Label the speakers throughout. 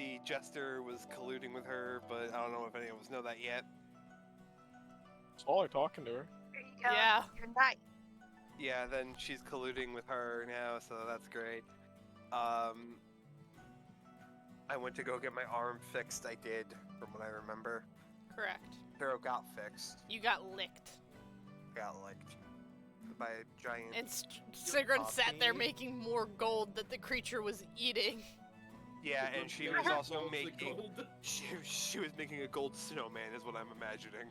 Speaker 1: the jester was colluding with her, but I don't know if any of us know that yet.
Speaker 2: Saw her talking to her.
Speaker 3: There you go.
Speaker 4: Yeah.
Speaker 3: You're nice.
Speaker 1: Yeah, then she's colluding with her now, so that's great. I went to go get my arm fixed. I did, from what I remember.
Speaker 4: Correct.
Speaker 1: Hero got fixed.
Speaker 4: You got licked.
Speaker 1: Got licked by a giant.
Speaker 4: And Sigrun sat there
Speaker 1: puppy.
Speaker 4: making more gold that the creature was eating.
Speaker 1: Yeah, and she was also
Speaker 5: Gold's the
Speaker 1: making.
Speaker 5: gold.
Speaker 1: She was making a gold snowman, is what I'm imagining.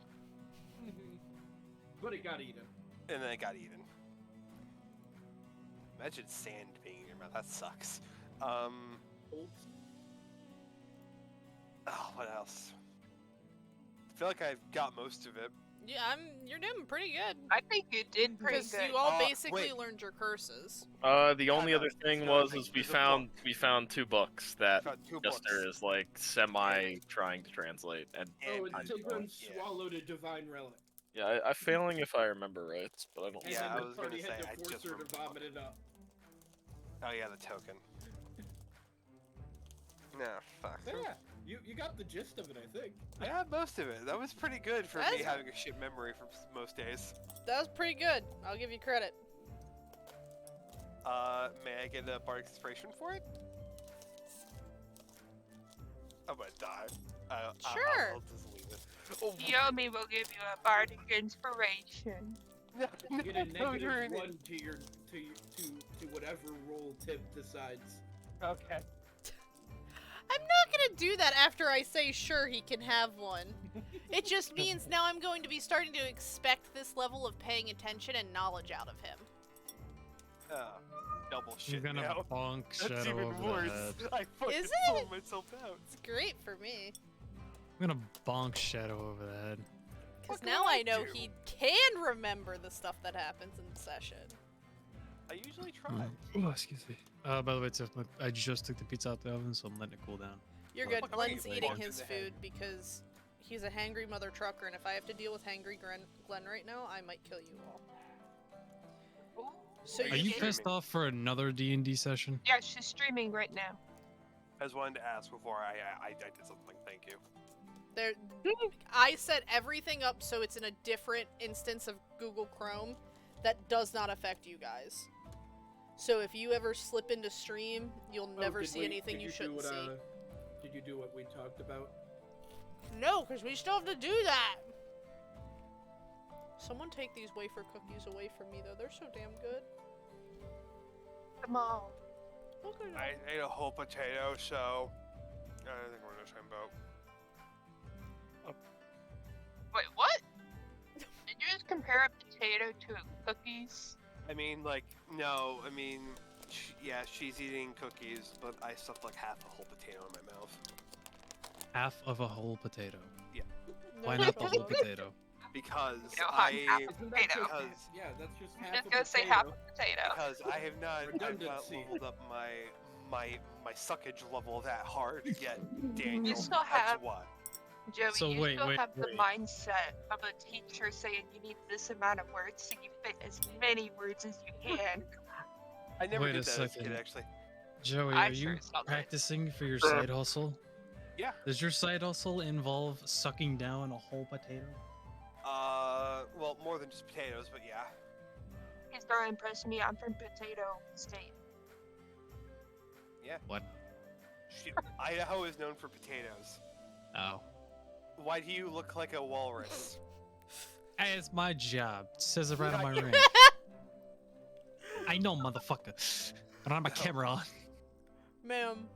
Speaker 5: But it got eaten.
Speaker 1: And then it got eaten. Imagine sand being in your mouth. That sucks.
Speaker 5: Gold.
Speaker 1: Oh, what else? I feel like I've got most of it.
Speaker 4: Yeah, you're doing pretty good.
Speaker 3: I think you did pretty
Speaker 4: Because
Speaker 3: good.
Speaker 4: you all
Speaker 1: Oh,
Speaker 4: basically
Speaker 1: wait.
Speaker 4: learned your curses.
Speaker 2: The only
Speaker 1: no,
Speaker 2: other thing
Speaker 1: no,
Speaker 2: was
Speaker 1: like,
Speaker 2: is we
Speaker 1: there's a
Speaker 2: found 2 books that
Speaker 1: Got 2
Speaker 2: Jester
Speaker 1: books.
Speaker 2: is like semi trying to translate, and
Speaker 5: Oh,
Speaker 1: And
Speaker 5: and Tigran swallowed a divine relic.
Speaker 2: yeah, I'm failing if I remember right, but I don't.
Speaker 5: And
Speaker 1: Yeah,
Speaker 5: then
Speaker 1: I
Speaker 5: the
Speaker 1: was gonna
Speaker 5: party had
Speaker 1: say,
Speaker 5: to
Speaker 1: I
Speaker 5: force
Speaker 1: just
Speaker 5: her to
Speaker 1: remember.
Speaker 5: vomit it up.
Speaker 1: Oh yeah, the token. Nah, fuck.
Speaker 5: So yeah, you got the gist of it, I think.
Speaker 1: I got most of it. That was pretty good for me
Speaker 4: That's-
Speaker 1: having a shit memory for most days.
Speaker 4: That was pretty good. I'll give you credit.
Speaker 1: May I get a bardic inspiration for it? I'm gonna die.
Speaker 4: Sure.
Speaker 1: I'll just leave it. Oh,
Speaker 3: Yomi will give you a bardic inspiration.
Speaker 1: no,
Speaker 5: You get a
Speaker 1: no, you're in
Speaker 5: negative
Speaker 1: it.
Speaker 5: 1 to your to whatever roll Tip decides.
Speaker 1: Okay.
Speaker 4: I'm not gonna do that after I say sure he can have one. It just means now I'm going to be starting to expect this level of paying attention and knowledge out of him.
Speaker 1: Double
Speaker 6: You're
Speaker 1: shit
Speaker 6: gonna
Speaker 1: now.
Speaker 6: bonk
Speaker 1: That's
Speaker 6: Shadow
Speaker 1: even
Speaker 6: over
Speaker 1: worse.
Speaker 6: the head.
Speaker 1: I fucking
Speaker 4: Is
Speaker 1: sold
Speaker 4: it?
Speaker 1: myself out.
Speaker 4: It's great for me.
Speaker 6: I'm gonna bonk Shadow over the head.
Speaker 4: Because
Speaker 1: What
Speaker 4: now
Speaker 1: can I
Speaker 4: I know
Speaker 1: do?
Speaker 4: he can remember the stuff that happens in the session.
Speaker 1: I usually try.
Speaker 6: Oh, excuse me. By the way, Tiff, I just took the pizza out the oven, so I'm letting it cool down.
Speaker 4: You're
Speaker 6: Well,
Speaker 4: good.
Speaker 1: look, I'm gonna
Speaker 4: Glenn's
Speaker 1: get
Speaker 4: eating
Speaker 1: bonked in
Speaker 4: his
Speaker 1: the head.
Speaker 4: food because he's a hangry mother trucker, and if I have to deal with hangry Glenn right now, I might kill you all. So
Speaker 1: Are
Speaker 6: Are you
Speaker 1: streaming?
Speaker 6: pissed off for another D&D session?
Speaker 3: Yeah, she's streaming right now.
Speaker 1: I just wanted to ask before I did something. Thank you.
Speaker 4: There, I set everything up so it's in a different instance of Google Chrome that does not affect you guys. So if you ever slip into stream, you'll never see anything you shouldn't see.
Speaker 5: Did you do what we talked about?
Speaker 4: No, because we still have to do that. Someone take these wafer cookies away from me, though. They're so damn good.
Speaker 3: Come on.
Speaker 4: Look at
Speaker 1: I
Speaker 4: them.
Speaker 1: ate a whole potato, so I think we're in the same boat.
Speaker 3: Wait, what? Did you just compare a potato to cookies?
Speaker 1: I mean, like, no, I mean, yeah, she's eating cookies, but I stuffed like half a whole potato in my mouth.
Speaker 6: Half of a whole potato.
Speaker 4: No,
Speaker 6: Why
Speaker 4: no,
Speaker 6: not the
Speaker 4: no,
Speaker 6: whole
Speaker 4: no.
Speaker 6: potato?
Speaker 1: Because
Speaker 3: You know,
Speaker 1: I
Speaker 3: half a
Speaker 5: Isn't that
Speaker 3: potato.
Speaker 5: just
Speaker 1: Because-
Speaker 5: yeah, that's just
Speaker 3: I'm
Speaker 5: half
Speaker 3: just
Speaker 5: a
Speaker 3: gonna say
Speaker 5: potato.
Speaker 3: half a potato.
Speaker 1: because I have not
Speaker 5: Redundancy.
Speaker 1: leveled up my suckage level that hard yet, Daniel.
Speaker 3: You still
Speaker 1: That's
Speaker 3: have-
Speaker 1: why.
Speaker 3: Joey,
Speaker 6: So
Speaker 3: you
Speaker 6: wait,
Speaker 3: still
Speaker 6: wait,
Speaker 3: have the
Speaker 6: wait.
Speaker 3: mindset of a teacher saying you need this amount of words, so you fit as many words as you can.
Speaker 1: I never
Speaker 6: Wait
Speaker 1: did
Speaker 6: a
Speaker 1: that as a kid,
Speaker 6: second.
Speaker 1: actually.
Speaker 6: Joey,
Speaker 3: I
Speaker 6: are
Speaker 3: sure
Speaker 6: you
Speaker 3: as hell did.
Speaker 6: practicing for your side hustle?
Speaker 1: Yeah.
Speaker 6: Does your side hustle involve sucking down a whole potato?
Speaker 1: Well, more than just potatoes, but yeah.
Speaker 3: He's very impressed me. I'm from Potato State.
Speaker 6: What?
Speaker 1: Shit, Idaho is known for potatoes.
Speaker 6: Oh.
Speaker 1: Why do you look like a walrus?
Speaker 6: Hey, it's my job. It says it right on my
Speaker 1: Yeah.
Speaker 6: ring. I know, motherfucker. I don't have my camera on.
Speaker 4: Ma'am.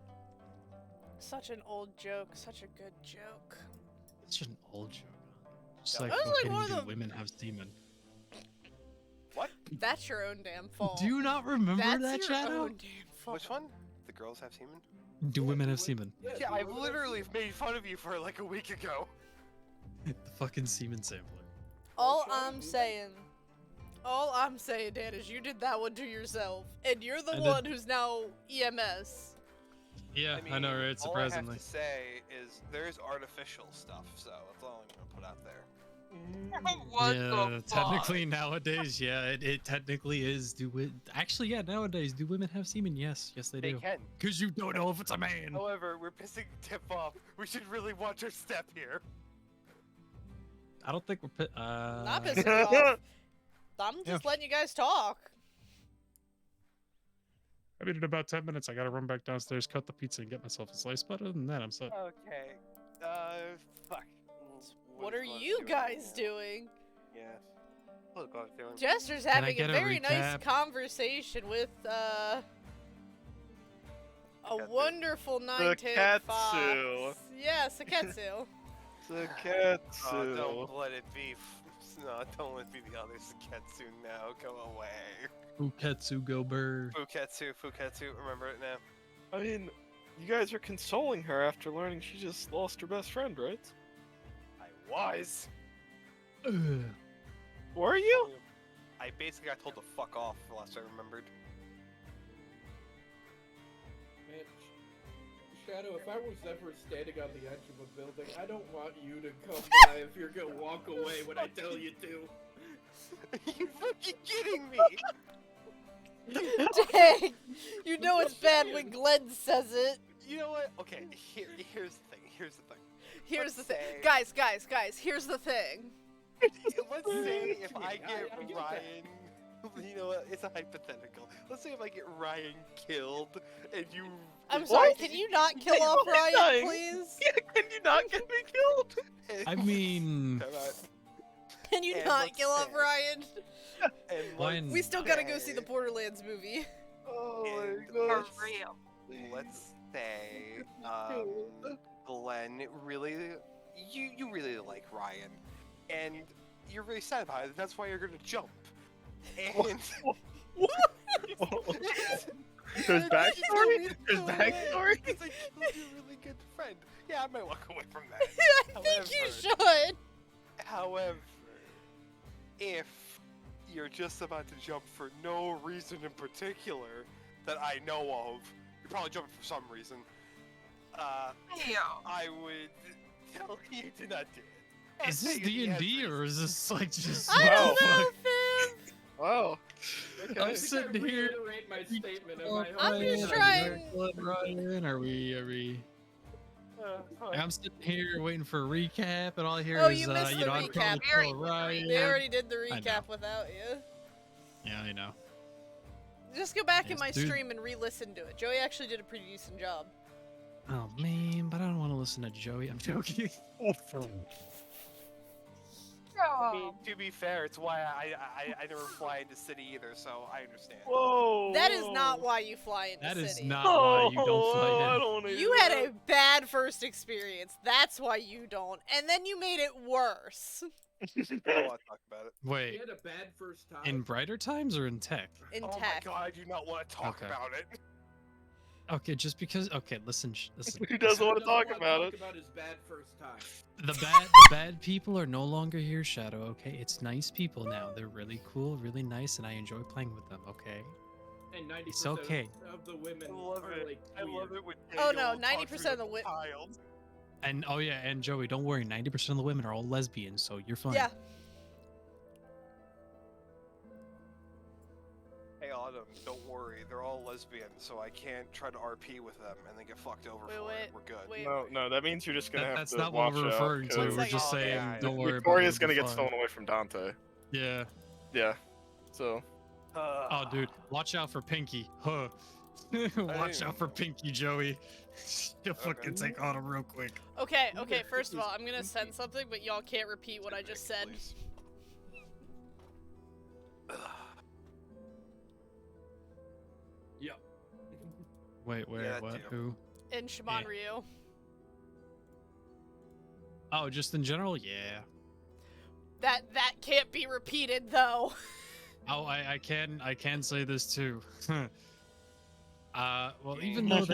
Speaker 4: Such an old joke. Such a good joke.
Speaker 6: It's just an old joke. Just
Speaker 1: That
Speaker 6: like,
Speaker 4: was like
Speaker 6: fucking
Speaker 4: one of
Speaker 6: do
Speaker 4: the-
Speaker 6: women have semen.
Speaker 1: What?
Speaker 4: That's your own damn fault.
Speaker 6: Do you not remember
Speaker 4: That's
Speaker 6: that,
Speaker 4: your
Speaker 6: Shadow?
Speaker 4: own damn fault.
Speaker 1: Which one? The girls have semen?
Speaker 6: Do women have semen?
Speaker 1: Yeah,
Speaker 5: do
Speaker 1: I
Speaker 5: women have
Speaker 1: literally
Speaker 5: semen?
Speaker 1: made fun of you for like a week ago.
Speaker 6: The fucking semen sampler.
Speaker 4: All
Speaker 5: Shadow,
Speaker 4: I'm
Speaker 5: do that.
Speaker 4: saying, Dan, is you did that one to yourself, and you're the
Speaker 6: I did.
Speaker 4: one who's now E EMS.
Speaker 6: Yeah,
Speaker 1: I
Speaker 6: I know,
Speaker 1: mean,
Speaker 6: right?
Speaker 1: all I have
Speaker 6: Surprisingly.
Speaker 1: to say is there's artificial stuff, so that's all I'm gonna put out there.
Speaker 3: What
Speaker 6: yeah,
Speaker 3: the
Speaker 6: technically nowadays, yeah, it technically is. Actually, yeah, nowadays, do women have semen? Yes, they
Speaker 1: They
Speaker 6: do.
Speaker 1: can.
Speaker 6: Because you don't know if it's a man.
Speaker 1: However, we're pissing Tip off. We should really watch our step here.
Speaker 6: I don't think we're.
Speaker 4: Not pissing you off. I'm just
Speaker 6: Yeah.
Speaker 4: letting you guys talk.
Speaker 6: I mean, in about 10 minutes, I gotta run back downstairs, cut the pizza, and get myself a slice. But other than that, I'm set.
Speaker 1: Okay. Fuck.
Speaker 4: What
Speaker 1: is
Speaker 4: are
Speaker 1: Glenn
Speaker 4: you
Speaker 1: doing
Speaker 4: guys
Speaker 1: right now?
Speaker 4: doing?
Speaker 1: Yeah. What's Glenn doing?
Speaker 4: Jester's
Speaker 6: Can I
Speaker 4: having a
Speaker 6: get a
Speaker 4: very nice
Speaker 6: recap?
Speaker 4: conversation with a
Speaker 1: Saketsu.
Speaker 4: wonderful nine-tailed
Speaker 2: Saketsu.
Speaker 4: fox. Yeah, Saketsu.
Speaker 2: Saketsu.
Speaker 1: Don't let it be. No, don't let it be the other Saketsu now. Go away.
Speaker 6: Uketsu go burr.
Speaker 1: Fuketsu. Remember it now.
Speaker 2: I mean, you guys are consoling her after learning she just lost her best friend, right?
Speaker 1: I was.
Speaker 6: Ugh.
Speaker 2: Were you?
Speaker 1: I basically got told to fuck off last I remembered.
Speaker 5: Man, Shadow, if I was ever standing on the edge of a building, I don't want you to come by if you're gonna walk away when I tell you to.
Speaker 1: Are you fucking kidding me?
Speaker 4: Dang! You know it's bad when Glenn says it.
Speaker 1: You know what? Okay, here's the thing. Here's
Speaker 4: Here's the
Speaker 1: Let's
Speaker 4: thing.
Speaker 1: say-
Speaker 4: Guys, here's the thing.
Speaker 1: Let's say if I get
Speaker 5: I get that.
Speaker 1: Ryan, you know what? It's a hypothetical. Let's say if I get Ryan killed and you.
Speaker 4: I'm sorry,
Speaker 2: What?
Speaker 4: can you not kill
Speaker 2: Wait,
Speaker 4: off
Speaker 2: what?
Speaker 4: Ryan,
Speaker 2: Dying.
Speaker 4: please?
Speaker 2: Can you not get me killed?
Speaker 6: I mean,
Speaker 1: Time out.
Speaker 4: Can you
Speaker 1: And
Speaker 4: not
Speaker 1: let's
Speaker 4: kill off
Speaker 1: say-
Speaker 4: Ryan?
Speaker 1: And
Speaker 6: When-
Speaker 4: We still gotta go see the
Speaker 1: say-
Speaker 4: Borderlands movie.
Speaker 2: Oh
Speaker 1: And
Speaker 2: my
Speaker 3: For
Speaker 2: gosh.
Speaker 3: real.
Speaker 1: Let's say, Glenn really, you really like Ryan, and you're really sad about it. That's why you're gonna jump. And
Speaker 2: There's backstory? There's backstory?
Speaker 1: Because I killed your really good friend. Yeah, I might walk away from that.
Speaker 4: I think you
Speaker 1: However-
Speaker 4: should.
Speaker 1: However, if you're just about to jump for no reason in particular that I know of, you're probably jumping for some reason.
Speaker 3: Ew.
Speaker 1: I would tell you to not do it.
Speaker 6: is this
Speaker 1: I'd say he has
Speaker 6: D&D or
Speaker 1: reasons.
Speaker 6: is this like just?
Speaker 4: I don't
Speaker 2: Wow.
Speaker 4: know, fam.
Speaker 2: Wow.
Speaker 6: I'm
Speaker 2: Okay.
Speaker 5: I think
Speaker 6: sitting
Speaker 5: I
Speaker 6: here-
Speaker 5: reiterate my statement of my
Speaker 4: I'm
Speaker 5: own
Speaker 4: just
Speaker 5: opinion.
Speaker 4: trying-
Speaker 6: Ryan, are we?
Speaker 1: Fine.
Speaker 6: I'm sitting here waiting for a recap, and all I hear
Speaker 4: Oh,
Speaker 6: is,
Speaker 4: you missed the
Speaker 6: you know, I'd
Speaker 4: recap.
Speaker 6: probably
Speaker 3: We already
Speaker 6: kill
Speaker 3: did the
Speaker 6: Ryan.
Speaker 4: They already did the
Speaker 6: I know.
Speaker 4: recap without you.
Speaker 6: Yeah, I know.
Speaker 4: Just go back in
Speaker 6: Yes,
Speaker 4: my
Speaker 6: dude.
Speaker 4: stream and re-listen to it. Joey actually did a pretty decent job.
Speaker 6: Oh man, but I don't want to listen to Joey. I'm joking.
Speaker 1: I mean,
Speaker 3: Oh.
Speaker 1: to be fair, it's why I never fly into city either, so I understand.
Speaker 2: Whoa.
Speaker 4: That is not why you fly into
Speaker 6: That is
Speaker 4: city.
Speaker 6: not why you don't
Speaker 2: I
Speaker 6: fly in.
Speaker 2: don't wanna
Speaker 4: You
Speaker 2: hear
Speaker 4: had
Speaker 2: that.
Speaker 4: a bad first experience. That's why you don't. And then you made it worse.
Speaker 1: I don't want to talk about it.
Speaker 5: He
Speaker 6: Wait,
Speaker 5: had a bad first time.
Speaker 6: in brighter times or in tech?
Speaker 4: In
Speaker 1: Oh my
Speaker 4: tech.
Speaker 1: god, I do not want to talk
Speaker 6: Okay.
Speaker 1: about it.
Speaker 6: Okay, just because. Okay, listen. Listen.
Speaker 2: Who doesn't want to talk
Speaker 5: wanna
Speaker 2: about
Speaker 5: talk
Speaker 2: it?
Speaker 5: about his bad first time.
Speaker 6: The bad people are no longer here, Shadow. Okay, it's nice people now. They're really cool, really nice, and I enjoy playing with them. Okay.
Speaker 5: And 90%
Speaker 6: It's okay.
Speaker 5: of the women
Speaker 1: I love
Speaker 5: are
Speaker 1: it.
Speaker 5: like
Speaker 1: I love
Speaker 5: weird.
Speaker 1: it when
Speaker 4: Oh,
Speaker 1: Daniel
Speaker 4: no,
Speaker 1: talks to
Speaker 4: 90% of the
Speaker 1: a child.
Speaker 6: And oh yeah, and Joey, don't worry. 90% of the women are all lesbians, so you're fine.
Speaker 4: Yeah.
Speaker 1: Hey Autumn, don't worry, they're all lesbians, so I can't try to RP with them and then get fucked over
Speaker 4: Wait,
Speaker 1: for
Speaker 4: wait,
Speaker 1: it. We're good.
Speaker 4: wait.
Speaker 2: No, that means you're just gonna have
Speaker 6: That's
Speaker 2: to
Speaker 6: not
Speaker 2: watch
Speaker 6: what we're
Speaker 2: out,
Speaker 6: referring to.
Speaker 2: 'cause
Speaker 6: We're just
Speaker 1: Oh,
Speaker 6: saying,
Speaker 1: yeah,
Speaker 6: don't worry.
Speaker 2: Victoria's
Speaker 6: about it,
Speaker 2: gonna
Speaker 6: it'll
Speaker 2: get
Speaker 6: be fine.
Speaker 2: stolen away from Dante.
Speaker 6: Yeah.
Speaker 2: Yeah. So.
Speaker 6: Oh, dude, watch out for Pinky. Huh. Watch out for Pinky, Joey. She'll fucking take on him real quick.
Speaker 4: Okay, first of all, I'm gonna send something, but y'all can't repeat what I just said.
Speaker 1: Please.
Speaker 5: Yep.
Speaker 6: Wait,
Speaker 1: Yeah,
Speaker 6: what?
Speaker 1: too.
Speaker 6: Who?
Speaker 4: In Shamon
Speaker 6: Yeah.
Speaker 4: Ryu.
Speaker 6: Oh, just in general? Yeah.
Speaker 4: That can't be repeated though.
Speaker 6: Oh, I can say this too. Well, even though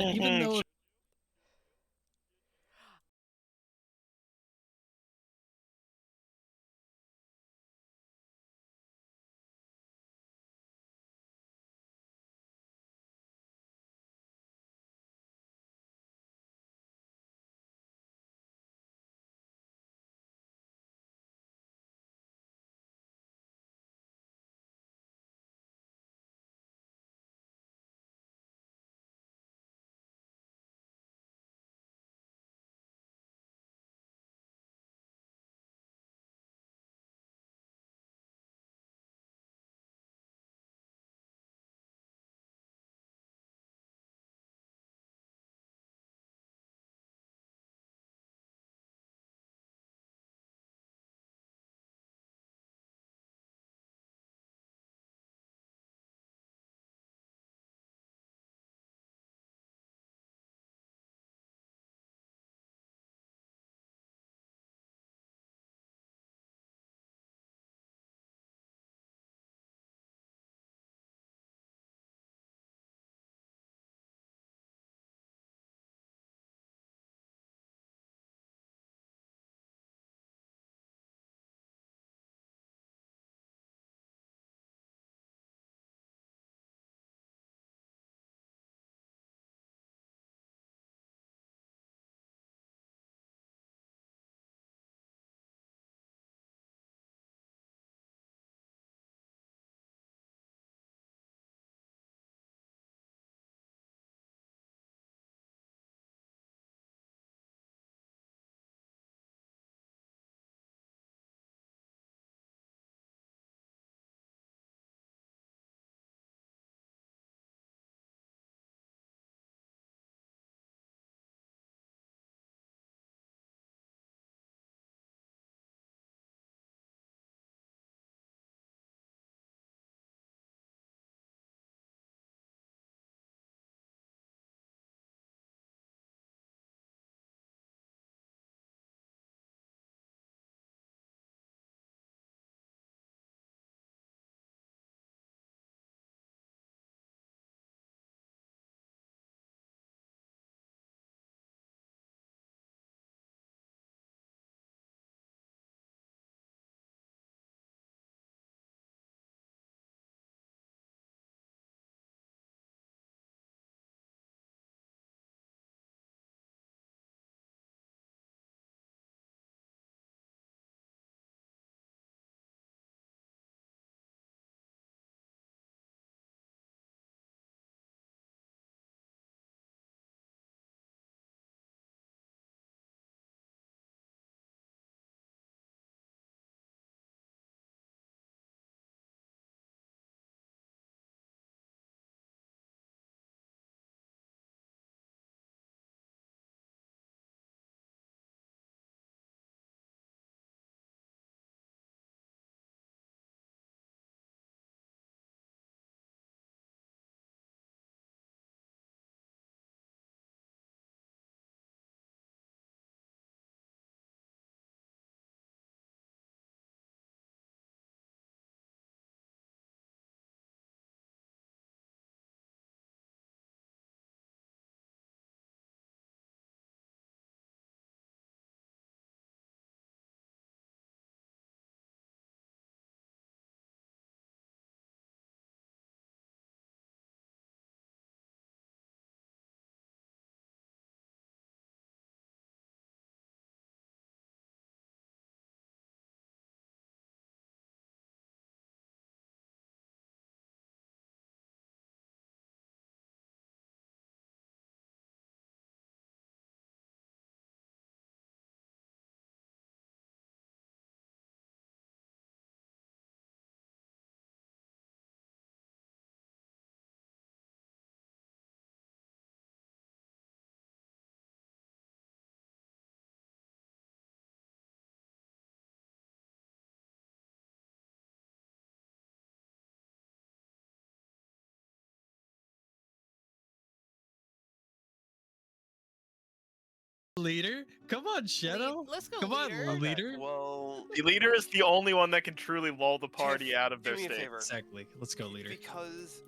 Speaker 6: Leader? Come on, Shadow.
Speaker 4: Let's go,
Speaker 6: Come on,
Speaker 4: leader.
Speaker 6: leader.
Speaker 1: Well,
Speaker 2: The leader is the only one that can truly lull the party
Speaker 1: Tiff,
Speaker 2: out of
Speaker 1: do
Speaker 2: their
Speaker 1: me a
Speaker 2: state.
Speaker 1: favor.
Speaker 6: Exactly. Let's go, leader.
Speaker 1: Because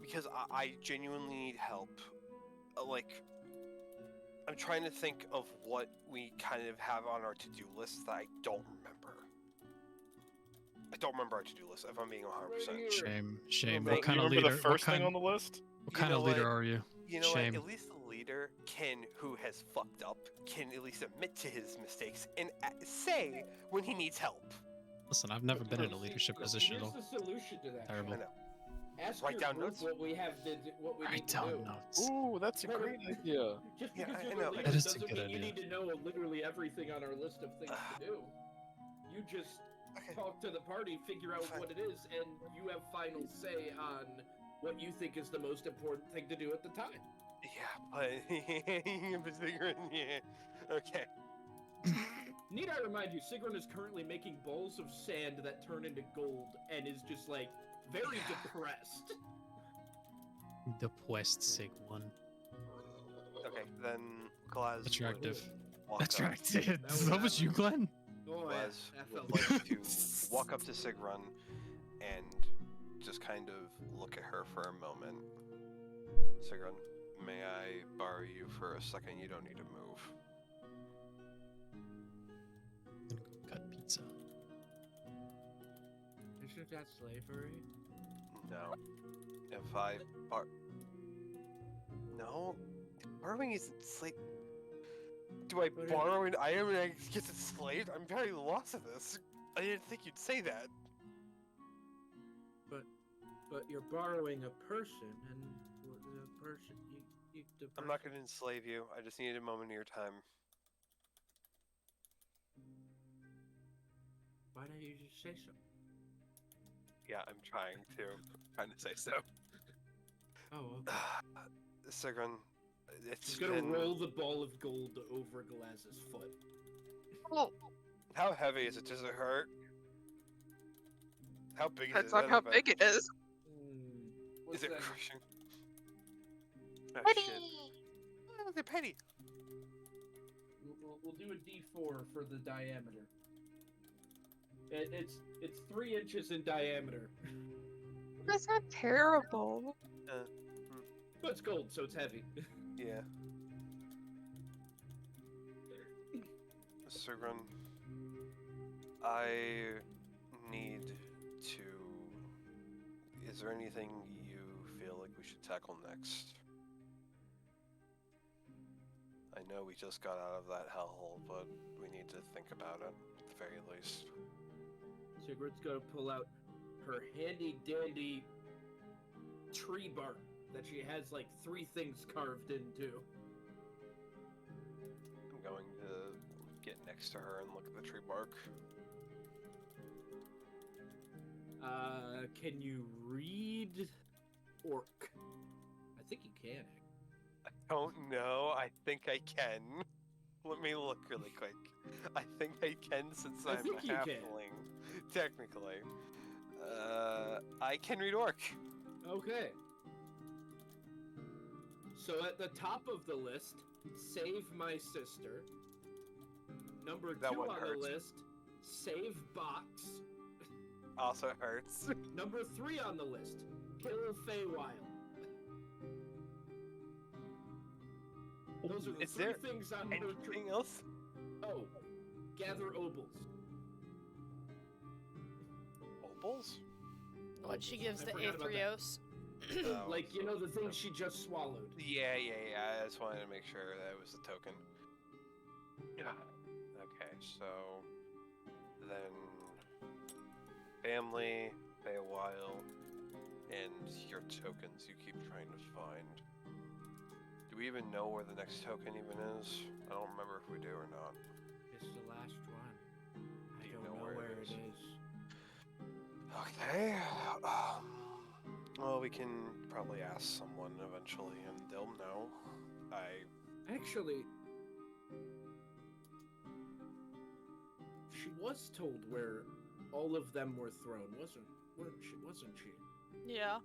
Speaker 1: I genuinely need help. Like, I'm trying to think of what we kind of have on our to-do list that I don't remember. I don't remember our to-do list, if I'm being 100%.
Speaker 6: Shame. Shame.
Speaker 1: Well,
Speaker 6: What kind
Speaker 2: you
Speaker 6: of
Speaker 2: remember
Speaker 6: leader?
Speaker 2: the first thing on the list?
Speaker 6: What
Speaker 1: You
Speaker 6: kind of
Speaker 1: know
Speaker 6: leader
Speaker 1: what?
Speaker 6: are you?
Speaker 1: You know
Speaker 6: Shame.
Speaker 1: what? At least the leader who has fucked up, can at least admit to his mistakes and say when he needs help.
Speaker 6: Listen, I've never been in a leadership position at
Speaker 5: Here's
Speaker 6: all.
Speaker 5: the solution to that.
Speaker 6: Terrible.
Speaker 1: I know.
Speaker 5: Ask
Speaker 1: Write
Speaker 5: your
Speaker 1: down
Speaker 5: group
Speaker 1: notes.
Speaker 5: what we have to do, what we
Speaker 6: Write
Speaker 5: need to
Speaker 6: down
Speaker 5: do.
Speaker 6: notes.
Speaker 2: Ooh, that's a
Speaker 5: Right.
Speaker 2: great idea.
Speaker 5: Just
Speaker 1: Yeah,
Speaker 5: because
Speaker 1: I
Speaker 5: you're
Speaker 1: know.
Speaker 5: the leader
Speaker 6: That is a
Speaker 5: doesn't
Speaker 6: good
Speaker 5: mean you
Speaker 6: idea.
Speaker 5: need to know literally everything on our list of things to do. You just
Speaker 1: Okay.
Speaker 5: talk to the party, figure out
Speaker 1: Fine.
Speaker 5: what it is, and you have final say on what you think is the most important thing to do at the time.
Speaker 1: Yeah, but yeah. Okay.
Speaker 5: Need I remind you, Sigrun is currently making balls of sand that turn into gold and is just like very depressed.
Speaker 6: The Quest Sig one.
Speaker 1: Okay, then Glaz
Speaker 6: Attractive.
Speaker 1: would walk up-
Speaker 6: Attractive.
Speaker 5: That was
Speaker 6: That was you, Glenn?
Speaker 5: Oh,
Speaker 1: Glaz
Speaker 5: that
Speaker 1: would
Speaker 5: felt
Speaker 1: like to walk up to Sigrun and just kind of look at her for a moment. Sigrun, may I borrow you for a second? You don't need to move.
Speaker 6: I'm gonna go cut pizza.
Speaker 5: Isn't that slavery?
Speaker 1: No. If I No. Borrowing isn't slave. Do I
Speaker 5: But it-
Speaker 1: borrow an item and I get enslaved? I'm very lost at this. I didn't think you'd say that.
Speaker 5: But you're borrowing a person, and the person
Speaker 1: I'm not going to enslave you. I just needed a moment of your time.
Speaker 5: Why don't you just say so?
Speaker 1: Yeah, I'm trying to say so.
Speaker 5: Oh, okay.
Speaker 1: Sigrun, it's
Speaker 5: She's gonna
Speaker 1: been...
Speaker 5: roll the ball of gold over Glaz's foot.
Speaker 3: Oh,
Speaker 1: How heavy is it? Does it hurt? How big is
Speaker 3: depends
Speaker 1: it?
Speaker 3: on how big it is.
Speaker 1: Is it crushing? Oh,
Speaker 3: Petty!
Speaker 1: shit. Oh, they're petty.
Speaker 5: We'll do a D4 for the diameter. It's 3 inches in diameter.
Speaker 3: That's not terrible.
Speaker 5: But it's gold, so it's heavy.
Speaker 1: Yeah. Sigrun, I need to... Is there anything you feel like we should tackle next? I know we just got out of that hellhole, but we need to think about it, at the very least.
Speaker 5: Sigrid's gonna pull out her handy dandy tree bark that she has like 3 things carved into.
Speaker 1: I'm going to get next to her and look at the tree bark.
Speaker 5: Can you read orc? I think you can.
Speaker 1: I don't know. I think I can. Let me look really quick. I think I can since
Speaker 5: I
Speaker 1: I'm
Speaker 5: think
Speaker 1: a
Speaker 5: you can.
Speaker 1: halfling. Technically. I can read orc.
Speaker 5: Okay. So at the top of the list, save my sister. Number 2
Speaker 1: That one
Speaker 5: on
Speaker 1: hurts.
Speaker 5: the list, save box.
Speaker 1: Also hurts.
Speaker 5: Number 3 on the list, kill Feywild. Those are the
Speaker 1: Is
Speaker 5: 3
Speaker 1: there
Speaker 5: things on her
Speaker 1: anything else?
Speaker 5: Oh, gather obols.
Speaker 1: Opals?
Speaker 4: What she gives
Speaker 5: I
Speaker 4: to
Speaker 5: forgot about that.
Speaker 4: Aetherios.
Speaker 1: Oh,
Speaker 5: Like, you know, the thing she just swallowed.
Speaker 1: Yeah. I just wanted to make sure that was the token. Yeah. Okay, so then family, Feywild, and your tokens you keep trying to find. Do we even know where the next token even is? I don't remember if we do or not.
Speaker 5: It's the last one. I
Speaker 1: Do you
Speaker 5: don't
Speaker 1: know
Speaker 5: know
Speaker 1: where
Speaker 5: where
Speaker 1: it
Speaker 5: it is.
Speaker 1: Okay. Well, we can probably ask someone eventually, and they'll know.
Speaker 5: Actually, she was told where all of them were thrown, wasn't she?
Speaker 4: Yeah.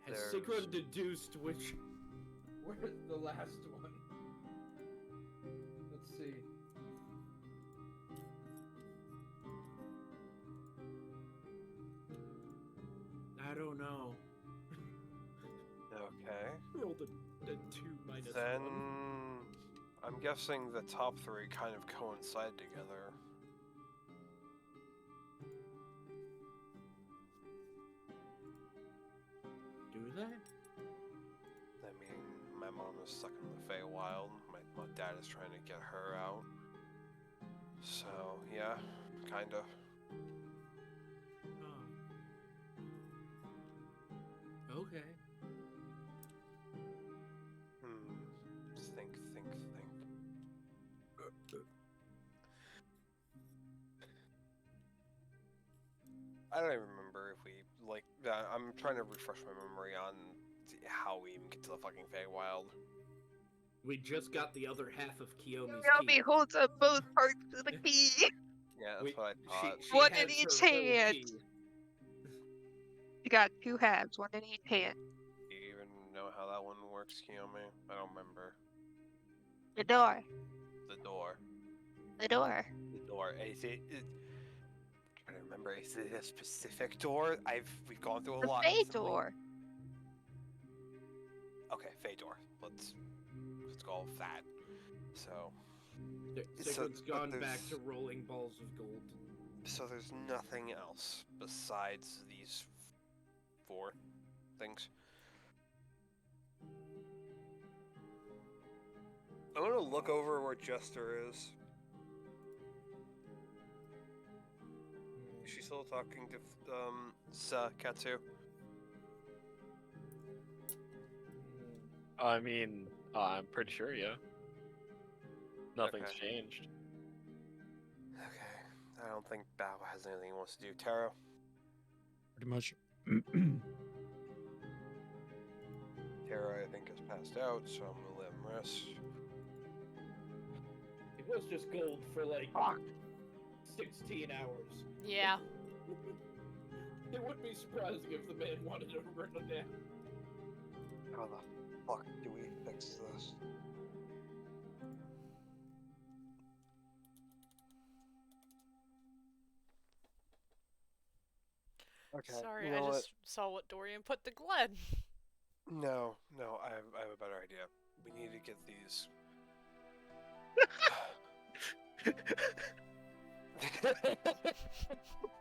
Speaker 5: Has
Speaker 1: There's-
Speaker 5: Sigrun deduced Where's the last one? Let's see. I don't know.
Speaker 1: Okay.
Speaker 5: Rolled a 2 minus
Speaker 1: Then
Speaker 5: 1.
Speaker 1: I'm guessing the top three kind of coincide together.
Speaker 5: Do they?
Speaker 1: I mean, my mom is stuck in the Feywild. My dad is trying to get her out. So, yeah, kinda.
Speaker 5: Oh. Okay.
Speaker 1: Think. I don't even remember if we, like, I'm trying to refresh my memory on how we even get to the fucking Feywild.
Speaker 5: We just got the other half of Kiyomi's
Speaker 3: Yomi
Speaker 5: key.
Speaker 3: holds up both parts of the key.
Speaker 1: Yeah, that's what I thought.
Speaker 5: She
Speaker 3: One
Speaker 5: has
Speaker 3: in each
Speaker 5: her whole
Speaker 3: hand.
Speaker 5: key.
Speaker 3: You got 2 halves, one in each hand.
Speaker 1: Do you even know how that one works, Kiyomi? I don't remember.
Speaker 3: The door.
Speaker 1: The door.
Speaker 3: The door.
Speaker 1: The door. Is it? I don't remember. Is it a specific door? We've gone through a
Speaker 3: The
Speaker 1: lot.
Speaker 3: bay
Speaker 1: recently.
Speaker 3: door.
Speaker 1: Okay, Fey door. Let's go with that. So.
Speaker 5: Sigurd's gone
Speaker 1: but
Speaker 5: back
Speaker 1: there's-
Speaker 5: to rolling balls of gold.
Speaker 1: So there's nothing else besides these 4 things. I'm gonna look over where Jester is. Is she still talking to Katsu?
Speaker 2: I mean, I'm pretty sure, yeah. Nothing's
Speaker 1: Okay.
Speaker 2: changed.
Speaker 1: Okay. I don't think Bao has anything he wants to do. Taro?
Speaker 6: Pretty much.
Speaker 1: Taro, I think, is passed out, so I'm gonna let him rest.
Speaker 5: It was just gold for like
Speaker 3: Fuck.
Speaker 5: 16 hours.
Speaker 4: Yeah.
Speaker 5: It wouldn't be surprising if the man wanted to run a nap.
Speaker 1: How the fuck do we fix this? Okay.
Speaker 4: Sorry,
Speaker 1: you know
Speaker 4: I
Speaker 1: what?
Speaker 4: just saw what Dorian put to Glenn.
Speaker 1: No, I have a better idea. We need to get these.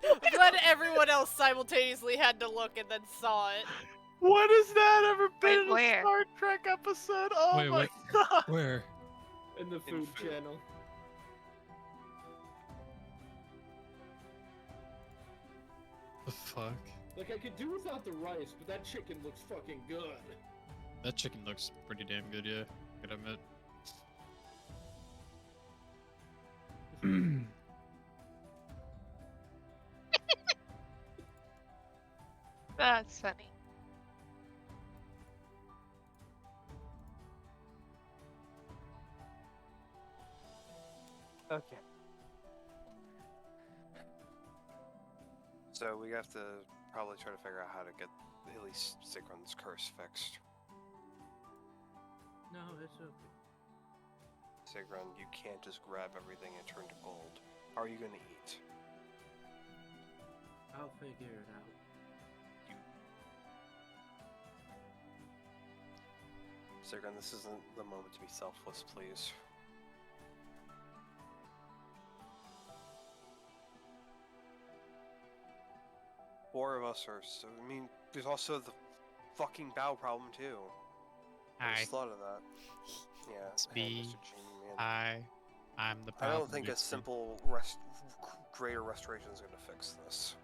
Speaker 4: I'm glad everyone else simultaneously had to look and then saw it.
Speaker 2: What has that ever been
Speaker 3: Wait,
Speaker 2: in a
Speaker 3: where?
Speaker 2: Star Trek episode? Oh
Speaker 6: Wait,
Speaker 2: my
Speaker 6: what?
Speaker 2: god!
Speaker 6: Where?
Speaker 5: In the food
Speaker 1: food.
Speaker 5: channel.
Speaker 6: The fuck?
Speaker 5: Like, I could do without the rice, but that chicken looks fucking good.
Speaker 6: That chicken looks pretty damn good, yeah. Gotta admit.
Speaker 3: That's funny.
Speaker 1: Okay. So we have to probably try to figure out how to get at least Sigrun's curse fixed.
Speaker 5: No, it's okay.
Speaker 1: Sigrun, you can't just grab everything and turn to gold. How are you gonna eat?
Speaker 5: I'll figure it out.
Speaker 1: Sigrun, this isn't the moment to be selfless, please. Four of us are so. I mean, there's also the fucking bow problem too. I
Speaker 6: Hi.
Speaker 1: just thought of that. Yeah.
Speaker 6: It's
Speaker 1: hey,
Speaker 6: me.
Speaker 1: Mr. Genie, man.
Speaker 6: I'm the
Speaker 1: I
Speaker 6: problem.
Speaker 1: don't think a
Speaker 6: victim.
Speaker 1: simple greater restoration is going to fix this.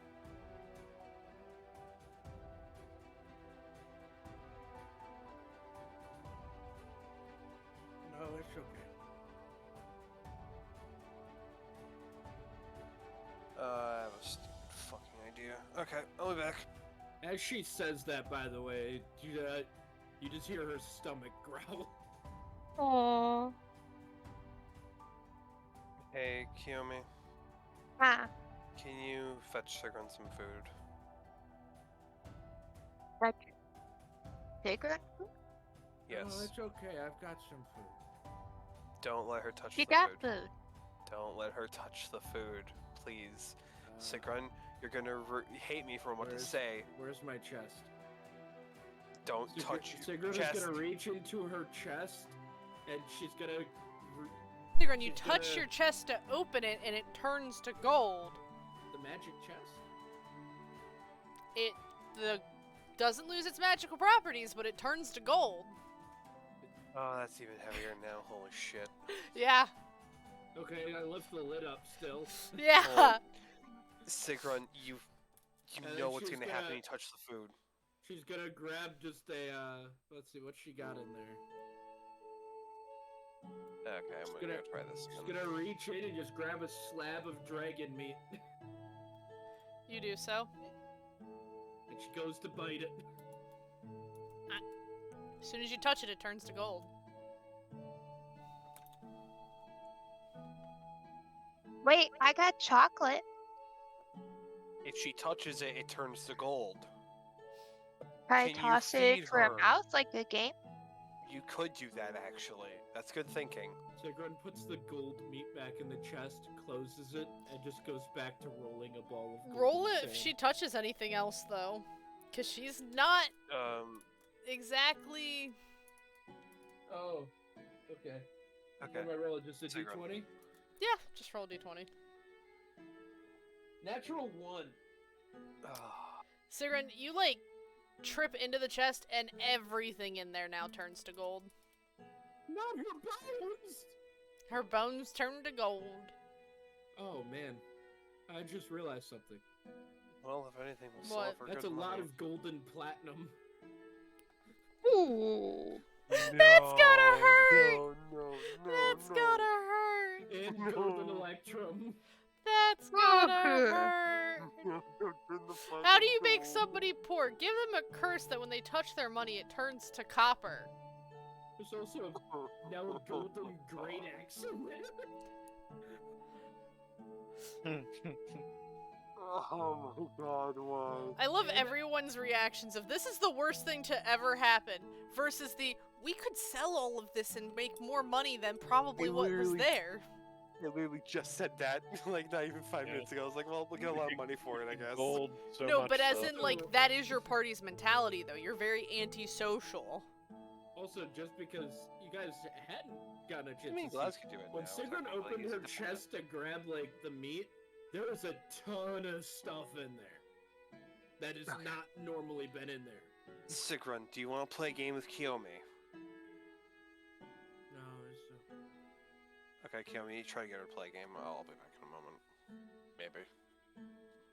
Speaker 5: No, it's okay.
Speaker 1: I have a stupid fucking idea. Okay, I'll be back.
Speaker 5: As she says that, by the way, you just hear her stomach growl.
Speaker 3: Aww.
Speaker 1: Hey, Kiyomi,
Speaker 3: Ah,
Speaker 1: can you fetch Sigrun some food?
Speaker 3: that's Sacred?
Speaker 1: Yes.
Speaker 5: Oh, it's okay. I've got some food.
Speaker 1: Don't let her touch
Speaker 3: You
Speaker 1: the
Speaker 3: got
Speaker 1: food.
Speaker 3: food.
Speaker 1: Don't let her touch the food, please.
Speaker 5: Uh,
Speaker 1: Sigrun, you're gonna hate me for what to
Speaker 5: where's-
Speaker 1: say.
Speaker 5: Where's my chest?
Speaker 1: Don't touch your
Speaker 5: Sigrun is
Speaker 1: chest.
Speaker 5: gonna reach into her chest, and she's gonna.
Speaker 4: Sigrun, you
Speaker 5: She's
Speaker 4: touch
Speaker 5: gonna-
Speaker 4: your chest to open it, and it turns to gold.
Speaker 5: The magic chest?
Speaker 4: It doesn't lose its magical properties, but it turns to gold.
Speaker 1: Oh, that's even heavier now. Holy shit.
Speaker 4: Yeah.
Speaker 5: Okay, I lift the lid up still.
Speaker 4: Yeah.
Speaker 1: Oh. Sigrun, you
Speaker 5: And
Speaker 1: know
Speaker 5: then
Speaker 1: what's
Speaker 5: she's
Speaker 1: gonna happen when
Speaker 5: gonna-
Speaker 1: you touch the food.
Speaker 5: She's gonna grab just a, let's see, what she got in there.
Speaker 1: Okay, I'm gonna go try this
Speaker 5: She's
Speaker 1: again.
Speaker 5: gonna reach in and just grab a slab of dragon meat.
Speaker 4: You do so.
Speaker 5: And she goes to bite it.
Speaker 4: As soon as you touch it, it turns to gold.
Speaker 3: Wait, I got chocolate.
Speaker 1: If she touches it, it turns to gold.
Speaker 3: I
Speaker 1: Can you
Speaker 3: toss it
Speaker 1: feed
Speaker 3: into her
Speaker 1: her?
Speaker 3: mouth like a game.
Speaker 1: You could do that, actually. That's good thinking.
Speaker 5: Sigrun puts the gold meat back in the chest, closes it, and just goes back to rolling a ball of gold
Speaker 4: Roll it if
Speaker 5: sand.
Speaker 4: she touches anything else, though. Because she's not exactly...
Speaker 5: Oh, okay.
Speaker 1: Okay.
Speaker 5: What am I rolling? Just a
Speaker 1: Sigrun.
Speaker 5: d20?
Speaker 4: Yeah, just roll a d20.
Speaker 5: Natural 1.
Speaker 4: Sigrun, you, like, trip into the chest, and everything in there now turns to gold.
Speaker 5: Not her bones!
Speaker 4: Her bones turn to gold.
Speaker 5: Oh, man. I just realized something.
Speaker 1: Well, if anything, we'll sell
Speaker 4: What?
Speaker 1: it for
Speaker 5: That's a
Speaker 1: good
Speaker 5: lot
Speaker 1: money.
Speaker 5: of gold and platinum.
Speaker 3: Ooh.
Speaker 4: That's gotta hurt!
Speaker 1: No,
Speaker 4: That's gotta hurt!
Speaker 5: And golden electrum.
Speaker 4: That's gotta hurt! How do you make somebody poor? Give them a curse that when they touch their money, it turns to copper.
Speaker 5: There's also now a golden great axe in there.
Speaker 1: Oh my god, why?
Speaker 4: I love everyone's reactions of this is the worst thing to ever happen versus the we could sell all of this and make more money than probably
Speaker 1: We
Speaker 4: what was
Speaker 1: literally-
Speaker 4: there.
Speaker 1: I literally just said that, like, not even 5
Speaker 2: Yeah.
Speaker 1: minutes ago. I was like, well, we'll get a lot of money for it, I guess.
Speaker 2: Gold, so
Speaker 4: No,
Speaker 2: much
Speaker 4: but as
Speaker 2: so.
Speaker 4: in like that is your party's mentality though. You're very antisocial.
Speaker 5: Also, just because you guys hadn't gotten a chance
Speaker 1: I mean,
Speaker 5: to see,
Speaker 1: Glass could do it
Speaker 5: when
Speaker 1: now,
Speaker 5: Sigrun
Speaker 1: technically,
Speaker 5: opened
Speaker 1: he's
Speaker 5: her
Speaker 1: independent.
Speaker 5: chest to grab like the meat, there was a ton of stuff in there that has
Speaker 1: Okay.
Speaker 5: not normally been in there.
Speaker 1: Sigrun, do you want to play a game with Kiyomi?
Speaker 5: No, it's
Speaker 1: Okay, Kiyomi, you try to get her to play a game. I'll be back in a moment. Maybe.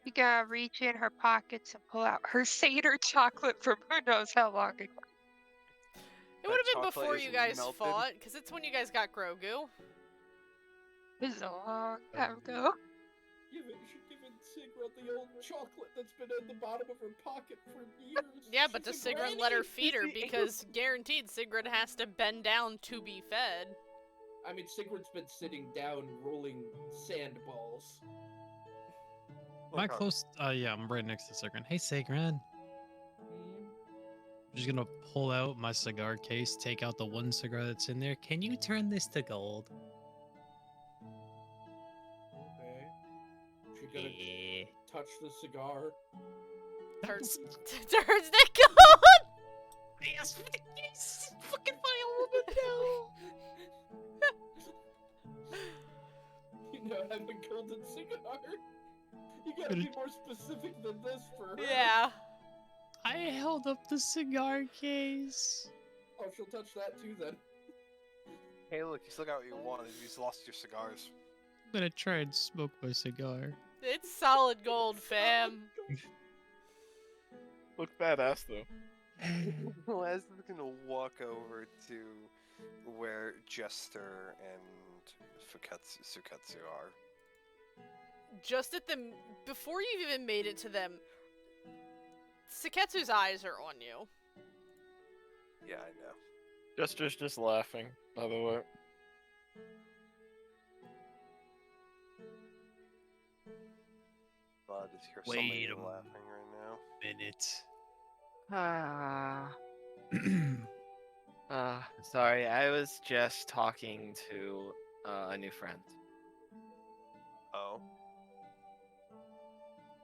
Speaker 3: You gotta reach in her pockets and pull out her Seder chocolate from who knows how long ago.
Speaker 4: It would have been
Speaker 1: chocolate
Speaker 4: before
Speaker 1: is
Speaker 4: you guys
Speaker 1: melted.
Speaker 4: fought, because it's when you guys got Grogu.
Speaker 3: This is a long time ago.
Speaker 5: you should give Sigrun the old chocolate that's been in the bottom of her pocket for years.
Speaker 4: Yeah, but does
Speaker 5: She's a
Speaker 4: Sigrun let her
Speaker 5: granny.
Speaker 4: feed her? Because guaranteed Sigrun has to bend down to be fed.
Speaker 5: I mean, Sigrun's been sitting down rolling sand balls.
Speaker 6: Am I
Speaker 1: Okay.
Speaker 6: close? Yeah, I'm right next to Sigrun. Hey, Sigrun. I'm just gonna pull out my cigar case, take out the one cigar that's in there. Can you turn this to gold?
Speaker 5: Okay. She gonna
Speaker 6: Yeah.
Speaker 5: touch the cigar.
Speaker 4: Turns to gold!
Speaker 6: Yes,
Speaker 4: Fucking file of
Speaker 5: You know, have a golden cigar. You gotta be more specific than this for her.
Speaker 4: Yeah.
Speaker 6: I held up the cigar case.
Speaker 5: Oh, she'll touch that too then.
Speaker 1: Hey, look, you still got what you wanted. You just lost your cigars.
Speaker 6: I'm gonna try and smoke my cigar.
Speaker 4: It's solid gold, fam.
Speaker 2: Look badass though.
Speaker 1: Les is gonna walk over to where Jester and Suketsu are.
Speaker 4: Just at the before you've even made it to them, Saketsu's eyes are on you.
Speaker 1: Yeah, I know.
Speaker 2: Jester's just laughing, by the way.
Speaker 1: But is here
Speaker 6: Wait
Speaker 1: somebody
Speaker 6: a
Speaker 1: laughing right now?
Speaker 6: Minute.
Speaker 3: Ah.
Speaker 7: Sorry, I was just talking to a new friend.
Speaker 1: Oh.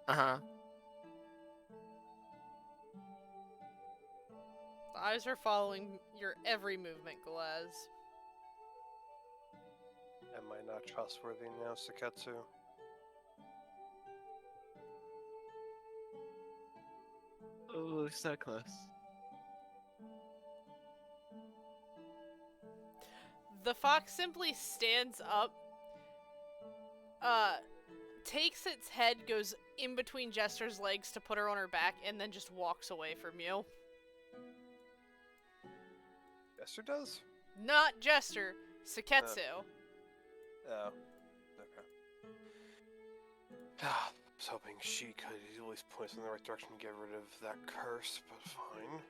Speaker 7: Uh-huh.
Speaker 4: The eyes are following your every movement, Galaz.
Speaker 1: Am I not trustworthy now, Saketsu?
Speaker 7: Oh, so close.
Speaker 4: The fox simply stands up, takes its head, goes in between Jester's legs to put her on her back, and then just walks away from you.
Speaker 1: Jester does?
Speaker 4: Not Jester, Saketsu.
Speaker 1: Oh. Okay. I was hoping she could at least point us in the right direction and get rid of that curse, but fine.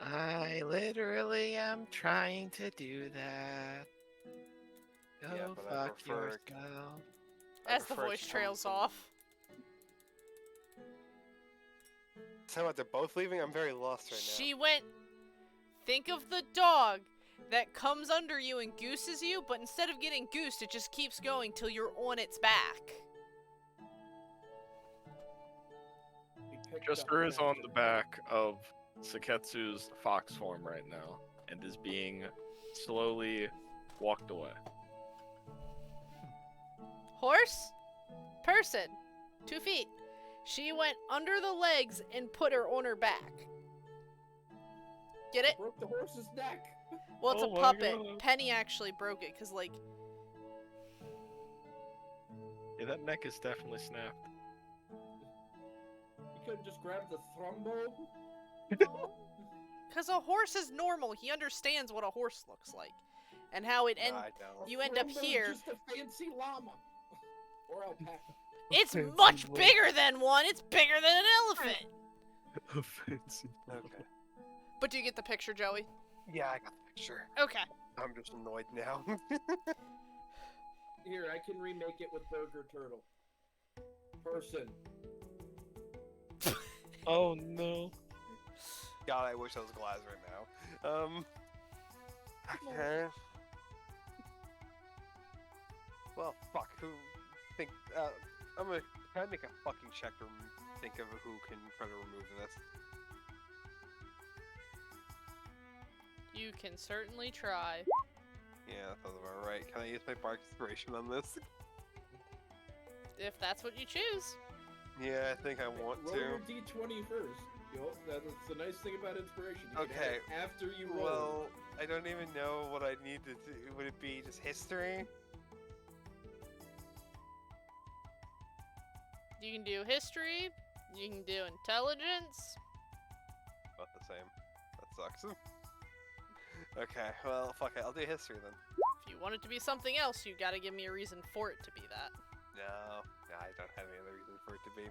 Speaker 7: I literally am trying to do that. Go
Speaker 1: Yeah, but I
Speaker 7: fuck
Speaker 1: prefer it-
Speaker 7: yourself.
Speaker 1: I
Speaker 4: As the
Speaker 1: prefer it
Speaker 4: voice
Speaker 1: to come
Speaker 4: trails
Speaker 1: from-
Speaker 4: off.
Speaker 1: So what, they're both leaving? I'm very lost right now.
Speaker 4: She went. Think of the dog that comes under you and gooses you, but instead of getting goosed, it just keeps going till you're on its back.
Speaker 5: He picked
Speaker 2: Jester
Speaker 5: up
Speaker 2: is on the
Speaker 5: Jester.
Speaker 2: back of Saketsu's fox form right now and is being slowly walked away.
Speaker 4: Horse? Person. 2 feet. She went under the legs and put her on her back. Get it?
Speaker 5: Broke the horse's neck.
Speaker 4: Well, it's
Speaker 2: Oh
Speaker 4: a
Speaker 2: my
Speaker 4: puppet.
Speaker 2: God.
Speaker 4: Penny actually broke it, because, like,
Speaker 2: Yeah, that neck is definitely snapped.
Speaker 5: You couldn't just grab the thrumbo.
Speaker 4: because a horse is normal. He understands what a horse looks like. And how it
Speaker 1: Nah, I don't.
Speaker 4: you end up
Speaker 5: Thrumbo's
Speaker 4: here.
Speaker 5: Just a fancy llama or alpaca.
Speaker 4: It's
Speaker 2: Fancy
Speaker 4: much
Speaker 2: boy.
Speaker 4: bigger than one. It's bigger than an elephant.
Speaker 2: Fancy.
Speaker 1: Okay.
Speaker 4: But do you get the picture, Joey?
Speaker 1: Yeah, I got the picture.
Speaker 4: Okay.
Speaker 1: I'm just annoyed now.
Speaker 5: Here, I can remake it with Burger Turtle. Person.
Speaker 2: Oh no.
Speaker 1: God, I wish I was Glass right now. Okay. Well, fuck. Who think? I'm gonna try to make a fucking check to think of who can try to remove this.
Speaker 4: You can certainly try.
Speaker 1: Yeah, that sounds about right. Can I use my bark inspiration on this?
Speaker 4: If that's what you choose.
Speaker 1: Yeah, I think I want
Speaker 5: Roll
Speaker 1: to.
Speaker 5: your d20 first. You know, that's the nice thing about inspiration. You can
Speaker 1: Okay,
Speaker 5: add it after you roll.
Speaker 1: Well, I don't even know what I need to do. Would it be just history?
Speaker 4: You can do history. You can do intelligence.
Speaker 1: About the same. That sucks. Okay, well, fuck it. I'll do history then.
Speaker 4: If you want it to be something else, you gotta give me a reason for it to be that.
Speaker 1: No, I don't have any other reason for it to be.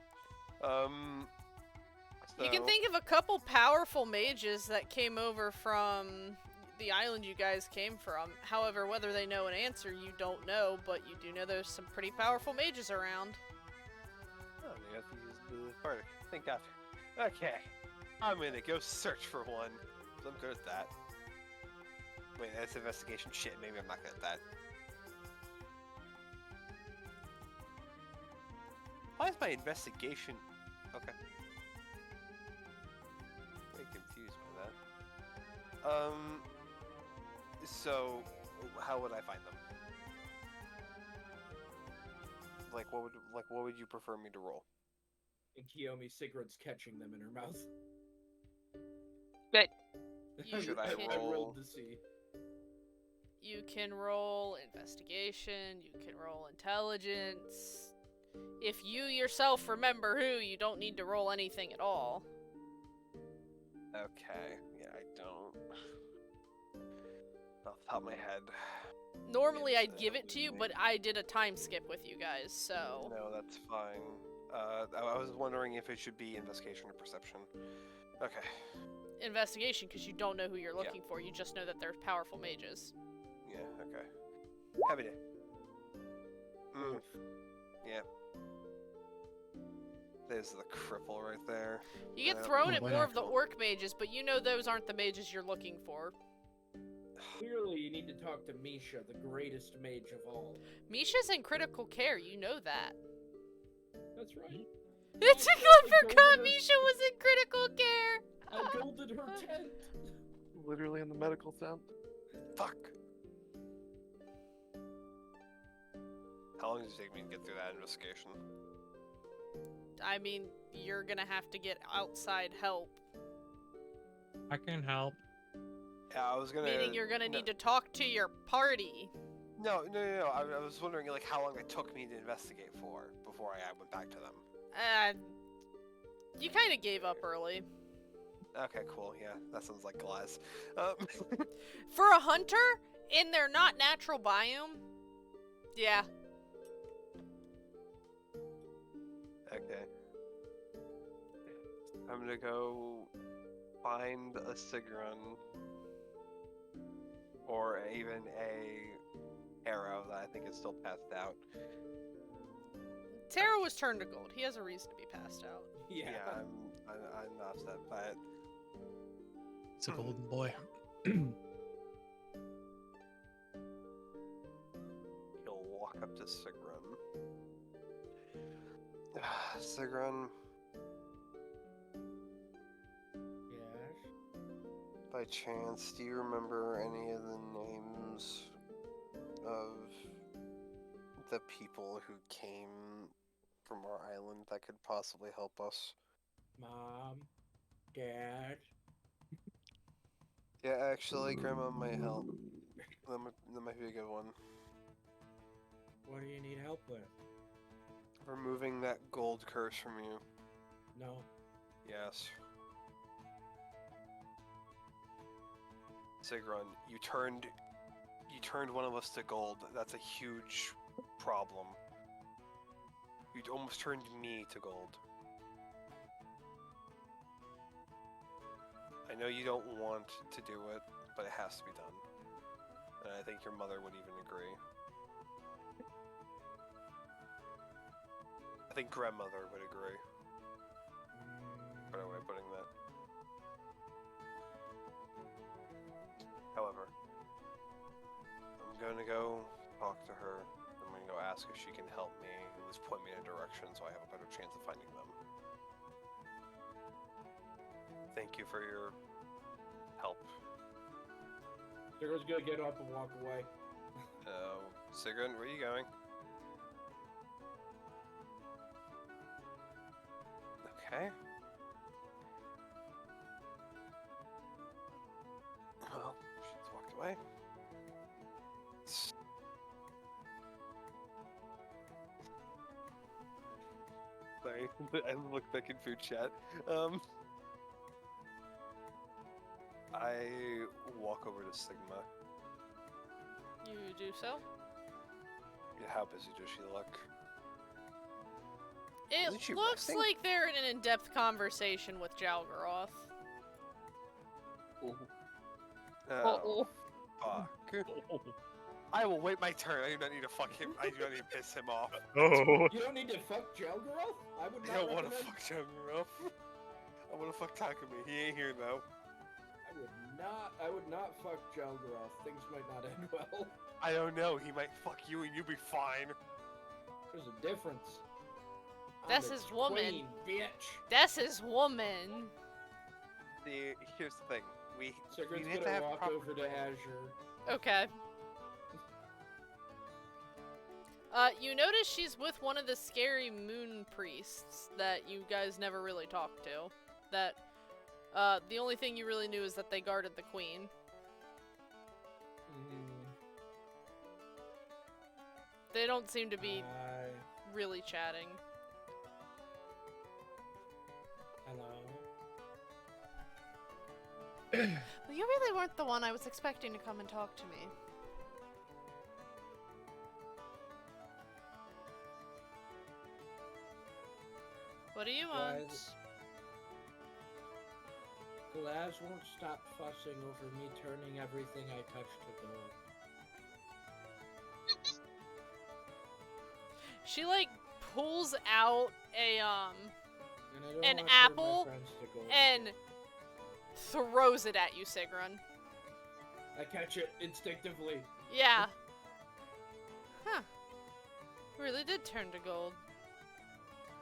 Speaker 4: You can
Speaker 1: So-
Speaker 4: think of a couple powerful mages that came over from the island you guys came from. However, whether they know an answer, you don't know, but you do know there's some pretty powerful mages around.
Speaker 1: Oh, you have to use the bardic. Think after. Okay, I'm gonna go search for one. 'Cause I'm good at that. Wait, that's investigation shit. Maybe I'm not good at that. Why is my investigation? Okay. Very confused by that. So, how would I find them? Like, what would you prefer me to roll?
Speaker 5: And Kiyomi Sigurd's catching them in her mouth.
Speaker 3: Good.
Speaker 1: Should I
Speaker 5: I
Speaker 1: roll?
Speaker 5: rolled to see.
Speaker 4: You can roll investigation, you can roll intelligence. If you yourself remember who, you don't need to roll anything at all.
Speaker 1: Okay, yeah, I don't. Off the top of my head.
Speaker 4: Normally I'd give it to you, but I did a time skip with you guys, so...
Speaker 1: No, that's fine. I was wondering if it should be investigation or perception. Okay.
Speaker 4: Investigation, because you don't know who you're looking for, you just know that they're powerful mages.
Speaker 1: Yeah, okay. Happy day. Yeah. There's the cripple right there.
Speaker 4: You get
Speaker 1: Yeah.
Speaker 4: thrown
Speaker 6: Oh,
Speaker 4: at
Speaker 6: why
Speaker 4: more
Speaker 6: not?
Speaker 4: of the orc mages, but you know those aren't the mages you're looking for.
Speaker 5: Clearly, you need to talk to Misha, the greatest mage of all.
Speaker 4: Misha's in critical care, you know that.
Speaker 5: That's right.
Speaker 4: It's a
Speaker 5: I
Speaker 4: clever
Speaker 5: golded
Speaker 4: cut,
Speaker 5: her-
Speaker 4: Misha was in critical care!
Speaker 5: I golded her tent.
Speaker 2: Literally in the medical tent.
Speaker 1: Fuck. How long does it take me to get through that investigation?
Speaker 4: I mean, you're gonna have to get outside help.
Speaker 6: I can help.
Speaker 1: Yeah, I was gonna.
Speaker 4: Meaning you're gonna need to talk to your party.
Speaker 1: No. I was wondering like how long it took me to investigate before I went back to them.
Speaker 4: You kind of gave up early.
Speaker 1: Okay, cool. Yeah, that sounds like Glass.
Speaker 4: For a hunter, in their not natural biome, yeah.
Speaker 1: Okay. I'm gonna go find a Sigrun or even a arrow that I think is still passed out.
Speaker 4: Tara was turned to gold. He has a reason to be passed out.
Speaker 5: Yeah.
Speaker 1: I'm not upset by it.
Speaker 6: It's a golden boy.
Speaker 1: He'll walk up to Sigrun. Sigrun,
Speaker 5: Yes.
Speaker 1: by chance, do you remember any of the names of the people who came from our island that could possibly help us?
Speaker 5: Mom. Dad.
Speaker 1: Yeah, actually, Grandma might help. That might be a good one.
Speaker 5: What do you need help with?
Speaker 1: Removing that gold curse from you.
Speaker 5: No.
Speaker 1: Yes. Sigrun, you turned one of us to gold. That's a huge problem. You almost turned me to gold. I know you don't want to do it, but it has to be done. And I think your mother would even agree. I think grandmother would agree. Better way of putting that. However, I'm gonna go talk to her. I'm gonna go ask if she can help me, at least point me in a direction so I have a better chance of finding them. Thank you for your help.
Speaker 5: Sarah's gonna get up and walk away.
Speaker 1: Sigrun, where are you going? Okay. Well, she's walked away. Sorry, I looked back in food chat. I walk over to Sigma.
Speaker 4: You do so?
Speaker 1: How busy does she look?
Speaker 4: It
Speaker 1: Isn't she
Speaker 4: looks
Speaker 1: resting?
Speaker 4: like they're in an in-depth conversation with Jalgaroth.
Speaker 1: Oh, fuck. I will wait my turn. I do not need to fuck him. I do not need to piss him off.
Speaker 2: Oh.
Speaker 5: You don't need to fuck Jalgaroth? I would
Speaker 1: I
Speaker 5: not
Speaker 1: don't want to
Speaker 5: recommend-
Speaker 1: fuck Juggernaut. I want to fuck Takumi. He ain't here though.
Speaker 5: I would not fuck Jalgaroth. Things might not end well.
Speaker 1: I don't know. He might fuck you and you'll be fine.
Speaker 5: There's a difference. I'm
Speaker 4: That's
Speaker 5: the
Speaker 4: his woman.
Speaker 5: queen, bitch.
Speaker 4: That's his woman.
Speaker 1: See, here's the thing. We
Speaker 5: Sigurd's
Speaker 1: have to
Speaker 5: gonna
Speaker 1: have
Speaker 5: walk
Speaker 1: proper
Speaker 5: over to Azure.
Speaker 4: Okay. You notice she's with one of the scary moon priests that you guys never really talked to. That, the only thing you really knew is that they guarded the queen. They don't seem to be really chatting.
Speaker 5: Hello.
Speaker 4: Well, you really weren't the one I was expecting to come and talk to me. What do you want?
Speaker 5: Glaz won't stop fussing over me turning everything I touch to gold.
Speaker 4: She, like, pulls out
Speaker 5: And I don't
Speaker 4: an
Speaker 5: wanna turn my
Speaker 4: apple
Speaker 5: friends to gold
Speaker 4: and
Speaker 5: again.
Speaker 4: throws it at you, Sigrun.
Speaker 5: I catch it instinctively.
Speaker 4: Yeah. Huh. Really did turn to gold.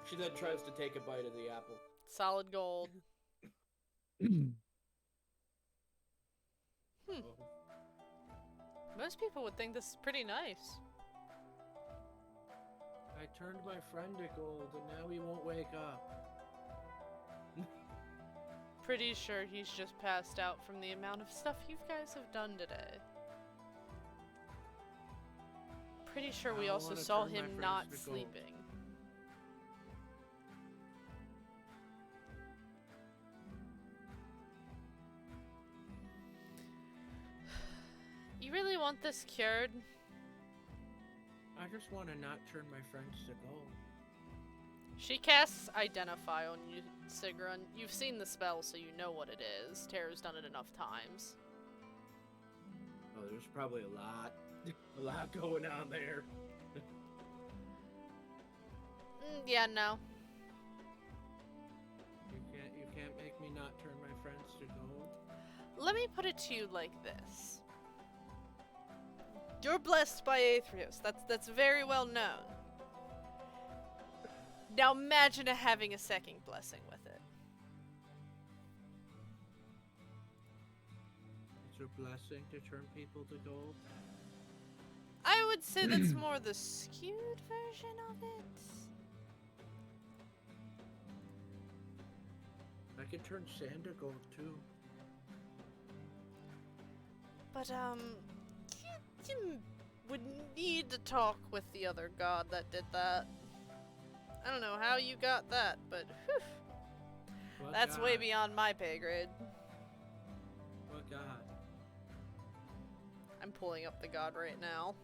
Speaker 5: She then tries to take a bite of the apple.
Speaker 4: Solid gold.
Speaker 5: Oh.
Speaker 4: Most people would think this is pretty nice.
Speaker 5: I turned my friend to gold, and now he won't wake up.
Speaker 4: Pretty sure he's just passed out from the amount of stuff you guys have done today. Pretty sure we
Speaker 5: I
Speaker 4: also
Speaker 5: wanna
Speaker 4: saw
Speaker 5: turn my
Speaker 4: him
Speaker 5: friends
Speaker 4: not
Speaker 5: to gold.
Speaker 4: sleeping. You really want this cured?
Speaker 5: I just want to not turn my friends to gold.
Speaker 4: She casts Identify on you, Sigrun. You've seen the spell, so you know what it is. Tara's done it enough times.
Speaker 5: Oh, there's probably a lot going on there.
Speaker 4: Yeah, no.
Speaker 5: You can't make me not turn my friends to gold.
Speaker 4: Let me put it to you like this. You're blessed by Aetherios. That's very well known. Now imagine having a second blessing with it.
Speaker 5: It's a blessing to turn people to gold.
Speaker 4: I would say that's more the skewed version of it.
Speaker 5: I can turn sand to gold too.
Speaker 4: But, you would need to talk with the other god that did that. I don't know how you got that, but whew,
Speaker 5: What
Speaker 4: that's
Speaker 5: god?
Speaker 4: way beyond my pay grade.
Speaker 5: What god?
Speaker 4: I'm pulling up the god right now.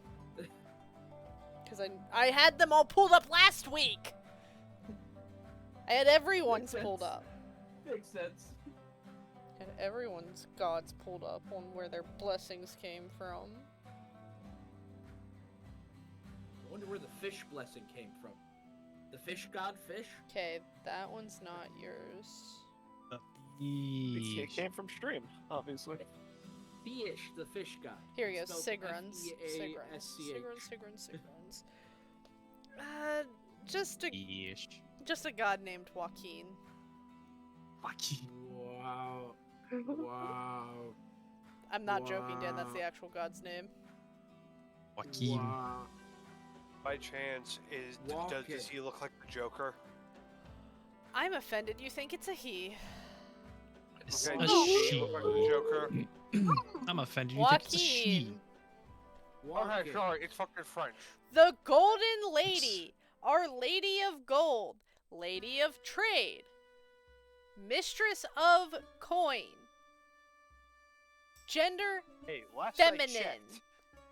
Speaker 4: Because I had them all pulled up last week! I had everyone's
Speaker 5: Makes
Speaker 4: pulled
Speaker 5: sense.
Speaker 4: up.
Speaker 5: Makes sense.
Speaker 4: I had everyone's gods pulled up on where their blessings came from.
Speaker 5: I wonder where the fish blessing came from. The fish god fish?
Speaker 4: Okay, that one's not yours.
Speaker 2: It came from stream, obviously.
Speaker 5: Fish, the fish god.
Speaker 4: Here we go,
Speaker 5: Spelled
Speaker 4: Sigrun's.
Speaker 5: F-E-A-S-C-H.
Speaker 4: Sigrun's. Just a god named Joaquin.
Speaker 5: Wow. Wow.
Speaker 4: I'm not joking, Dan, that's
Speaker 5: Wow.
Speaker 4: the actual god's name.
Speaker 6: Joaquin.
Speaker 5: Wow.
Speaker 1: By chance,
Speaker 5: Walk
Speaker 1: does
Speaker 5: it.
Speaker 1: he look like the Joker?
Speaker 4: I'm offended you think it's a he.
Speaker 6: It's
Speaker 1: Okay,
Speaker 6: a
Speaker 1: does he
Speaker 6: she.
Speaker 1: look like the Joker?
Speaker 6: I'm offended. You think it's a she?
Speaker 4: Joaquin.
Speaker 1: Okay, sorry, it's fucking French.
Speaker 4: The Golden Lady. Our Lady of Gold. Lady of Trade. Mistress of Coin. Gender
Speaker 1: Hey, last I
Speaker 4: feminine.
Speaker 1: checked,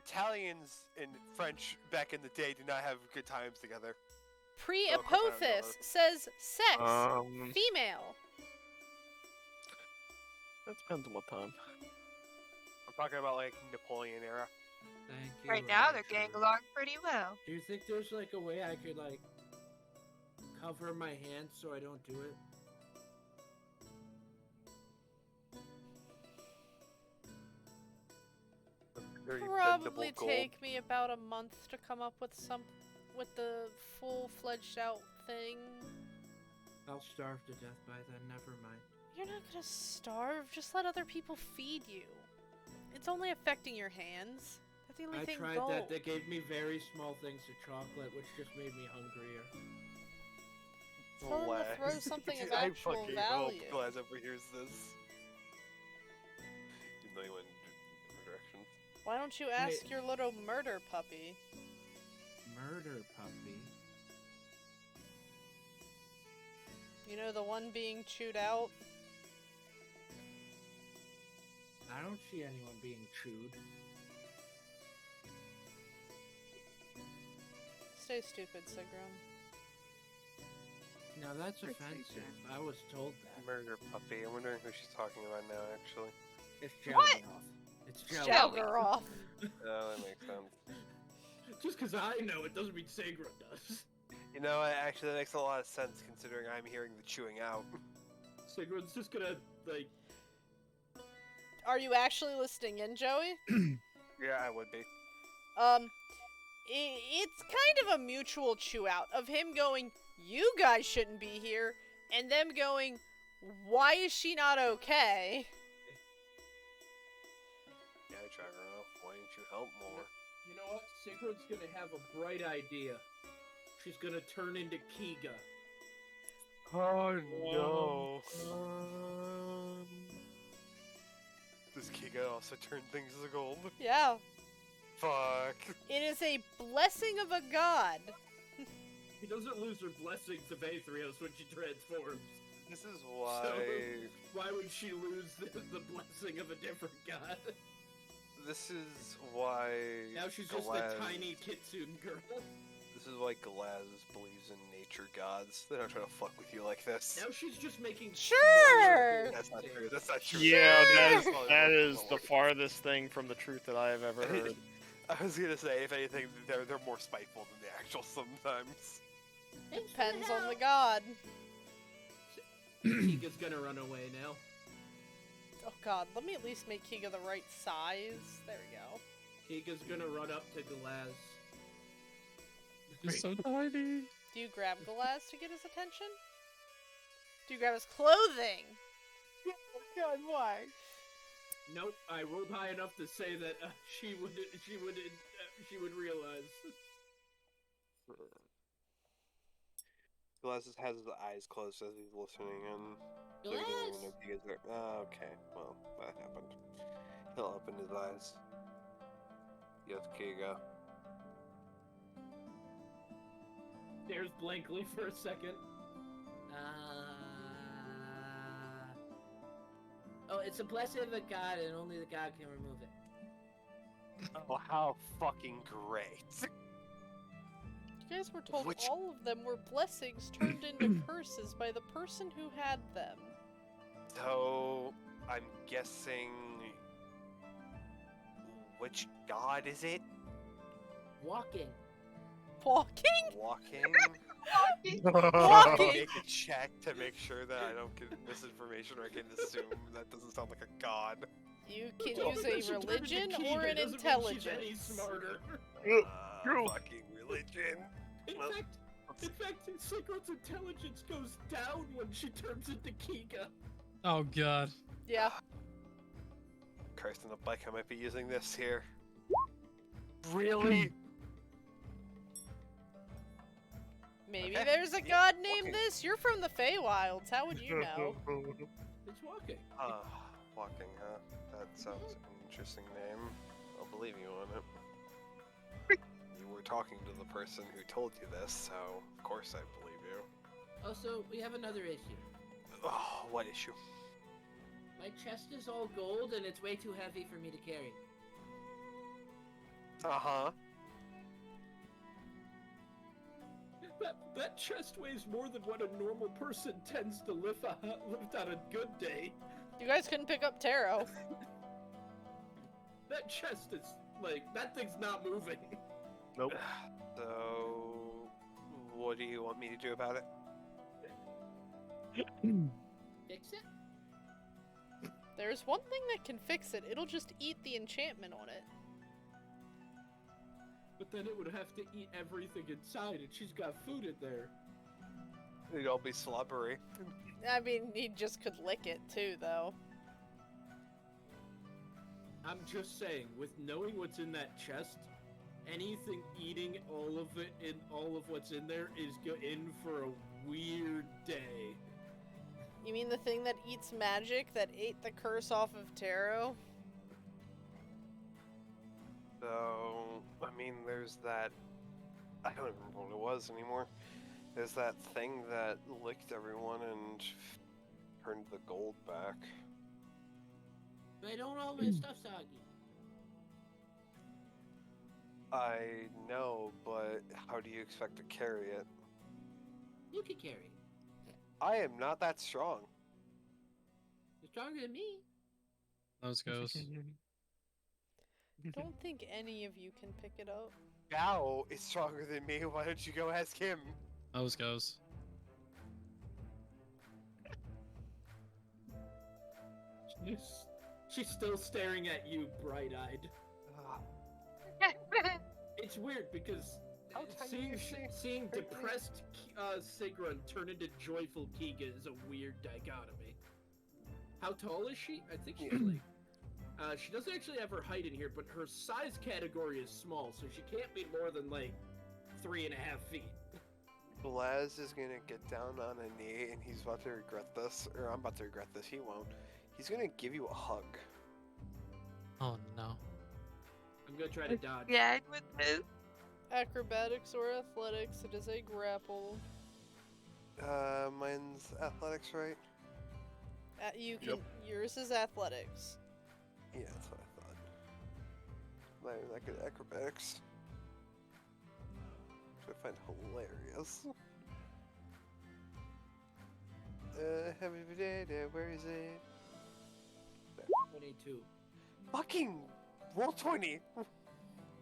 Speaker 1: Italians and French back in the day did not have good times together.
Speaker 4: Pre-Apophis says sex. Female.
Speaker 2: That depends on what time.
Speaker 1: I'm talking about like Napoleon era.
Speaker 5: Thank you.
Speaker 3: Right now, they're
Speaker 5: Ashley.
Speaker 3: getting along pretty well.
Speaker 5: Do you think there's like a way I could like cover my hands so I don't do it?
Speaker 1: Very
Speaker 4: Probably
Speaker 1: bendable gold.
Speaker 4: take me about a month to come up with the full-fledged out thing.
Speaker 5: I'll starve to death by then, never mind.
Speaker 4: You're not gonna starve. Just let other people feed you. It's only affecting your hands. That's the only
Speaker 5: I
Speaker 4: thing
Speaker 5: tried
Speaker 4: gold.
Speaker 5: that. They gave me very small things of chocolate, which just made me hungrier.
Speaker 4: Tell them to throw something of
Speaker 1: I
Speaker 4: actual
Speaker 1: fucking
Speaker 4: value.
Speaker 1: hope Glass ever hears this. Even though he went in different directions.
Speaker 4: Why don't you ask your little murder puppy?
Speaker 5: Murder puppy.
Speaker 4: You know, the one being chewed out?
Speaker 5: I don't see anyone being chewed.
Speaker 4: Stay stupid, Sigrun.
Speaker 5: Now that's offensive. I was told that.
Speaker 1: Murder puppy. I'm wondering who she's talking about now, actually.
Speaker 5: It's
Speaker 3: What?
Speaker 5: Jalgaroth. It's Jalgaroth.
Speaker 4: Shelgaroth.
Speaker 1: Oh, that makes sense.
Speaker 5: Just because I know it doesn't mean Sagra does.
Speaker 1: You know, actually, that makes a lot of sense considering I'm hearing the chewing out.
Speaker 5: Sigrid's just gonna, like...
Speaker 4: Are you actually listening in, Joey?
Speaker 1: Yeah, I would be.
Speaker 4: It's kind of a mutual chew out of him going, "You guys shouldn't be here," and them going, "Why is she not okay?"
Speaker 1: Yeah, Trevor, why didn't you help more?
Speaker 5: You know what? Sigrid's gonna have a bright idea. She's gonna turn into Kiga.
Speaker 1: Oh no. Does Kiga also turn things to gold?
Speaker 4: Yeah.
Speaker 1: Fuck.
Speaker 4: It is a blessing of a god.
Speaker 5: He doesn't lose her blessings of Aetherios when she transforms.
Speaker 1: This is why...
Speaker 5: So, why would she lose the blessing of a different god?
Speaker 1: This is why...
Speaker 5: Now she's just a tiny kitsune girl.
Speaker 1: This is why Galaz believes in nature gods. They're not trying to fuck with you like this.
Speaker 5: Now she's just making...
Speaker 4: Sure!
Speaker 1: That's not true. That's not true.
Speaker 2: Yeah,
Speaker 1: That's
Speaker 2: that is the farthest thing from the truth that I have ever heard.
Speaker 1: I was gonna say, if anything, they're more spiteful than the actual sometimes.
Speaker 4: Depends on the god.
Speaker 5: Kiga's gonna run away now.
Speaker 4: Oh god, let me at least make Kiga the right size. There we go.
Speaker 5: Kiga's gonna run up to Galaz.
Speaker 6: He's so tiny.
Speaker 4: Do you grab Galaz to get his attention? Do you grab his clothing? Oh god, why?
Speaker 5: Nope, I rolled high enough to say that she would realize.
Speaker 1: Galaz has his eyes closed as he's listening, and so he doesn't even know if he is there. Okay, well, that happened. He'll open his eyes. Yes, Kiga.
Speaker 5: Stares blankly for a second.
Speaker 8: Oh, it's a blessing of a god, and only the god can remove it.
Speaker 1: Oh, how fucking great!
Speaker 4: You guys were told
Speaker 1: Which-
Speaker 4: all of them were blessings turned into curses by the person who had them.
Speaker 1: So, I'm guessing... Which god is it?
Speaker 8: Walking.
Speaker 4: Walking?
Speaker 1: Walking?
Speaker 4: Walking!
Speaker 1: Make a check to make sure that I don't get misinformation or I can assume that doesn't sound like a god.
Speaker 4: You can
Speaker 5: Don't think
Speaker 4: use
Speaker 5: she
Speaker 4: a
Speaker 5: turned into
Speaker 4: religion
Speaker 5: Kiga
Speaker 4: or an
Speaker 5: doesn't mean
Speaker 4: intelligence.
Speaker 5: she's any smarter.
Speaker 1: Fucking religion.
Speaker 5: In fact, Sigurd's intelligence goes down when she turns into Kiga.
Speaker 6: Oh god.
Speaker 4: Yeah.
Speaker 1: Christ on the bike, I might be using this here. Really?
Speaker 4: Maybe
Speaker 1: Okay.
Speaker 4: there's a
Speaker 1: Yeah,
Speaker 4: god named
Speaker 1: walking.
Speaker 4: this? You're from the Feywilds. How would you know?
Speaker 5: It's walking.
Speaker 1: Walking, huh? That sounds an interesting name. I'll believe you on it. You were talking to the person who told you this, so of course I believe you.
Speaker 8: Also, we have another issue.
Speaker 1: Oh, what issue?
Speaker 8: My chest is all gold, and it's way too heavy for me to carry.
Speaker 1: Uh-huh.
Speaker 5: That chest weighs more than what a normal person tends to lift on a good day.
Speaker 4: You guys couldn't pick up tarot.
Speaker 5: That chest is, like, that thing's not moving.
Speaker 2: Nope.
Speaker 1: So, what do you want me to do about it?
Speaker 8: Fix it?
Speaker 4: There's one thing that can fix it. It'll just eat the enchantment on it.
Speaker 5: But then it would have to eat everything inside, and she's got food in there.
Speaker 1: It'd all be slobbery.
Speaker 4: I mean, he just could lick it too, though.
Speaker 5: I'm just saying, with knowing what's in that chest, anything eating all of it and all of what's in there is in for a weird day.
Speaker 4: You mean the thing that eats magic that ate the curse off of tarot?
Speaker 1: So, I mean, there's that... I don't remember what it was anymore. There's that thing that licked everyone and turned the gold back.
Speaker 8: But don't all my stuff soggy.
Speaker 1: I know, but how do you expect to carry it?
Speaker 8: You can carry it.
Speaker 1: I am not that strong.
Speaker 8: You're stronger than me.
Speaker 6: Those goes.
Speaker 4: Don't think any of you can pick it up.
Speaker 1: Gao is stronger than me. Why don't you go ask him?
Speaker 6: Those goes.
Speaker 5: She's still staring at you, bright-eyed. It's weird because
Speaker 1: How tiny is she?
Speaker 5: seeing depressed Sigrun turn into joyful Kiga is a weird dichotomy. How tall is she? I think she's like... she doesn't actually have her height in here, but her size category is small, so she can't be more than, like, 3.5 feet.
Speaker 1: Blaz is gonna get down on a knee, and he's about to regret this. Or I'm about to regret this, he won't. He's gonna give you a hug.
Speaker 6: Oh no.
Speaker 5: I'm gonna try to dodge.
Speaker 3: Yeah, with this.
Speaker 4: Acrobatics or athletics, it is a grapple.
Speaker 1: Mine's athletics, right?
Speaker 4: You can. Yours is athletics.
Speaker 1: Yeah, that's what I thought. Not even that good at acrobatics. Which I find hilarious. Happy day, where is it?
Speaker 5: 22.
Speaker 1: Fucking roll 20!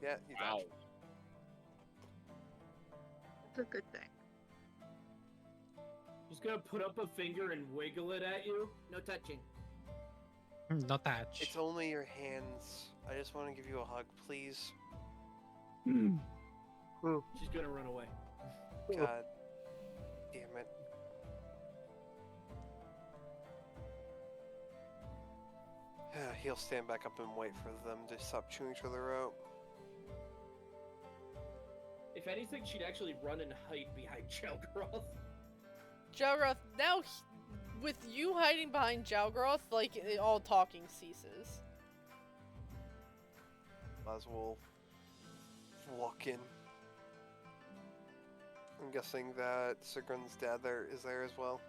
Speaker 1: Yeah, you
Speaker 2: Wow.
Speaker 1: dodge.
Speaker 3: It's a good thing.
Speaker 5: Just gonna put up a finger and wiggle it at you. No touching.
Speaker 6: Not touch.
Speaker 1: It's only your hands. I just want to give you a hug, please.
Speaker 5: She's gonna run away.
Speaker 1: God damn it. He'll stand back up and wait for them to stop chewing each other out.
Speaker 5: If anything, she'd actually run and hide behind Chelgroth.
Speaker 4: Jalgroth, now with you hiding behind Jalgroth, like all talking ceases.
Speaker 1: As will walk in. I'm guessing that Sigrun's dad is there as well.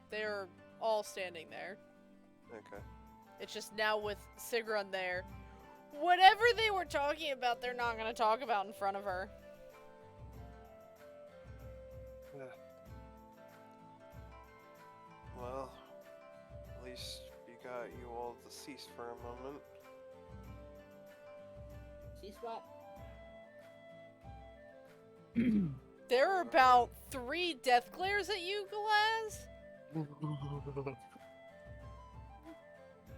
Speaker 4: They're all standing there.
Speaker 1: Okay.
Speaker 4: It's just now with Sigrun there. Whatever they were talking about, they're not gonna talk about in front of her.
Speaker 1: Well, at least you got you all deceased for a moment.
Speaker 8: See swap.
Speaker 4: There are about 3 death glares at you, Galaz.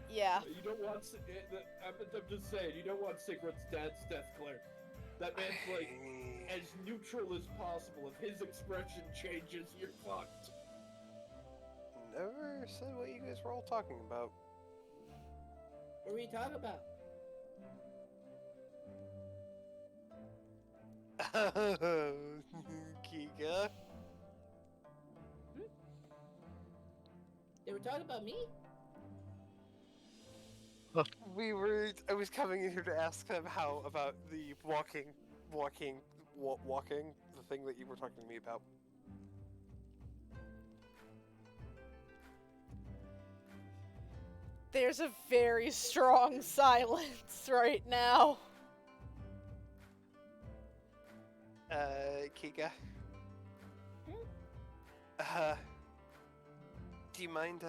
Speaker 4: Yeah.
Speaker 5: You don't want... I'm just saying, you don't want Sigrun's dad's death glare. That man's, like, as neutral as possible. If his expression changes, you're fucked.
Speaker 1: Never said what you guys were all talking about.
Speaker 8: What were you talking about?
Speaker 1: Kiga?
Speaker 8: They were talking about me?
Speaker 1: I was coming in here to ask them about the walking, the thing that you were talking to me about.
Speaker 4: There's a very strong silence right now.
Speaker 1: Kiga? Do you mind,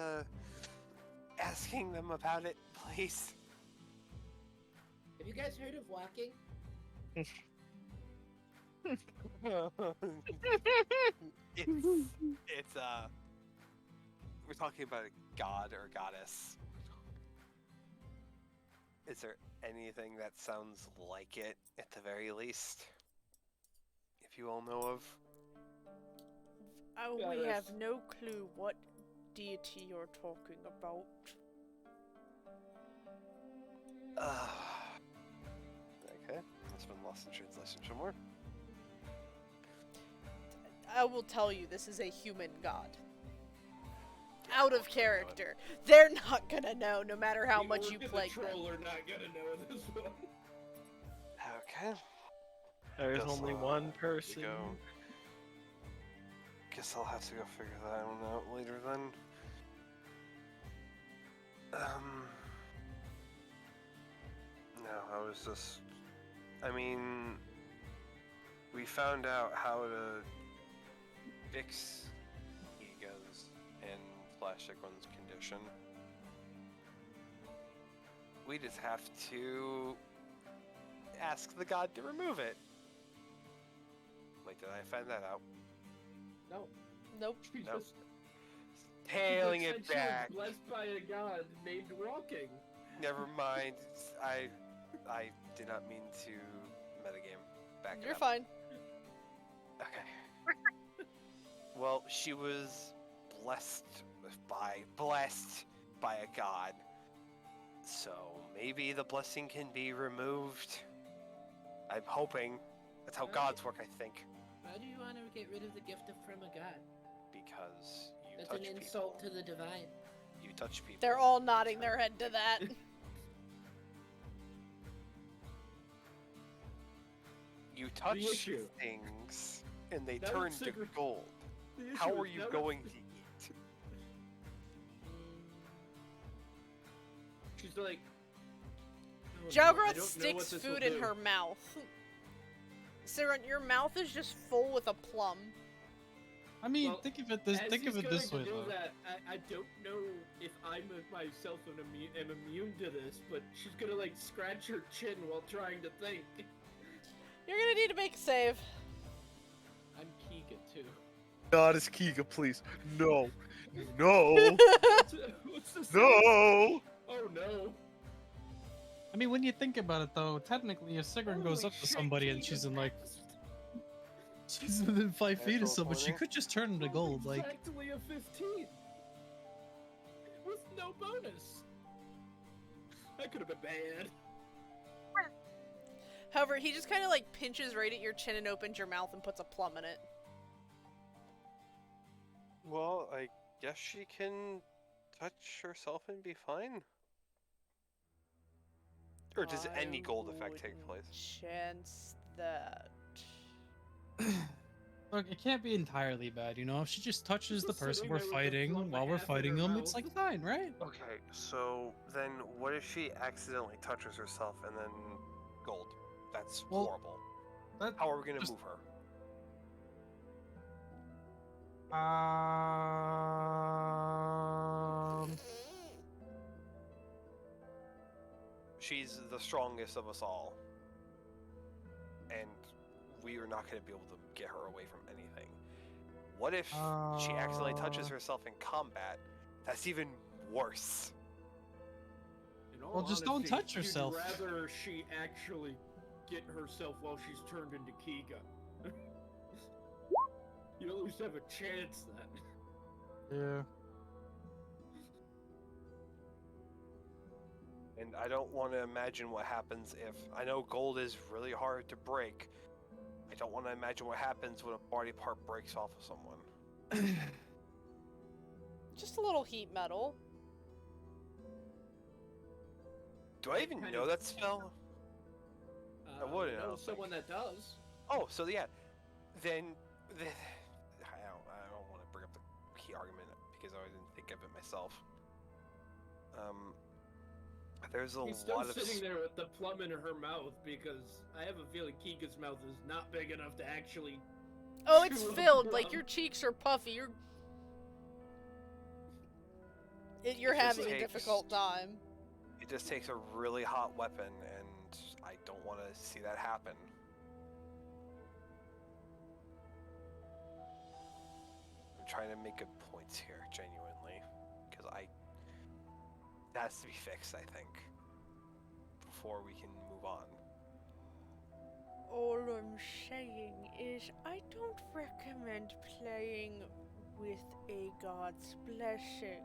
Speaker 1: asking them about it, please?
Speaker 8: Have you guys heard of walking?
Speaker 1: It's, we're talking about a god or goddess. Is there anything that sounds like it, at the very least? If you all know of?
Speaker 4: Oh,
Speaker 5: Yeah,
Speaker 4: we
Speaker 5: that's-
Speaker 4: have no clue what deity you're talking about.
Speaker 1: Okay, that's been lost in translation somewhere.
Speaker 4: I will tell you, this is a human god. Out of character. They're not gonna know, no matter how much you plague
Speaker 5: The
Speaker 4: them.
Speaker 5: troll are not gonna know this one.
Speaker 1: Okay.
Speaker 2: There's
Speaker 1: Guess
Speaker 2: only
Speaker 1: I'll
Speaker 2: one
Speaker 1: have to
Speaker 2: person.
Speaker 1: go- Guess I'll have to go figure that one out later then. No, I was just... I mean... We found out how to fix Ego's and Plastic One's condition. We just have to ask the god to remove it. Wait, did I find that out?
Speaker 5: No,
Speaker 4: Nope.
Speaker 5: she
Speaker 1: Nope.
Speaker 5: just
Speaker 1: Tailing
Speaker 5: she
Speaker 1: it
Speaker 5: said she
Speaker 1: back.
Speaker 5: was blessed by a god named Walking.
Speaker 1: Never mind. I did not mean to metagame. Back it
Speaker 4: You're
Speaker 1: up.
Speaker 4: fine.
Speaker 1: Okay. Well, she was blessed by a god. So maybe the blessing can be removed. I'm hoping. That's how
Speaker 8: Alright.
Speaker 1: gods work, I think.
Speaker 8: Why do you want to get rid of the gift from a god?
Speaker 1: Because you
Speaker 8: That's
Speaker 1: touch
Speaker 8: an insult
Speaker 1: people.
Speaker 8: to the divine.
Speaker 1: You touch people.
Speaker 4: They're all nodding their head to that.
Speaker 1: You touch
Speaker 5: issue.
Speaker 1: things, and they
Speaker 5: Now
Speaker 1: turn
Speaker 5: it's
Speaker 1: to
Speaker 5: cigarette-
Speaker 1: gold.
Speaker 5: The issue
Speaker 1: How
Speaker 5: is
Speaker 1: are you
Speaker 5: now
Speaker 1: going to eat?
Speaker 5: She's like. "Oh, no, I
Speaker 4: Jowgroth
Speaker 5: don't know what
Speaker 4: sticks
Speaker 5: this will
Speaker 4: food in
Speaker 5: do."
Speaker 4: her mouth. Sarah, your mouth is just full with a plum.
Speaker 6: I mean,
Speaker 5: Well,
Speaker 6: think of it this.
Speaker 5: As
Speaker 6: Think of
Speaker 5: he's
Speaker 6: it this
Speaker 5: going
Speaker 6: way,
Speaker 5: to do
Speaker 6: though.
Speaker 5: that, I don't know if I myself am immune to this, but she's gonna like scratch her chin while trying to think.
Speaker 4: You're gonna need to make a save.
Speaker 5: I'm Kika too.
Speaker 2: Not as Kiga, please. No. No.
Speaker 5: What's the save?
Speaker 2: No.
Speaker 5: Oh no.
Speaker 6: I mean, when you think about it, though, technically, if Sigrun goes
Speaker 5: Holy
Speaker 6: up to
Speaker 5: shit,
Speaker 6: somebody and
Speaker 5: Kika
Speaker 6: she's in like,
Speaker 5: passed.
Speaker 6: she's within 5 feet of
Speaker 1: Natural
Speaker 6: someone, she
Speaker 1: 20?
Speaker 6: could just turn into gold. Like,
Speaker 5: Exactly a 15. With no bonus. That could have been bad.
Speaker 4: However, he just kind of like pinches right at your chin and opens your mouth and puts a plum in it.
Speaker 1: Well, I guess she can touch herself and be fine. Or does any gold effect take place?
Speaker 4: Chance that.
Speaker 6: look, it can't be entirely bad, you know. If she just touches the
Speaker 5: Just
Speaker 6: person
Speaker 5: sitting
Speaker 6: we're
Speaker 5: there with a
Speaker 6: fighting
Speaker 5: plum
Speaker 6: while we're
Speaker 5: half in
Speaker 6: fighting
Speaker 5: her
Speaker 6: them, it's
Speaker 5: mouth.
Speaker 6: like fine, right?
Speaker 1: Okay, so then what if she accidentally touches herself and then gold? That's
Speaker 6: Well,
Speaker 1: horrible.
Speaker 6: That,
Speaker 1: How are we gonna
Speaker 6: just-
Speaker 1: move her? She's the strongest of us all. And we are not going to be able to get her away from anything. What if she accidentally touches herself in combat? That's even worse.
Speaker 5: In all
Speaker 6: Well, just don't
Speaker 5: honesty,
Speaker 6: touch yourself.
Speaker 5: You'd rather she actually get herself while she's turned into Kiga. You at least have a chance then.
Speaker 6: Yeah.
Speaker 1: And I don't want to imagine what happens if... I know gold is really hard to break. I don't want to imagine what happens when a body part breaks off of someone.
Speaker 4: Just a little heat metal.
Speaker 1: Do I even
Speaker 5: Kind
Speaker 1: know
Speaker 5: of-
Speaker 1: that spell? I wouldn't, I
Speaker 5: know
Speaker 1: don't
Speaker 5: someone that does.
Speaker 1: Oh, so yeah. Then... I don't want to bring up the key argument because I didn't think of it myself. There's a
Speaker 5: He's still
Speaker 1: lot of...
Speaker 5: sitting there with the plum in her mouth because I have a feeling Kiga's mouth is not big enough to actually.
Speaker 4: Oh, it's
Speaker 5: chew a
Speaker 4: filled. Like
Speaker 5: plum.
Speaker 4: your cheeks are puffy. You're
Speaker 1: It just
Speaker 4: having a
Speaker 1: takes-
Speaker 4: difficult time.
Speaker 1: It just takes a really hot weapon, and I don't want to see that happen. I'm trying to make good points here, genuinely, because that has to be fixed, I think, before we can move on.
Speaker 4: All I'm saying is I don't recommend playing with a god's blessing.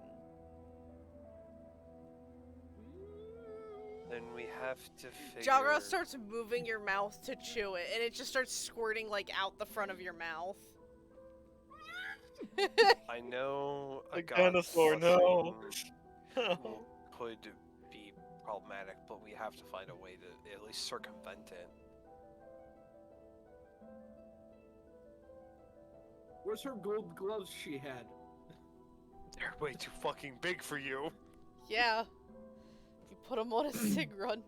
Speaker 1: Then we have to figure...
Speaker 4: Jagra starts moving your mouth to chew it, and it just starts squirting like out the front of your mouth.
Speaker 1: I know a
Speaker 2: The
Speaker 1: god's
Speaker 2: dinosaur, no.
Speaker 1: blessing could be problematic, but we have to find a way to at least circumvent it.
Speaker 5: Where's her gold gloves she had?
Speaker 1: They're way too fucking big for you.
Speaker 4: Yeah. You put them on a sig run.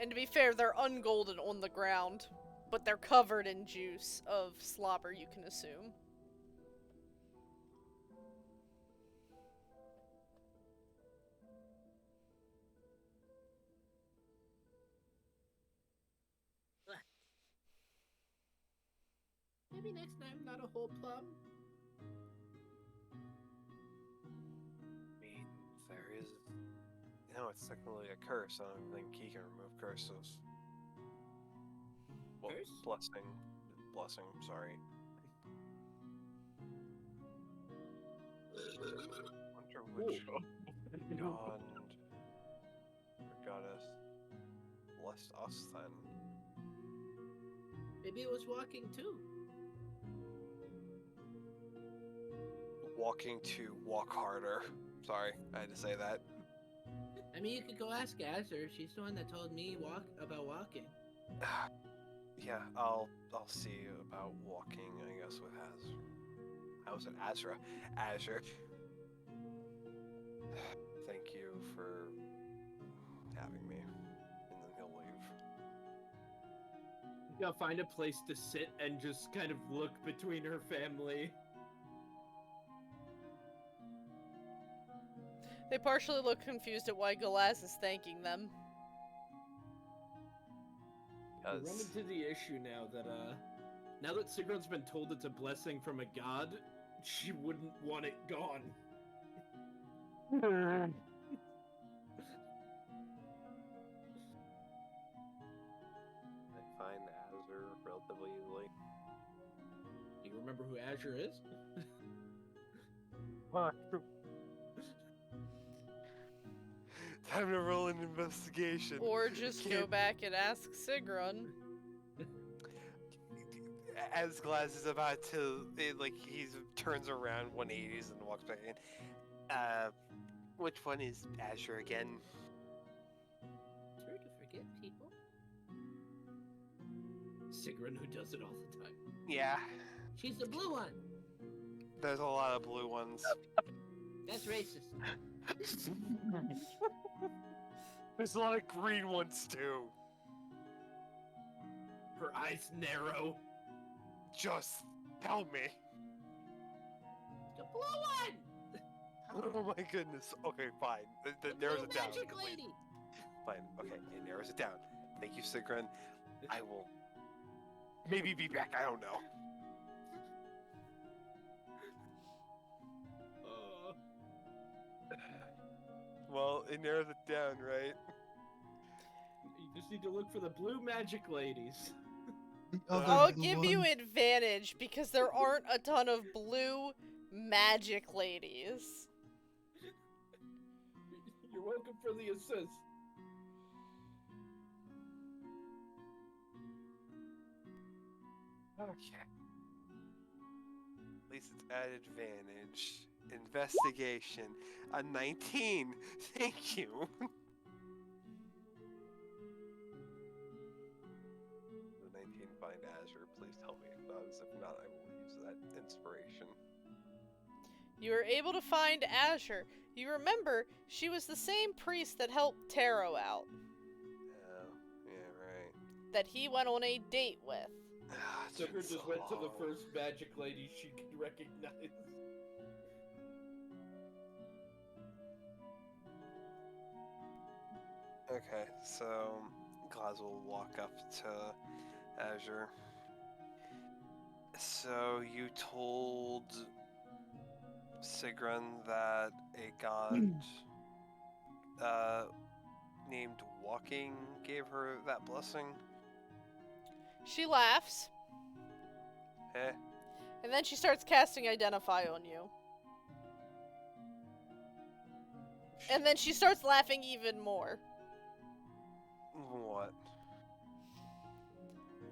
Speaker 4: And to be fair, they're ungolden on the ground, but they're covered in juice of slobber, you can assume.
Speaker 8: Maybe next time, not a whole plum.
Speaker 1: I mean, there is. No, it's technically a curse. I don't think he can remove curses. Well,
Speaker 8: Curse?
Speaker 1: blessing. Blessing, sorry. Wonder which god or goddess blessed us then.
Speaker 8: Maybe it was walking too.
Speaker 1: Walking to walk harder. Sorry, I had to say that.
Speaker 8: I mean, you could go ask Azure. She's the one that told me about walking.
Speaker 1: Yeah, I'll see about walking, I guess, with Azure. I was at Azra. Azure. Thank you for having me. And then he'll leave.
Speaker 5: You gotta find a place to sit and just kind of look between her family.
Speaker 4: They partially look confused at why Galaz is thanking them.
Speaker 5: We run into the issue now that Sigrun's been told it's a blessing from a god, she wouldn't want it gone.
Speaker 1: I find Azure relatively easily.
Speaker 5: Do you remember who Azure is?
Speaker 1: Time to roll an investigation.
Speaker 4: Or just go back and ask Sigrun.
Speaker 1: As Glass is about to, he turns around 180s and walks back in. Which one is Azure again?
Speaker 8: It's hard to forget people.
Speaker 5: Sigrun, who does it all the time.
Speaker 1: Yeah,
Speaker 8: She's the blue one.
Speaker 1: there's a lot of blue ones.
Speaker 8: That's racist.
Speaker 1: There's a lot of green ones too.
Speaker 5: Her eyes narrow.
Speaker 1: Just tell me.
Speaker 8: The blue one.
Speaker 1: Oh my goodness. Okay, fine.
Speaker 8: The
Speaker 1: Narrows
Speaker 8: blue
Speaker 1: it down.
Speaker 8: magic lady.
Speaker 1: Fine. Okay, it narrows it down. Thank you, Sigrun. I will maybe be back. I don't know. Well, it narrows it down, right?
Speaker 5: You just need to look for the blue magic ladies.
Speaker 4: I'll give you advantage because there aren't a ton of blue magic ladies.
Speaker 5: You're welcome for the assist.
Speaker 1: Okay. At least it's at advantage. Investigation. A 19. Thank you. The 19 find Azure. Please tell me it does. If not, I will use that inspiration.
Speaker 4: You were able to find Azure. You remember, she was the same priest that helped Taro out.
Speaker 1: Oh, yeah, right.
Speaker 4: That he went on a date with.
Speaker 1: It's been
Speaker 5: Sigrun
Speaker 1: so
Speaker 5: just went to the
Speaker 1: long.
Speaker 5: first magic lady she could recognize.
Speaker 1: Okay, so Glaz will walk up to Azure. So you told Sigrun that a god named Walking gave her that blessing?
Speaker 4: She laughs,
Speaker 1: Eh?
Speaker 4: and then she starts casting Identify on you. And then she starts laughing even more.
Speaker 1: What?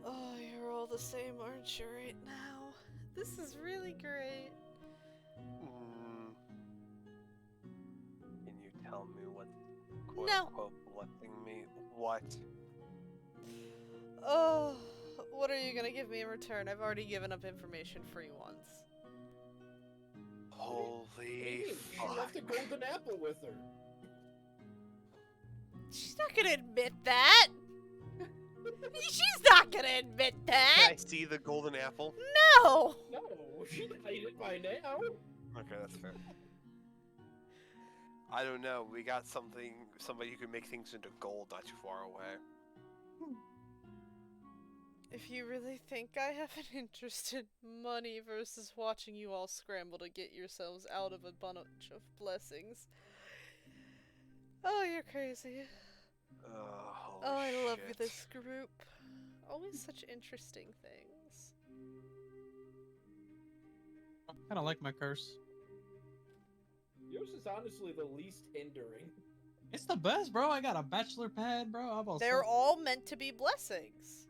Speaker 4: Oh, you're all the same, aren't you, right now? This is really great.
Speaker 1: Can you tell me what
Speaker 4: No.
Speaker 1: quote blessing me? What?
Speaker 4: Oh, what are you gonna give me in return? I've already given up information free once.
Speaker 1: Holy
Speaker 5: Hey, she
Speaker 1: fuck.
Speaker 5: left a golden apple with her.
Speaker 4: She's not gonna admit that! She's not gonna admit
Speaker 1: Can
Speaker 4: that!
Speaker 1: I see the golden apple?
Speaker 4: No!
Speaker 5: No, she'd hide it by now.
Speaker 1: Okay, that's fair. I don't know. We got somebody who can make things into gold not too far away.
Speaker 4: If you really think I have an interest in money versus watching you all scramble to get yourselves out of a bunch of blessings. Oh, you're crazy.
Speaker 1: Holy
Speaker 4: Oh, I love
Speaker 1: shit.
Speaker 4: this group. Always such interesting things.
Speaker 6: I kind of like my curse.
Speaker 5: Yours is honestly the least hindering.
Speaker 6: It's the best, bro. I got a bachelor pad, bro. I'm all
Speaker 4: They're all meant to be blessings.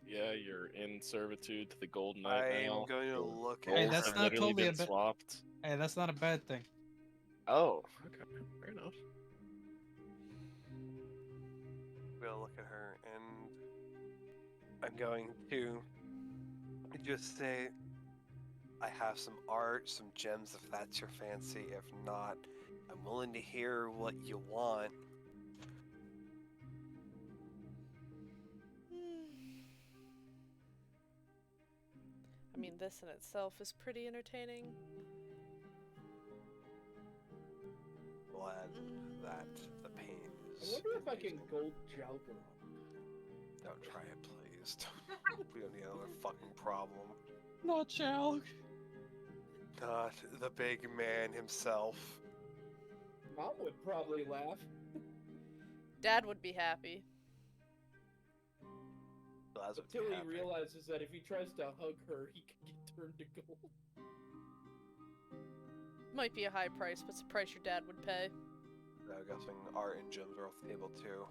Speaker 2: Yeah, you're in servitude to the Gold Knight
Speaker 1: I'm
Speaker 2: now.
Speaker 1: going to
Speaker 2: The
Speaker 1: look
Speaker 6: Hey,
Speaker 1: at
Speaker 6: that's
Speaker 2: roles
Speaker 1: her.
Speaker 2: have
Speaker 6: not
Speaker 2: literally
Speaker 6: totally a
Speaker 2: been
Speaker 6: bit-
Speaker 2: swapped.
Speaker 6: Hey, that's not a bad thing.
Speaker 2: Oh, okay, fair enough.
Speaker 1: I'm going to look at her and I'm going to just say, I have some art, some gems if that's your fancy. If not, I'm willing to hear what you want.
Speaker 4: I mean, this in itself is pretty entertaining.
Speaker 1: Glad that the pain
Speaker 5: I
Speaker 1: is.
Speaker 5: wonder if I can
Speaker 1: easing.
Speaker 5: gold Jalgar.
Speaker 1: Don't try it, please. We don't need another fucking problem.
Speaker 6: Not Chalk.
Speaker 1: Not the big man himself.
Speaker 5: Mom would probably laugh.
Speaker 4: Dad would be happy.
Speaker 1: That's what
Speaker 5: Until he
Speaker 1: happened.
Speaker 5: realizes that if he tries to hug her, he could get turned to gold.
Speaker 4: Might be a high price, but it's a price your dad would pay.
Speaker 1: I'm guessing art and gems are off the table too.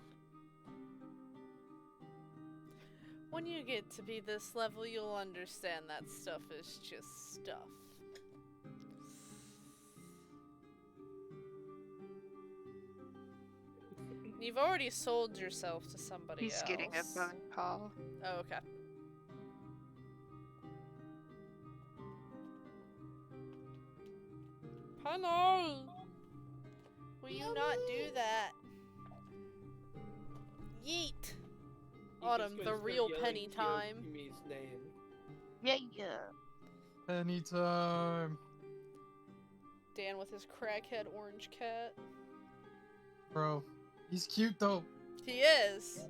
Speaker 4: When you get to be this level, you'll understand that stuff is just stuff. You've already sold yourself to somebody
Speaker 3: He's
Speaker 4: else.
Speaker 3: getting a phone call.
Speaker 4: Oh, okay. Penny! Will you not do that? Yeet! Autumn,
Speaker 5: He's
Speaker 4: the
Speaker 5: gonna
Speaker 4: real
Speaker 5: start
Speaker 4: Penny
Speaker 5: yelling
Speaker 4: time.
Speaker 5: Kiyomi's name.
Speaker 3: Yeah.
Speaker 6: Anytime.
Speaker 4: Dan with his crackhead orange cat.
Speaker 6: Bro, he's cute though.
Speaker 4: He is!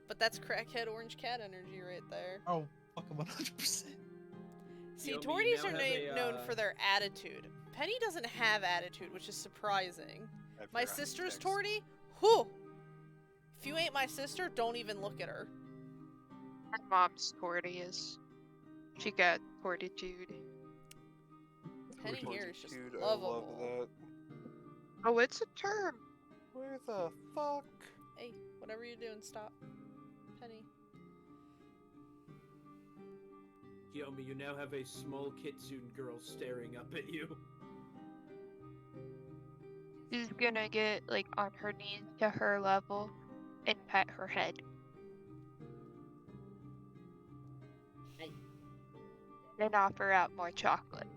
Speaker 4: But that's crackhead orange cat energy right there.
Speaker 6: Oh, fucking 100%.
Speaker 4: See,
Speaker 5: Yomi,
Speaker 4: Torties
Speaker 5: now
Speaker 4: are
Speaker 5: have
Speaker 4: known
Speaker 5: a,
Speaker 4: for their attitude. Penny doesn't have attitude, which is surprising.
Speaker 1: I
Speaker 4: My
Speaker 1: forgot to
Speaker 4: sister's
Speaker 1: text.
Speaker 4: Tortie? Whew! If you ain't my sister, don't even look at her.
Speaker 3: My mom's Tortius. She got fortitude.
Speaker 4: Penny here is just
Speaker 1: Fortitude,
Speaker 4: lovable.
Speaker 1: I love that.
Speaker 3: Oh, it's a term.
Speaker 1: Where the fuck?
Speaker 4: Hey, whatever you're doing, stop. Penny.
Speaker 5: Kiyomi, you now have a small kitsune girl staring up at you.
Speaker 3: She's gonna get, like, on her knees to her level and pet her head.
Speaker 8: Hey.
Speaker 3: Then offer out more chocolate.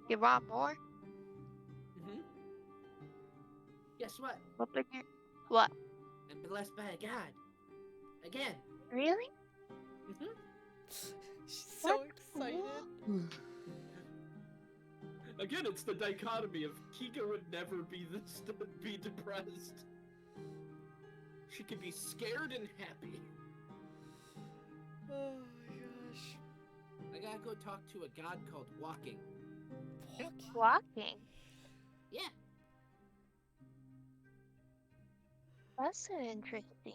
Speaker 3: You want more?
Speaker 8: Mm-hmm. Guess what?
Speaker 3: Open your... What?
Speaker 8: I'm blessed by a god. Again.
Speaker 3: Really?
Speaker 8: Mm-hmm.
Speaker 4: She's so
Speaker 3: What?
Speaker 4: excited.
Speaker 5: Again, it's the dichotomy of Kika would never be be depressed. She could be scared and happy.
Speaker 4: Oh my gosh.
Speaker 8: I gotta go talk to a god called Walking.
Speaker 3: Walking.
Speaker 8: Yeah.
Speaker 3: That's an interesting name.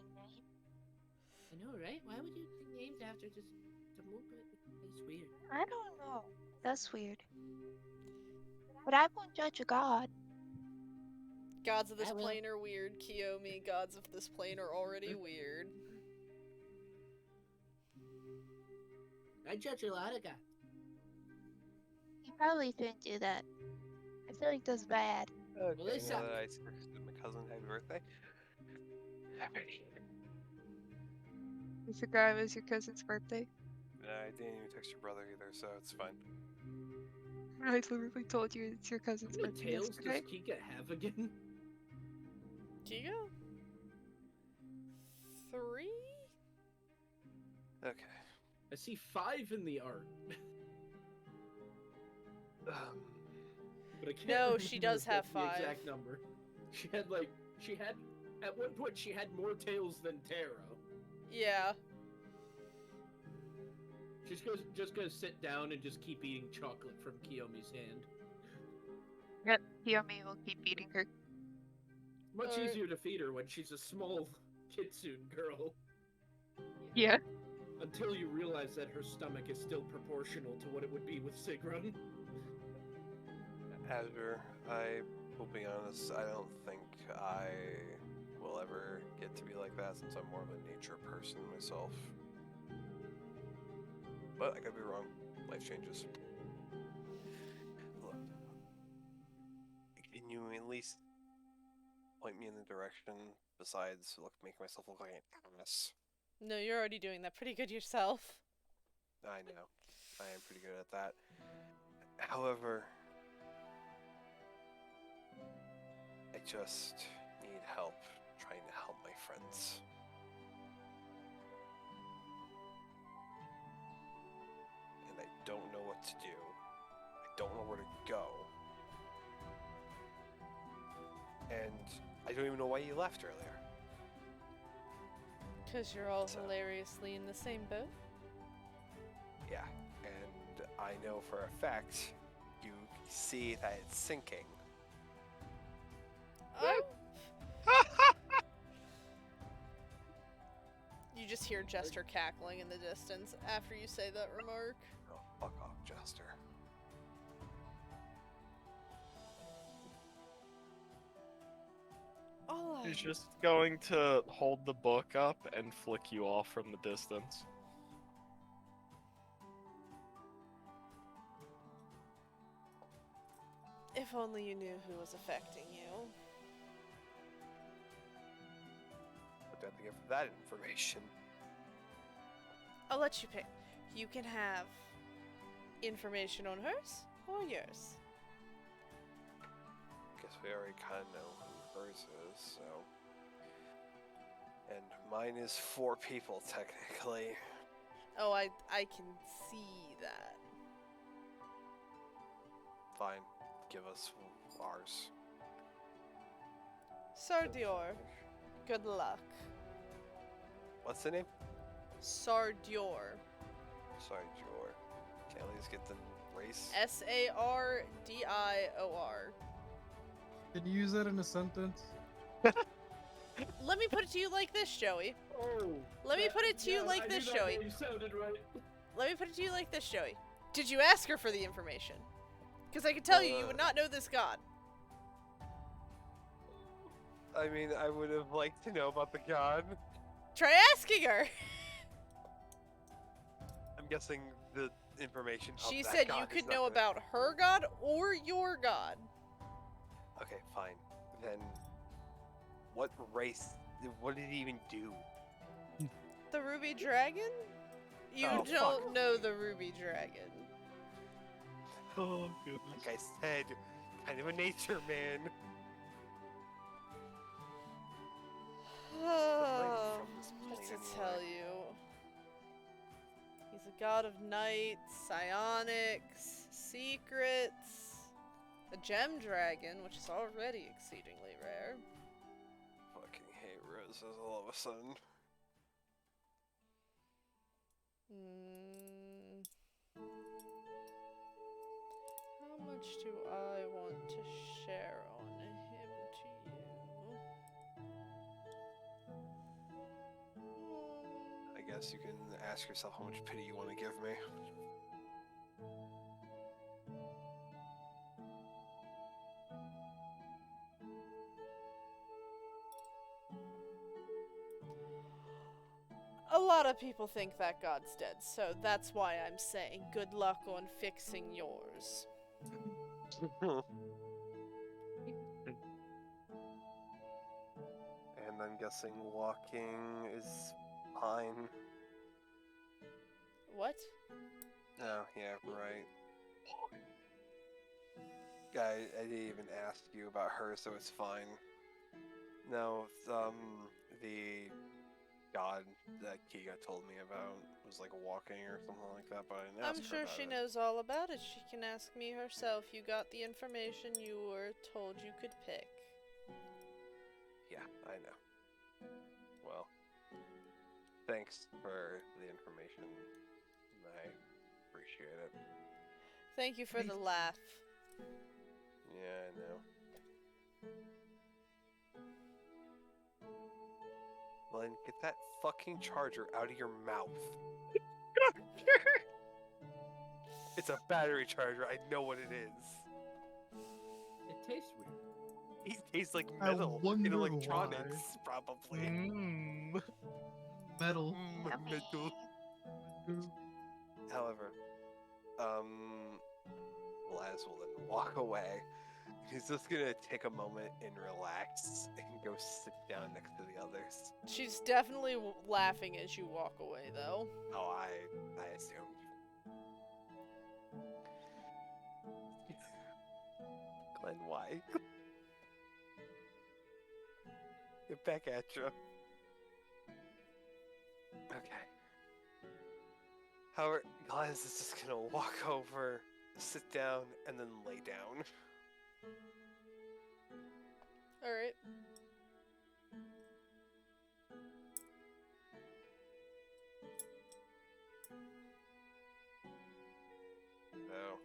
Speaker 8: I know, right? Why would you think names after just the movement? It's weird.
Speaker 3: I don't know. That's weird. But I won't judge a god.
Speaker 4: Gods of this
Speaker 8: I will.
Speaker 4: plane are weird. Kiyomi, gods of this plane are already weird.
Speaker 8: I judge a lot of gods.
Speaker 3: You probably shouldn't do that. I feel like that's bad.
Speaker 1: Okay,
Speaker 8: Well, they
Speaker 1: now
Speaker 8: suck.
Speaker 1: that I texted my cousin happy birthday. Happy.
Speaker 3: I forgot it was your cousin's birthday.
Speaker 1: I didn't even text your brother either, so it's fine.
Speaker 3: I literally told you it's your cousin's
Speaker 5: How many
Speaker 3: birthday
Speaker 5: tails
Speaker 3: yesterday.
Speaker 5: does Kika have again?
Speaker 4: Giga? 3?
Speaker 1: Okay.
Speaker 5: I see 5 in the art. But I can't
Speaker 4: No, she
Speaker 5: remember
Speaker 4: does have
Speaker 5: the
Speaker 4: 5.
Speaker 5: exact number. She had at one point she had more tails than Taro.
Speaker 4: Yeah.
Speaker 5: Just gonna sit down and just keep eating chocolate from Kiyomi's hand.
Speaker 3: Yep, Kiyomi will keep eating her.
Speaker 5: Much
Speaker 4: Alright.
Speaker 5: easier to feed her when she's a small kitsune girl.
Speaker 3: Yeah.
Speaker 5: Until you realize that her stomach is still proportional to what it would be with Sigrun.
Speaker 1: Azure, I will be honest, I don't think I will ever get to be like that since I'm more of a nature person myself. But I could be wrong. Life changes. Look, can you at least point me in the direction besides making myself look like an ass?
Speaker 4: No, you're already doing that pretty good yourself.
Speaker 1: I know. I am pretty good at that. However, I just need help trying to help my friends. And I don't know what to do. I don't know where to go. And I don't even know why you left earlier.
Speaker 4: Because you're all
Speaker 1: So-
Speaker 4: hilariously in the same boat.
Speaker 1: Yeah, and I know for a fact you see that it's sinking.
Speaker 4: Oh. You just hear Jester cackling in the distance after you say that remark.
Speaker 1: Oh, fuck off, Jester.
Speaker 4: All
Speaker 2: He's just going to hold the book up and flick you off from the distance.
Speaker 4: If only you knew who was affecting you.
Speaker 1: What do I have to get for that information?
Speaker 4: I'll let you pick. You can have information on hers or yours.
Speaker 1: Guess we already kind of know who hers is, so. And mine is 4 people, technically.
Speaker 4: Oh, I can see that.
Speaker 1: Fine, give us ours.
Speaker 4: Sardior, good luck.
Speaker 1: What's the name?
Speaker 4: Sardior.
Speaker 1: Sorry, Jor. Can I at least get the race?
Speaker 4: Sardior.
Speaker 6: Can you use that in a sentence?
Speaker 4: Let me put it to you like this, Joey.
Speaker 5: Oh.
Speaker 4: Let me put it to you like
Speaker 5: I
Speaker 4: this,
Speaker 5: knew that
Speaker 4: Joey.
Speaker 5: name sounded right.
Speaker 4: Let me put it to you like this, Joey. Did you ask her for the information? Because I can tell you, you would not know this god.
Speaker 1: I mean, I would have liked to know about the god.
Speaker 4: Try asking her.
Speaker 1: I'm guessing the information of
Speaker 4: She
Speaker 1: that
Speaker 4: said
Speaker 1: god
Speaker 4: you
Speaker 1: is
Speaker 4: could
Speaker 1: not
Speaker 4: know
Speaker 1: gonna-
Speaker 4: about her god or your god.
Speaker 1: Okay, fine. Then, what race? What did he even do?
Speaker 4: The Ruby Dragon? You
Speaker 1: Oh,
Speaker 4: don't
Speaker 1: fuck.
Speaker 4: know the Ruby Dragon.
Speaker 2: Oh, goodness.
Speaker 1: Like I said, kind of a nature man.
Speaker 4: Oh,
Speaker 1: from this
Speaker 4: what
Speaker 1: plane
Speaker 4: to
Speaker 1: anyway.
Speaker 4: tell you? He's a god of night, psionics, secrets, a gem dragon, which is already exceedingly rare.
Speaker 1: Fucking hate roses all of a sudden.
Speaker 4: How much do I want to share on him to you?
Speaker 1: I guess you can ask yourself how much pity you want to give me.
Speaker 4: A lot of people think that god's dead, so that's why I'm saying good luck on fixing yours.
Speaker 1: And I'm guessing walking is fine.
Speaker 4: What?
Speaker 1: Oh, yeah, right. I didn't even ask you about her, so it's fine. No, the god that Kiga told me about was like walking or something like that, but I didn't ask
Speaker 4: I'm
Speaker 1: her
Speaker 4: sure
Speaker 1: about
Speaker 4: she
Speaker 1: it.
Speaker 4: knows all about it. She can ask me herself. You got the information you were told you could pick.
Speaker 1: Yeah, I know. Well, Thanks for the information. I appreciate it.
Speaker 4: Thank you for the laugh.
Speaker 1: Yeah, I know. Glenn, get that fucking charger out of your mouth. It's a battery charger. I know what it is.
Speaker 5: It tastes weird.
Speaker 1: It tastes like
Speaker 6: I
Speaker 1: metal in
Speaker 6: wonder
Speaker 1: electronics, probably.
Speaker 6: Metal.
Speaker 1: Metal. However, Laz will then walk away. He's just gonna take a moment and relax and go sit down next to the others.
Speaker 4: She's definitely laughing as you walk away, though.
Speaker 1: Oh, I assumed. Glenn, why? Get back at you. Okay. However, Glenn is just gonna walk over, sit down, and then lay down.
Speaker 4: Alright.
Speaker 1: So,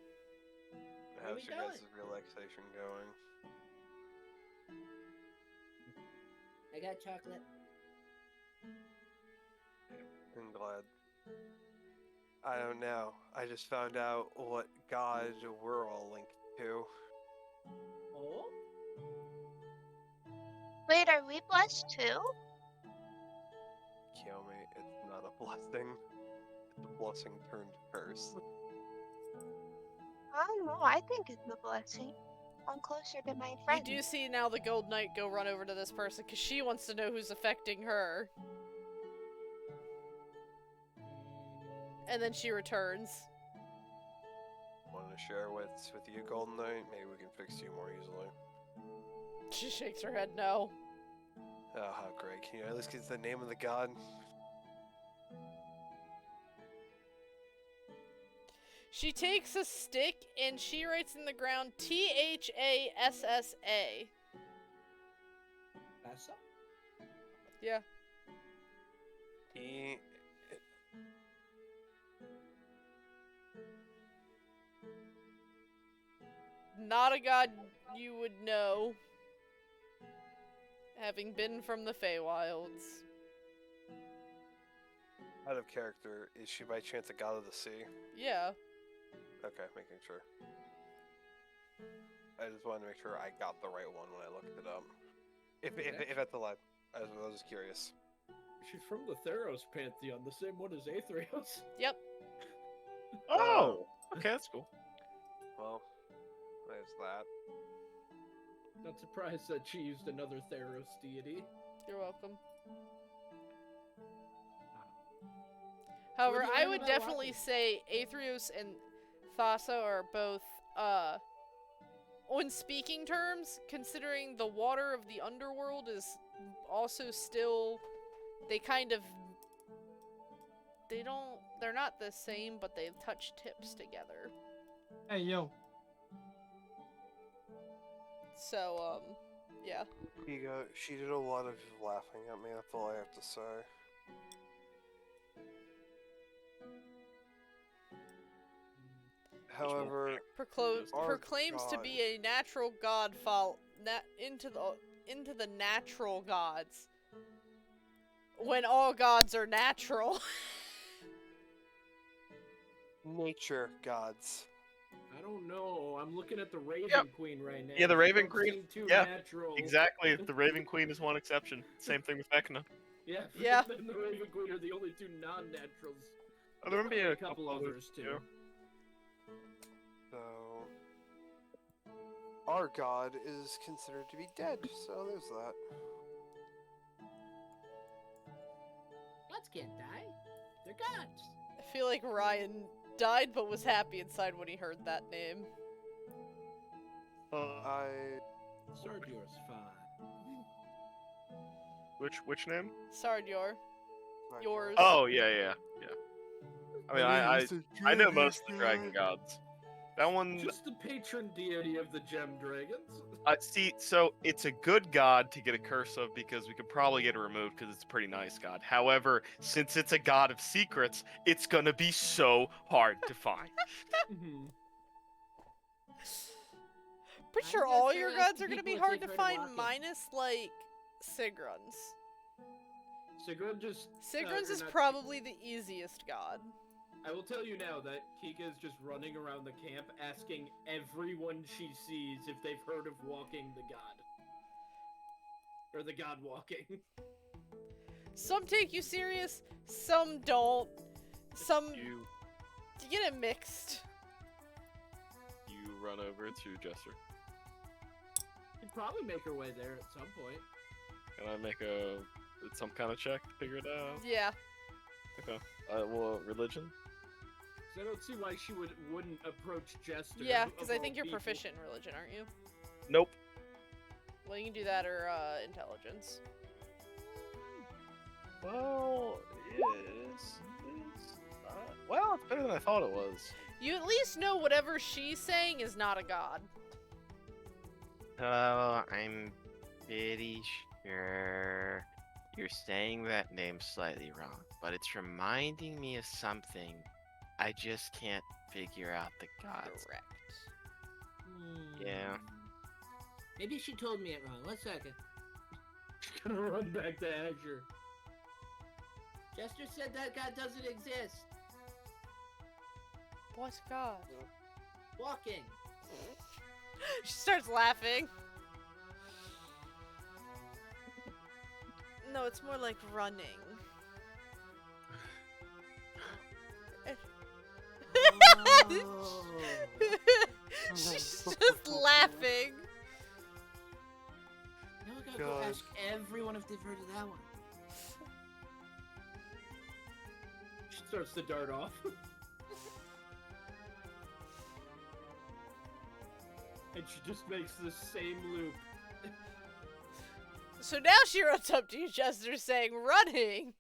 Speaker 8: Where
Speaker 1: how's
Speaker 8: we
Speaker 1: your guys' relaxation going?
Speaker 8: I got chocolate.
Speaker 1: I'm glad. I don't know. I just found out what god we're all linked to.
Speaker 8: Oh?
Speaker 3: Wait, are we blessed too?
Speaker 1: Kiyomi, it's not a blessing. It's a blessing turned curse.
Speaker 3: I don't know. I think it's a blessing. I'm closer to my friend.
Speaker 4: You do see now the Gold Knight go run over to this person because she wants to know who's affecting her. And then she returns.
Speaker 1: Want to share what's with you, Golden Knight? Maybe we can fix you more easily.
Speaker 4: She shakes her head no.
Speaker 1: Oh, how great. Can you at least get the name of the god?
Speaker 4: She takes a stick and she writes in the ground Thassa.
Speaker 8: Passa?
Speaker 4: Yeah.
Speaker 1: He...
Speaker 4: Not a god you would know, having been from the Feywilds.
Speaker 1: Out of character, is she by chance a god of the sea?
Speaker 4: Yeah.
Speaker 1: Okay, making sure. I just wanted to make sure I got the right one when I looked it up. If that's alive. I was just curious.
Speaker 5: She's from the Theros pantheon, the same one as Aetherios.
Speaker 4: Yep.
Speaker 2: Oh! Okay, that's cool.
Speaker 1: Well, there's that.
Speaker 5: Not surprised that she used another Theros deity.
Speaker 4: You're welcome. However,
Speaker 8: do you
Speaker 4: I
Speaker 8: learn
Speaker 4: would
Speaker 8: about
Speaker 4: definitely
Speaker 8: walking?
Speaker 4: say Aetherios and Thassa are both, on speaking terms, considering the water of the underworld is also still, they're not the same, but they touch tips together.
Speaker 6: Hey, yo.
Speaker 4: So, yeah.
Speaker 1: She did a lot of laughing at me, that's all I have to say. However, our
Speaker 4: Proclaims to be a natural god into the natural gods. When all gods are natural.
Speaker 1: nature gods.
Speaker 5: I don't know. I'm looking at the Raven Queen right now.
Speaker 2: Yeah, the Raven
Speaker 5: Don't
Speaker 2: Queen-
Speaker 5: seem too
Speaker 2: yeah,
Speaker 5: natural.
Speaker 2: Exactly. The Raven Queen is one exception. Same thing with Vecna.
Speaker 5: Yeah.
Speaker 4: Yeah.
Speaker 5: And the Raven Queen are the only two non-naturals.
Speaker 2: Oh, there might be
Speaker 5: Probably
Speaker 2: a couple others
Speaker 5: too.
Speaker 2: too.
Speaker 1: So, our god is considered to be dead, so there's that.
Speaker 8: Gods can't die. They're gods.
Speaker 4: I feel like Ryan died but was happy inside when he heard that name.
Speaker 5: Sardior's fine.
Speaker 2: Which name?
Speaker 4: Sardior. Yours.
Speaker 2: Oh yeah. I mean, I know most of the dragon gods. That one,
Speaker 5: Just the patron deity of the gem dragons.
Speaker 2: see, so it's a good god to get a curse of because we could probably get it removed because it's a pretty nice god. However, since it's a god of secrets, it's gonna be so hard to find.
Speaker 5: Mhm.
Speaker 4: Pretty
Speaker 8: I'm
Speaker 4: sure
Speaker 8: just
Speaker 4: all
Speaker 8: here
Speaker 4: your
Speaker 8: asking
Speaker 4: gods are gonna be
Speaker 8: people if
Speaker 4: hard to
Speaker 8: they've heard of
Speaker 4: find,
Speaker 8: walking.
Speaker 4: minus like Sigrun's.
Speaker 5: Sigrun just.
Speaker 4: Sigrun's
Speaker 5: or
Speaker 4: is
Speaker 5: not-
Speaker 4: probably the easiest god.
Speaker 5: I will tell you now that Kika is just running around the camp asking everyone she sees if they've heard of walking the god. Or the god walking.
Speaker 4: Some take you serious, some don't. Some
Speaker 2: You
Speaker 4: get it mixed.
Speaker 2: run over to Jester.
Speaker 5: She'd probably make her way there at some point.
Speaker 2: Can I make some kind of check to figure it out?
Speaker 4: Yeah.
Speaker 2: Okay. Well, religion.
Speaker 5: 'Cause I don't see why she wouldn't approach Jester.
Speaker 4: Yeah,
Speaker 5: of
Speaker 4: because I
Speaker 5: all
Speaker 4: think you're
Speaker 5: people.
Speaker 4: proficient in religion, aren't you?
Speaker 2: Nope.
Speaker 4: Well, you can do that or intelligence.
Speaker 2: Well, it's well, it's better than I thought it was.
Speaker 4: You at least know whatever she's saying is not a god.
Speaker 7: Oh, I'm pretty sure you're saying that name slightly wrong, but it's reminding me of something. I just can't figure out the gods.
Speaker 4: Correct.
Speaker 7: Yeah.
Speaker 8: Maybe she told me it wrong. 1 second.
Speaker 5: She's gonna run back to Azure.
Speaker 8: Jester said that god doesn't exist.
Speaker 4: What god?
Speaker 8: Walking.
Speaker 4: She starts laughing. No, it's more like running.
Speaker 8: Oh.
Speaker 4: She's just laughing.
Speaker 8: Now we gotta go
Speaker 1: God.
Speaker 8: ask everyone if they've heard of that one.
Speaker 5: She starts to dart off. And she just makes the same loop.
Speaker 4: So now she runs up to you, Jester, saying, running!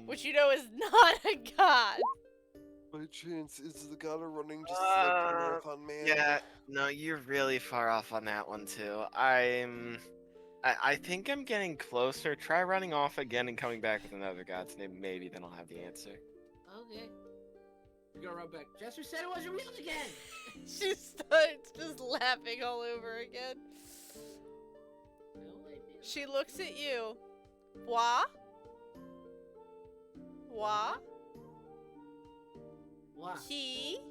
Speaker 4: Which you know is not a god.
Speaker 1: By chance, is the god of running just like a marathon man?
Speaker 7: Yeah, no, you're really far off on that one too. I think I'm getting closer. Try running off again and coming back with another god's name. Maybe then I'll have the answer.
Speaker 8: Okay.
Speaker 5: You gotta run back.
Speaker 8: Jester said it wasn't real again.
Speaker 4: She starts just laughing all over again.
Speaker 8: No idea.
Speaker 4: She looks at you. What? What?
Speaker 8: Walk.
Speaker 4: He?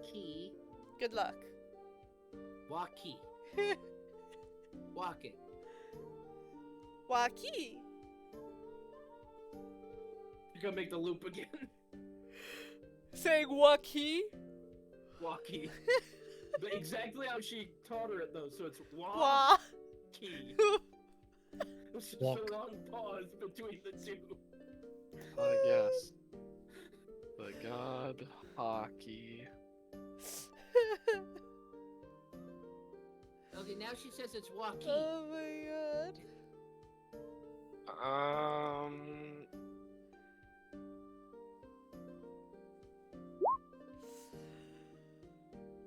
Speaker 8: Key.
Speaker 4: Good luck.
Speaker 8: Walkie. Walking.
Speaker 4: Waki.
Speaker 5: You gotta make the loop again.
Speaker 4: Saying Waki?
Speaker 5: Walkie. But exactly how she taught her it though, so it's
Speaker 4: Wa.
Speaker 5: walkie. It's just
Speaker 6: Walk.
Speaker 5: a long pause between the two.
Speaker 2: I guess. The god hockey.
Speaker 8: Okay, now she says it's walkie.
Speaker 4: Oh my god.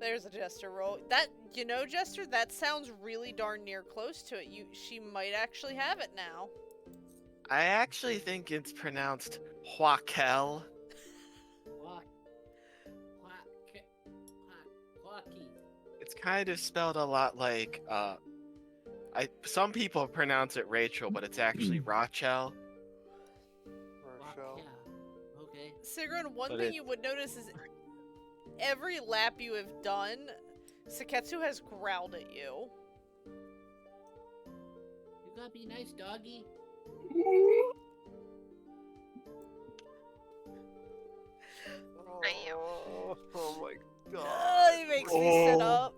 Speaker 4: There's a Jester roll. That, you know, Jester, that sounds really darn near close to it. She might actually have it now.
Speaker 7: I actually think it's pronounced Huakel.
Speaker 8: Walk. Walkie.
Speaker 7: It's kind of spelled a lot like some people pronounce it Rachel, but it's actually Rachel.
Speaker 1: Rochelle.
Speaker 8: Yeah. Okay.
Speaker 4: Sigrun, one
Speaker 7: But
Speaker 4: thing
Speaker 7: it-
Speaker 4: you would notice is every lap you have done, Saketsu has growled at you.
Speaker 8: You gotta be nice, doggy.
Speaker 1: Oh my god.
Speaker 4: Oh, he makes me sit up.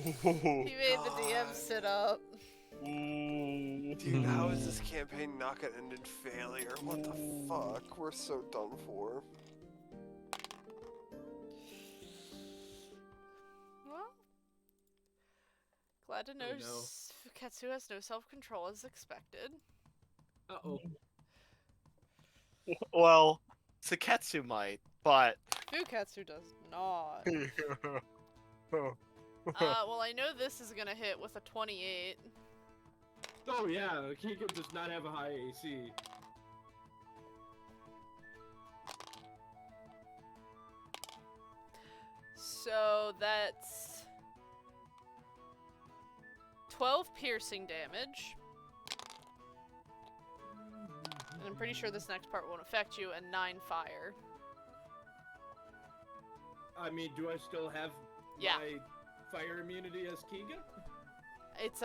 Speaker 4: He made the DM sit up.
Speaker 1: Dude, how is this campaign not gonna end in failure? What the fuck? We're so done for.
Speaker 4: Well, glad to know
Speaker 5: Oh, no.
Speaker 4: Katsu has no self-control as expected.
Speaker 5: Uh-oh.
Speaker 2: Well, Saketsu might, but
Speaker 4: Fuketsu does not. Well, I know this is gonna hit with a 28.
Speaker 5: Oh yeah, Keegan does not have a high AC.
Speaker 4: So that's 12 piercing damage. And I'm pretty sure this next part won't affect you, and 9 fire.
Speaker 5: I mean, do I still have
Speaker 4: Yeah.
Speaker 5: my fire immunity as Keegan?
Speaker 4: It's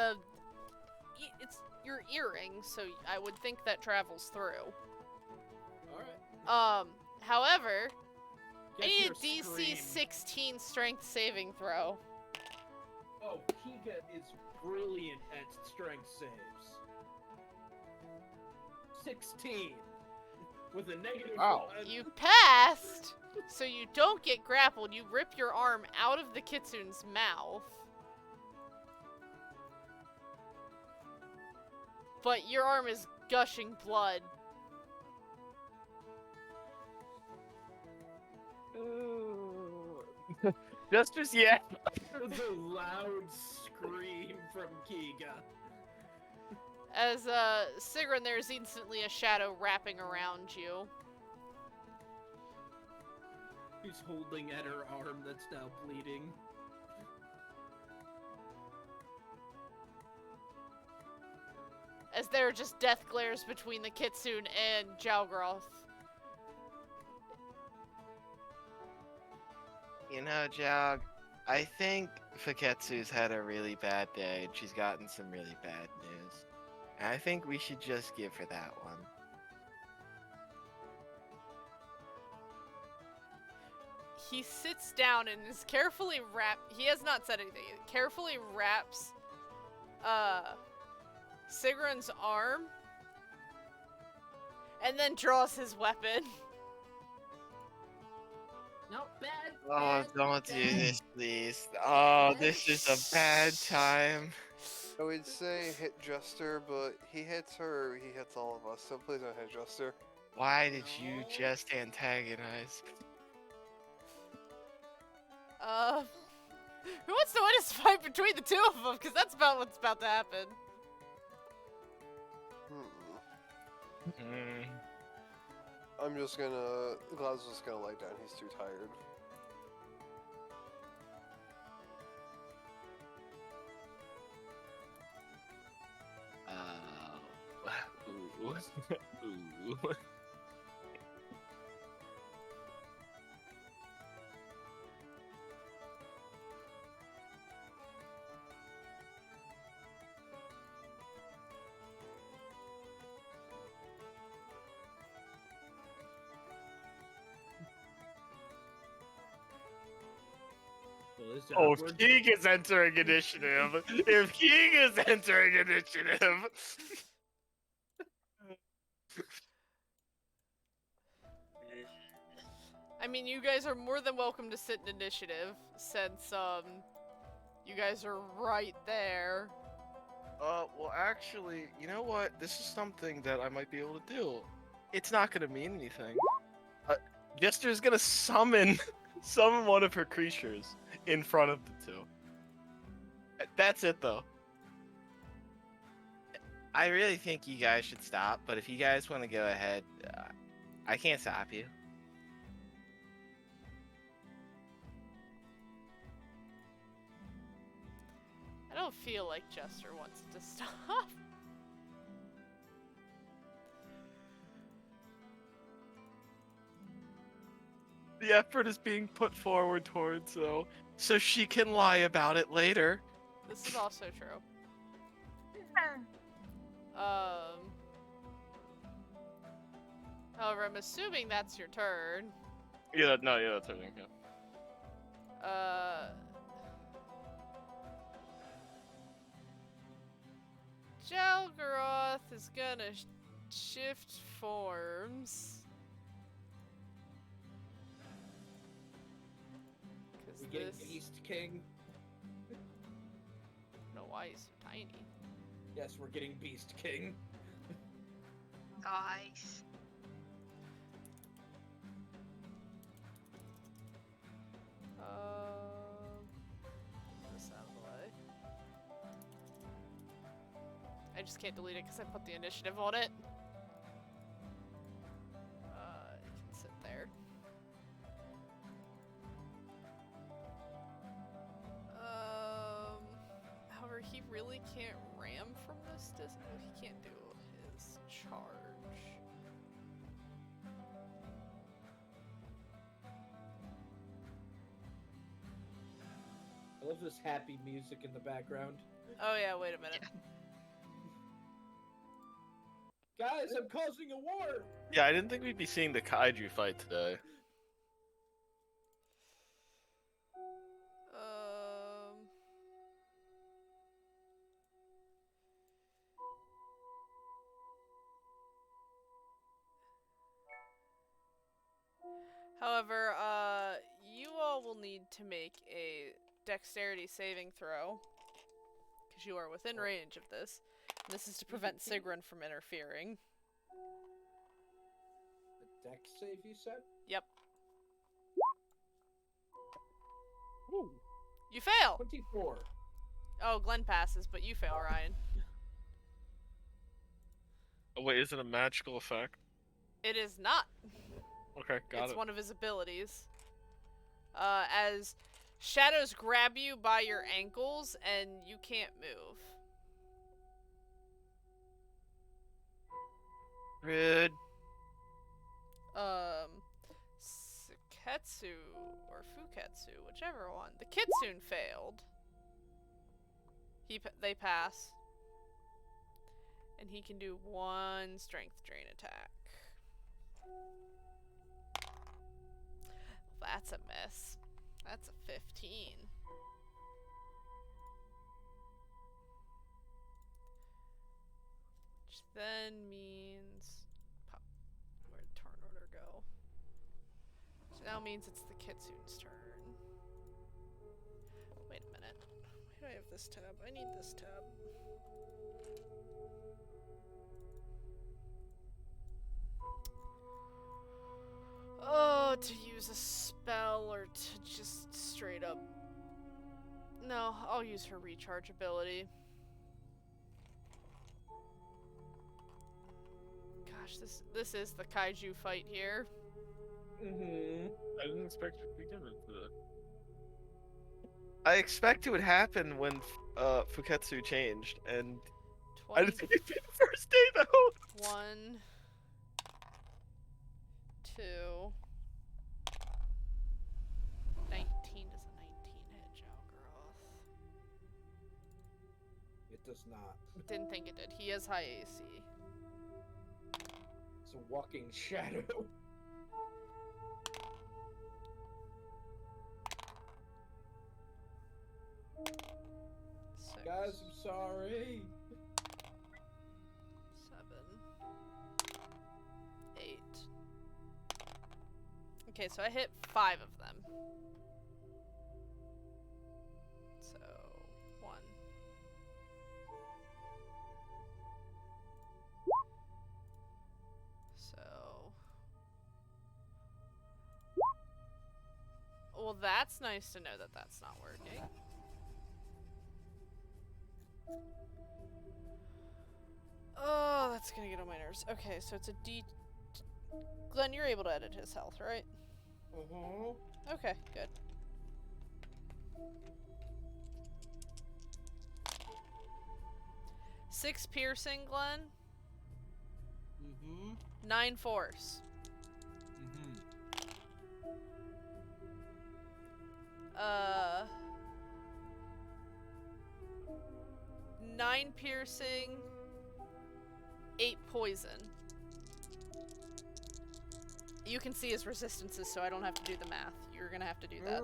Speaker 4: your earring, so I would think that travels through.
Speaker 5: Alright.
Speaker 4: However, I
Speaker 5: Guess
Speaker 4: need a
Speaker 5: your
Speaker 4: DC
Speaker 5: scream.
Speaker 4: 16 strength saving throw.
Speaker 5: Oh, Keegan is brilliant at strength saves. 16. With a negative
Speaker 2: Wow.
Speaker 5: one.
Speaker 4: You passed, so you don't get grappled. You rip your arm out of the kitsune's mouth. But your arm is gushing blood.
Speaker 2: Just yeah.
Speaker 5: The loud scream from Keegan.
Speaker 4: As, Sigrun, there's instantly a shadow wrapping around you.
Speaker 5: He's holding at her arm that's now bleeding.
Speaker 4: As there are just death glares between the kitsune and Jalgroth.
Speaker 7: You know, Jog, I think Faketsu's had a really bad day and she's gotten some really bad news. And I think we should just give her that one.
Speaker 4: He sits down and is carefully he has not said anything. He carefully wraps, Sigrun's arm. And then draws his weapon.
Speaker 8: No, bad.
Speaker 7: Oh,
Speaker 8: bad,
Speaker 7: don't do
Speaker 8: bad.
Speaker 7: this, please. Oh, this is a bad time.
Speaker 1: I would say hit Jester, but he hits her, he hits all of us, so please don't hit Jester.
Speaker 7: Why did you just antagonize?
Speaker 4: Who wants to win this fight between the two of them? Because that's about what's about to happen.
Speaker 1: I'm just gonna... Glad's just gonna lie down, he's too tired.
Speaker 7: Ooh. Ooh.
Speaker 5: Well, this is
Speaker 2: Oh,
Speaker 5: awkward.
Speaker 2: if King is entering initiative. If King is entering initiative.
Speaker 4: I mean, you guys are more than welcome to sit in initiative, since, you guys are right there.
Speaker 2: Well, actually, you know what? This is something that I might be able to do. It's not gonna mean anything. Jester's gonna summon one of her creatures in front of the two. That's it, though.
Speaker 7: I really think you guys should stop, but if you guys want to go ahead, I can't stop you.
Speaker 4: I don't feel like Jester wants to stop.
Speaker 2: The effort is being put forward towards, so she can lie about it later.
Speaker 4: This is also true. However, I'm assuming that's your turn.
Speaker 2: Yeah, that's everything. Yeah.
Speaker 4: Jalgaroth is gonna shift forms.
Speaker 5: We
Speaker 4: Cause
Speaker 5: getting
Speaker 4: this...
Speaker 5: Beast King?
Speaker 4: I don't know why he's so tiny.
Speaker 5: Yes, we're getting Beast King.
Speaker 3: Guys.
Speaker 4: Get this out of the way. I just can't delete it because I put the initiative on it. It can sit there. However, he really can't ram from this distance. He can't do his charge.
Speaker 5: I love this happy music in the background.
Speaker 4: Oh yeah, wait a minute.
Speaker 5: Guys, I'm causing a war!
Speaker 2: Yeah, I didn't think we'd be seeing the kaiju fight today.
Speaker 4: However, you all will need to make a dexterity saving throw. Because you are within range of this. And this is to prevent Sigrun from interfering.
Speaker 5: The dex save, you said?
Speaker 4: Yep.
Speaker 5: Ooh,
Speaker 4: You fail!
Speaker 5: 24.
Speaker 4: Oh, Glenn passes, but you fail, Ryan.
Speaker 2: Oh, wait, is it a magical effect?
Speaker 4: It is not.
Speaker 2: Okay, got
Speaker 4: It's
Speaker 2: it.
Speaker 4: one of his abilities. As shadows grab you by your ankles and you can't move.
Speaker 7: Rude.
Speaker 4: Seketsu or Fuketsu, whichever one. The Kitsune failed. They pass. And he can do one strength drain attack. That's a miss. That's a 15. Which then means... Where'd turn order go? So now means it's the Kitsune's turn. Wait a minute. Why do I have this tab? I need this tab. Oh, to use a spell or to just straight up... No, I'll use her recharge ability. Gosh, this is the kaiju fight here.
Speaker 5: Mm-hmm.
Speaker 2: I didn't expect you to be given to that. I expect it would happen when Fuketsu changed, and I didn't think it'd be the first day though.
Speaker 4: 1, 2... 19 does a 19 hit Jalgroth.
Speaker 5: It does not.
Speaker 4: Didn't think it did. He has high AC.
Speaker 5: It's a walking shadow.
Speaker 4: Six,
Speaker 5: Guys, I'm sorry.
Speaker 4: 7, 8. Okay, so I hit 5 of them. So, 1. So... Well, that's nice to know that that's not working. Oh, that's gonna get on my nerves. Okay, so it's a D... Glenn, you're able to edit his health, right?
Speaker 5: Mm-hmm.
Speaker 4: Okay, good. Six piercing, Glenn.
Speaker 5: Mm-hmm.
Speaker 4: 9 force.
Speaker 5: Mm-hmm.
Speaker 4: 9 piercing, 8 poison. You can see his resistances, so I don't have to do the math. You're gonna have to do that.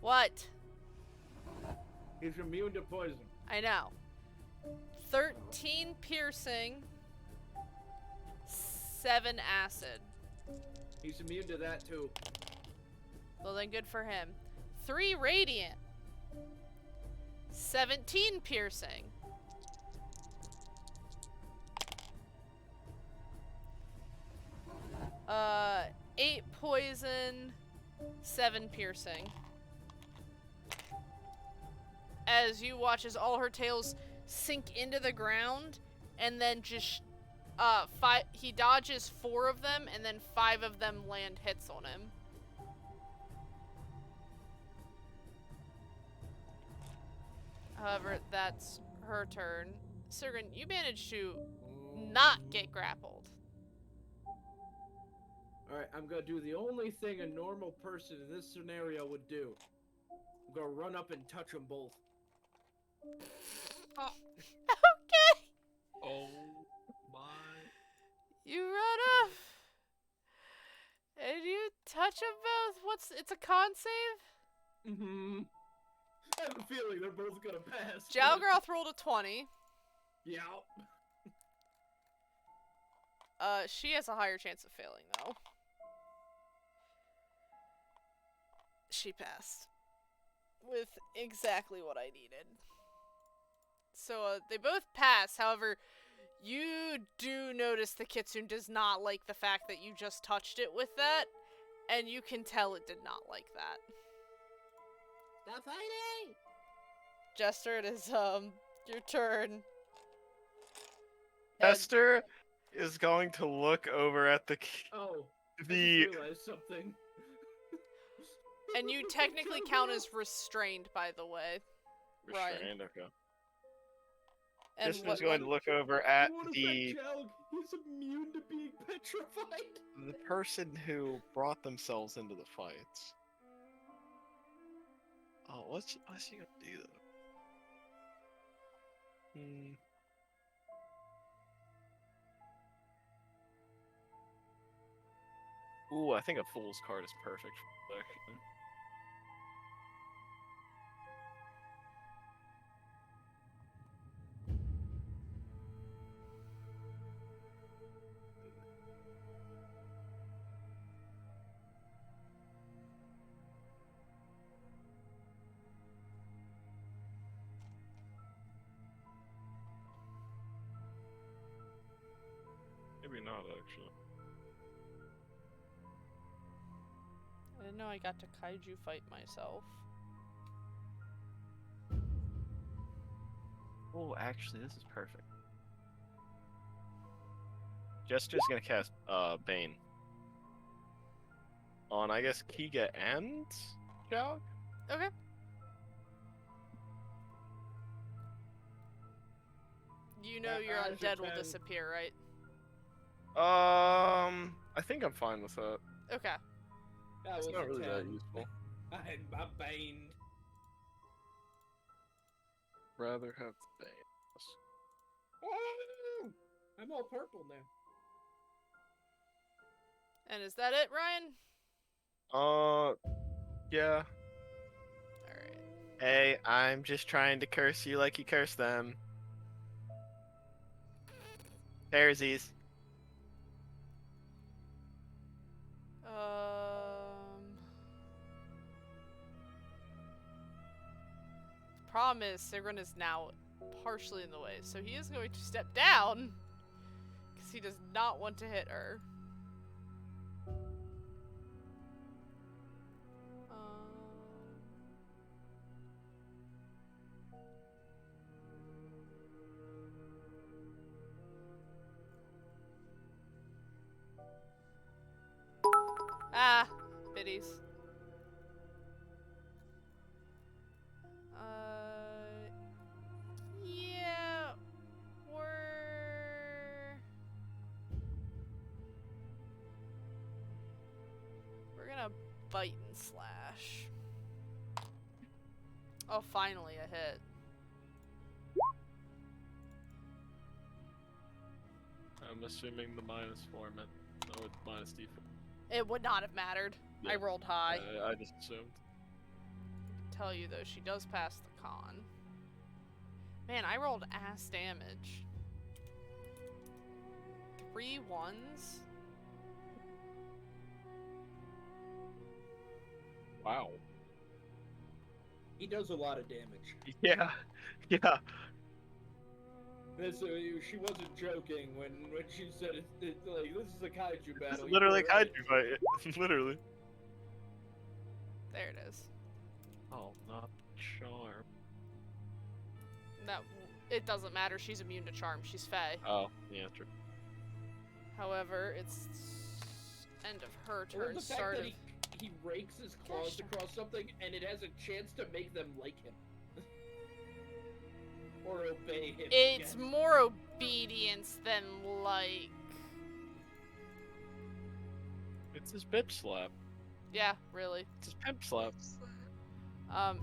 Speaker 4: What?
Speaker 5: He's immune to poison.
Speaker 4: I know. 13 piercing, 7 acid.
Speaker 5: He's immune to that too.
Speaker 4: Well then, good for him. 3 radiant. 17 piercing. 8 poison, 7 piercing. As you watch as all her tails sink into the ground, and then just he dodges 4 of them, and then 5 of them land hits on him. However, that's her turn. Sigrun, you managed to not get grappled.
Speaker 5: Alright, I'm gonna do the only thing a normal person in this scenario would do. I'm gonna run up and touch them both.
Speaker 4: Okay.
Speaker 6: Oh my.
Speaker 4: You run up. And you touch them both. It's a con save?
Speaker 5: Mm-hmm. I have a feeling they're both gonna pass.
Speaker 4: Jalgroth rolled a 20.
Speaker 5: Yeah.
Speaker 4: She has a higher chance of failing, though. She passed. With exactly what I needed. So, they both pass. However, you do notice the Kitsune does not like the fact that you just touched it with that. And you can tell it did not like that.
Speaker 8: Stop fighting!
Speaker 4: Jester, it is, your turn. And
Speaker 2: Esther is going to look over at the
Speaker 5: Oh, I
Speaker 2: the
Speaker 5: just realized something.
Speaker 4: And you technically count as restrained, by the way. Ryan.
Speaker 2: restrained. Okay.
Speaker 4: And
Speaker 2: Jester's going to look over at
Speaker 5: What
Speaker 2: the
Speaker 5: affect Jalg? He's immune to being petrified.
Speaker 2: person who brought themselves into the fights. Oh, what's he gonna do though? Ooh, I think a fool's card is perfect. Actually. Maybe not, actually.
Speaker 4: I didn't know I got to kaiju fight myself.
Speaker 2: Oh, actually, this is perfect. Jester's gonna cast Bane on, I guess, Kiga and Jalg?
Speaker 4: Okay. You know your
Speaker 5: As you
Speaker 4: undead will
Speaker 5: can.
Speaker 4: disappear, right?
Speaker 2: I think I'm fine with that.
Speaker 4: Okay.
Speaker 5: That
Speaker 2: It's
Speaker 5: was
Speaker 2: not
Speaker 5: a
Speaker 2: really that
Speaker 5: 10.
Speaker 2: useful.
Speaker 5: I'm baned.
Speaker 2: Rather have the Bane.
Speaker 5: Oh, I'm all purple now.
Speaker 4: And is that it, Ryan?
Speaker 2: Yeah.
Speaker 4: Alright.
Speaker 2: Hey, I'm just trying to curse you like you curse them. Parasies.
Speaker 4: Problem is, Sigrun is now partially in the way, so he is going to step down because he does not want to hit her. Biddies. Yeah, we're gonna bite and slash. Oh, finally a hit.
Speaker 2: I'm assuming the -4 meant no, it's -d4.
Speaker 4: It would not have mattered.
Speaker 2: Yeah.
Speaker 4: I rolled high.
Speaker 2: I just assumed.
Speaker 4: Tell you though, she does pass the con. Man, I rolled ass damage. 3 1s.
Speaker 2: Wow.
Speaker 5: He does a lot of damage.
Speaker 2: Yeah. Yeah.
Speaker 5: This, she wasn't joking when she said like this is a kaiju battle.
Speaker 2: It's literally a
Speaker 5: You were right.
Speaker 2: kaiju fight. Literally.
Speaker 4: There it is.
Speaker 2: Oh, not charm.
Speaker 4: That it doesn't matter. She's immune to charm. She's Fae.
Speaker 2: Oh, yeah, true.
Speaker 4: However, it's end of her
Speaker 5: Or
Speaker 4: turn.
Speaker 5: the fact
Speaker 4: Start
Speaker 5: that
Speaker 4: of
Speaker 5: he rakes his claws
Speaker 4: Gosh.
Speaker 5: across something and it has a chance to make them like him. Or obey him.
Speaker 4: It's
Speaker 5: yes.
Speaker 4: more obedience than like.
Speaker 2: It's his bitch slap.
Speaker 4: Yeah, really.
Speaker 2: It's his pimp slap.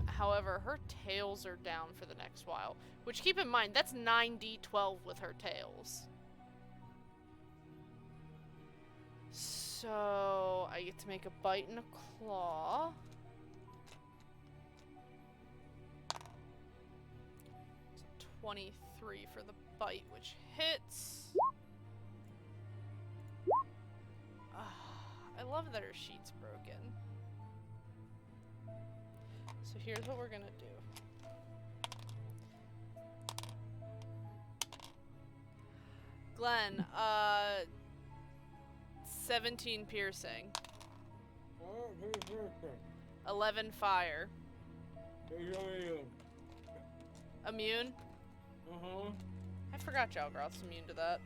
Speaker 4: However, her tails are down for the next while. Which, keep in mind, that's 9d12 with her tails. So, I get to make a bite and a claw. So 23 for the bite, which hits. I love that her sheet's broken. So here's what we're gonna do. Glenn, 17 piercing. 11 fire. Immune? I forgot Jalgroth's immune to that.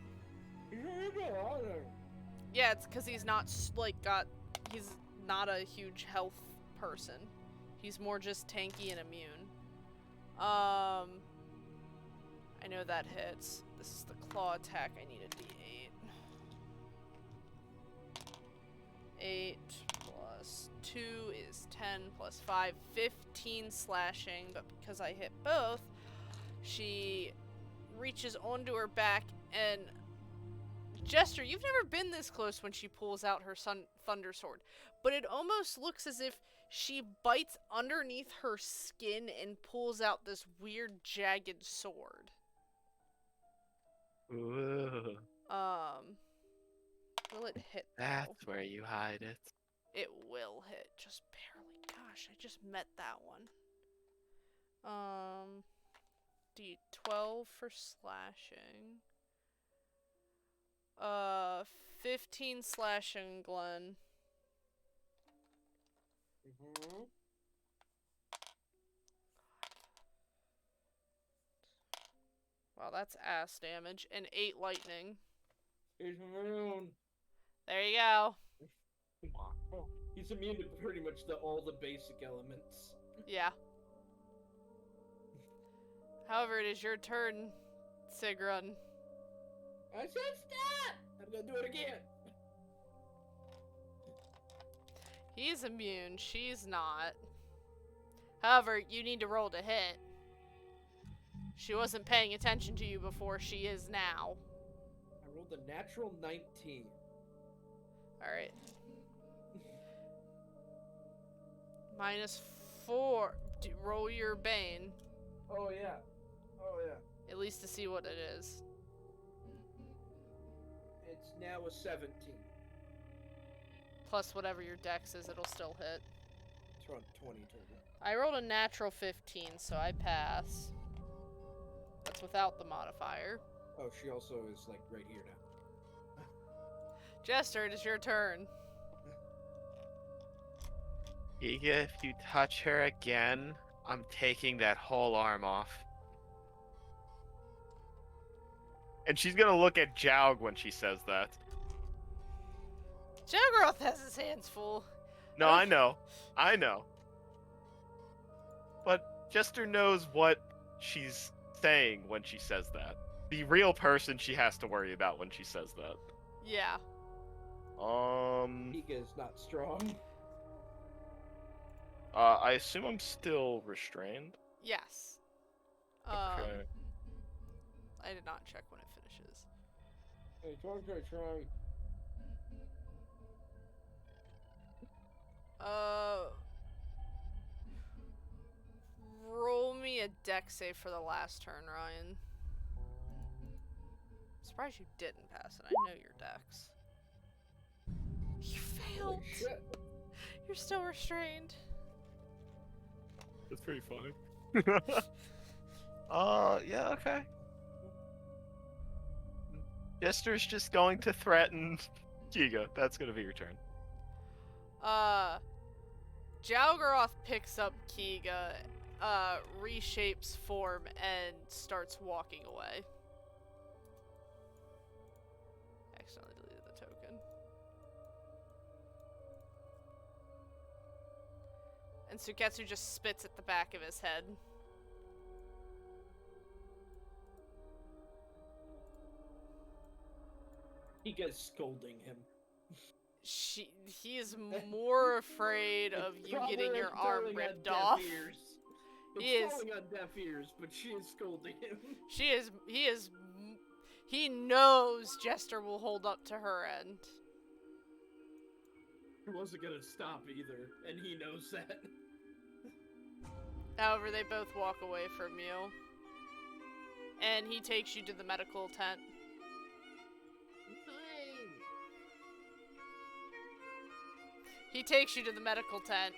Speaker 4: Yeah, it's because he's not, he's not a huge health person. He's more just tanky and immune. I know that hits. This is the claw attack. I need a d8. 8 plus 2 is 10 plus 5, 15 slashing, but because I hit both, she reaches onto her back and Jester, you've never been this close when she pulls out her thunder sword, but it almost looks as if she bites underneath her skin and pulls out this weird jagged sword.
Speaker 2: Ooh,
Speaker 4: Will it hit though?
Speaker 7: That's where you hide it.
Speaker 4: It will hit, just barely. Gosh, I just met that one. D12 for slashing. 15 slashing, Glenn. Wow, that's ass damage. And 8 lightning.
Speaker 5: He's immune.
Speaker 4: There you go.
Speaker 5: He's immune to pretty much all the basic elements.
Speaker 4: Yeah. However, it is your turn, Sigrun.
Speaker 5: I said stop! I'm gonna do it again.
Speaker 4: He's immune. She's not. However, you need to roll to hit. She wasn't paying attention to you before. She is now.
Speaker 5: I rolled a natural 19.
Speaker 4: Alright. -4. Roll your Bane.
Speaker 5: Oh yeah. Oh yeah.
Speaker 4: At least to see what it is.
Speaker 5: It's now a 17.
Speaker 4: Plus whatever your dex is, it'll still hit.
Speaker 5: It's around 20 total.
Speaker 4: I rolled a natural 15, so I pass. That's without the modifier.
Speaker 5: Oh, she also is like right here now.
Speaker 4: Jester, it is your turn.
Speaker 7: Giga, if you touch her again, I'm taking that whole arm off. And she's gonna look at Jaug when she says that.
Speaker 4: Jalgroth has his hands full.
Speaker 7: No, I know. I know. But Jester knows what she's saying when she says that. The real person she has to worry about when she says that.
Speaker 4: Yeah.
Speaker 5: Ika is not strong.
Speaker 2: I assume I'm still restrained.
Speaker 4: Yes.
Speaker 2: Okay.
Speaker 4: I did not check when it finishes.
Speaker 5: Hey, try.
Speaker 4: Roll me a dex save for the last turn, Ryan. Surprised you didn't pass it. I know your dex. You failed.
Speaker 5: Holy shit.
Speaker 4: You're still restrained.
Speaker 2: That's pretty funny. Yeah, okay. Jester's just going to threaten Giga. That's gonna be your turn.
Speaker 4: Jalgaroth picks up Kiga, reshapes form, and starts walking away. Accidentally deleted the token. And Suketsu just spits at the back of his head.
Speaker 5: He gets scolding him.
Speaker 4: He is more afraid of you getting your arm
Speaker 5: Falling on
Speaker 4: ripped
Speaker 5: deaf
Speaker 4: off.
Speaker 5: ears.
Speaker 4: He
Speaker 5: It's
Speaker 4: is-
Speaker 5: falling on deaf ears, but she is scolding him.
Speaker 4: He knows Jester will hold up to her end.
Speaker 5: He wasn't gonna stop either, and he knows that.
Speaker 4: However, they both walk away from you. And he takes you to the medical tent.
Speaker 8: Fine.
Speaker 4: He takes you to the medical tent.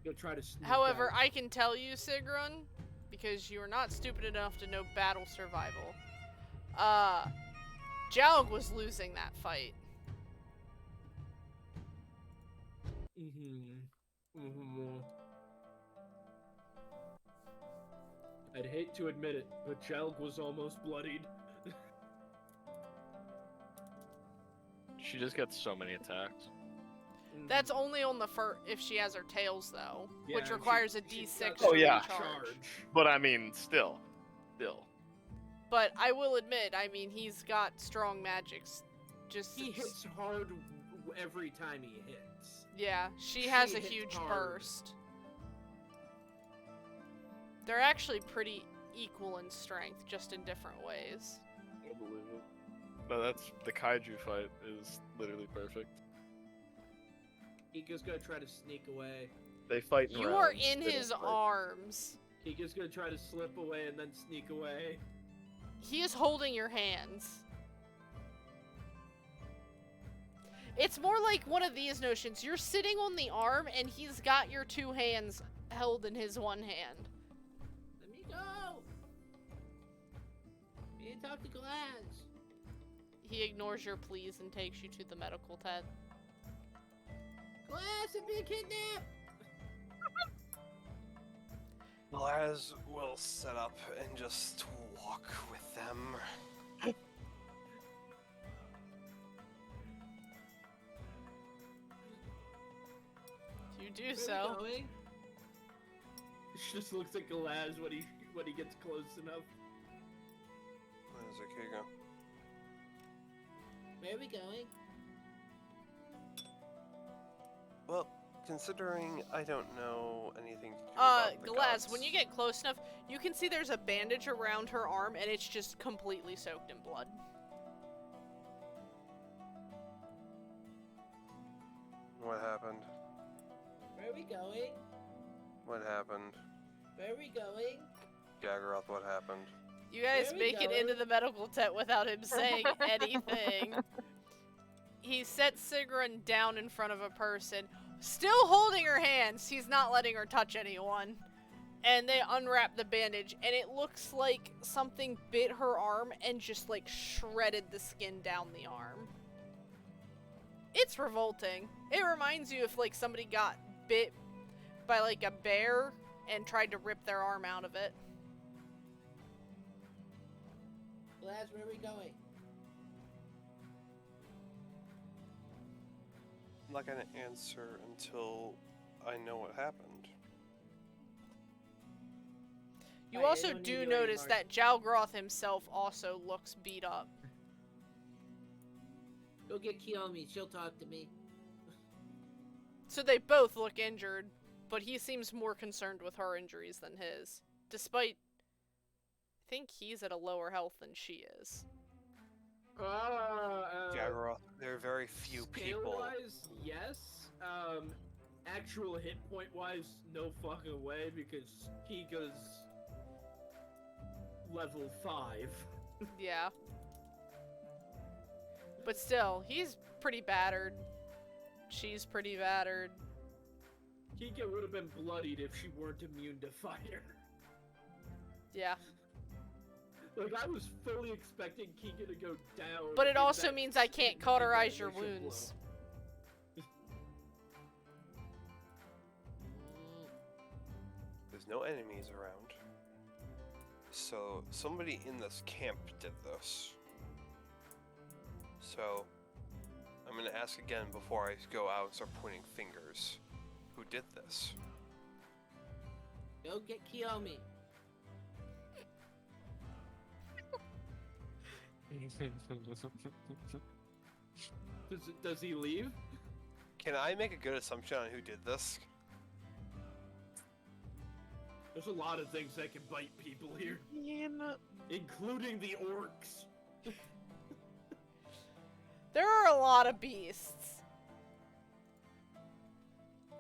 Speaker 5: Go try to sneak
Speaker 4: However,
Speaker 5: out.
Speaker 4: I can tell you, Sigrun, because you are not stupid enough to know battle survival. Jalg was losing that fight.
Speaker 5: I'd hate to admit it, but Jelg was almost bloodied.
Speaker 2: She just gets so many attacks.
Speaker 4: That's only on the if she has her tails, though,
Speaker 5: Yeah,
Speaker 4: which
Speaker 5: she-
Speaker 4: requires a
Speaker 5: she
Speaker 4: D6
Speaker 5: got
Speaker 2: Oh,
Speaker 4: to
Speaker 2: yeah.
Speaker 4: recharge.
Speaker 2: But I mean, still.
Speaker 4: But I will admit, I mean, he's got strong magics. Just
Speaker 5: He hits hard every time he hits.
Speaker 4: yeah, she has a
Speaker 5: hits
Speaker 4: huge
Speaker 5: hard.
Speaker 4: burst. They're actually pretty equal in strength, just in different ways.
Speaker 2: I believe it. No, that's the kaiju fight is literally perfect.
Speaker 5: Kika's gonna try to sneak away.
Speaker 2: They fight in
Speaker 4: You
Speaker 2: rounds.
Speaker 4: are in
Speaker 2: They
Speaker 4: his
Speaker 2: don't fight.
Speaker 4: arms.
Speaker 5: Kika's gonna try to slip away and then sneak away.
Speaker 4: He is holding your hands. It's more like one of these notions. You're sitting on the arm, and he's got your two hands held in his one hand.
Speaker 8: Let me go. Me and talk to Glass.
Speaker 4: He ignores your pleas and takes you to the medical tent.
Speaker 8: Glass, I'm being kidnapped.
Speaker 1: Laz will set up and just walk with them.
Speaker 4: You do
Speaker 8: Where
Speaker 4: so.
Speaker 8: we going?
Speaker 5: She just looks at Galaz when he gets close enough.
Speaker 1: Where's Akiga?
Speaker 8: Where are we going?
Speaker 1: Well, considering I don't know anything to do about the
Speaker 4: Glass, when
Speaker 1: gods-
Speaker 4: you get close enough, you can see there's a bandage around her arm, and it's just completely soaked in blood.
Speaker 1: What happened?
Speaker 8: Where are we going?
Speaker 1: What happened?
Speaker 8: Where are we going?
Speaker 1: Gagaroth, what happened?
Speaker 4: You guys
Speaker 8: Where are we
Speaker 4: make it into
Speaker 8: going?
Speaker 4: the medical tent without him saying anything. He sets Sigrun down in front of a person, still holding her hands. He's not letting her touch anyone. And they unwrap the bandage, and it looks like something bit her arm and just like shredded the skin down the arm. It's revolting. It reminds you if like somebody got bit by like a bear and tried to rip their arm out of it.
Speaker 8: Glass, where are we going?
Speaker 1: I'm not gonna answer until I know what happened.
Speaker 4: You
Speaker 8: Right, I
Speaker 4: also
Speaker 8: don't need
Speaker 4: do
Speaker 8: you
Speaker 4: notice
Speaker 8: anymore.
Speaker 4: that Jalgroth himself also looks beat up.
Speaker 8: Go get Kiyomi. She'll talk to me.
Speaker 4: So they both look injured, but he seems more concerned with her injuries than his. Despite, I think he's at a lower health than she is.
Speaker 1: Gagaroth, there are very few people.
Speaker 5: Scale-wise, yes. Actual hit point-wise, no fucking way, because Kika's level 5.
Speaker 4: Yeah. But still, he's pretty battered. She's pretty battered.
Speaker 5: Kika would have been bloodied if she weren't immune to fire.
Speaker 4: Yeah.
Speaker 5: Like, I was fully expecting Keegan to go down.
Speaker 4: But it
Speaker 5: in
Speaker 4: also
Speaker 5: that-
Speaker 4: means I can't
Speaker 5: in that
Speaker 4: cauterize your
Speaker 5: initial
Speaker 4: wounds.
Speaker 5: blow.
Speaker 1: There's no enemies around. So somebody in this camp did this. So I'm gonna ask again before I go out and start pointing fingers. Who did this?
Speaker 8: Go get Kiyomi.
Speaker 5: Does he leave?
Speaker 1: Can I make a good assumption on who did this?
Speaker 5: There's a lot of things that can bite people here,
Speaker 2: Yeah, no.
Speaker 5: including the orcs.
Speaker 4: There are a lot of beasts.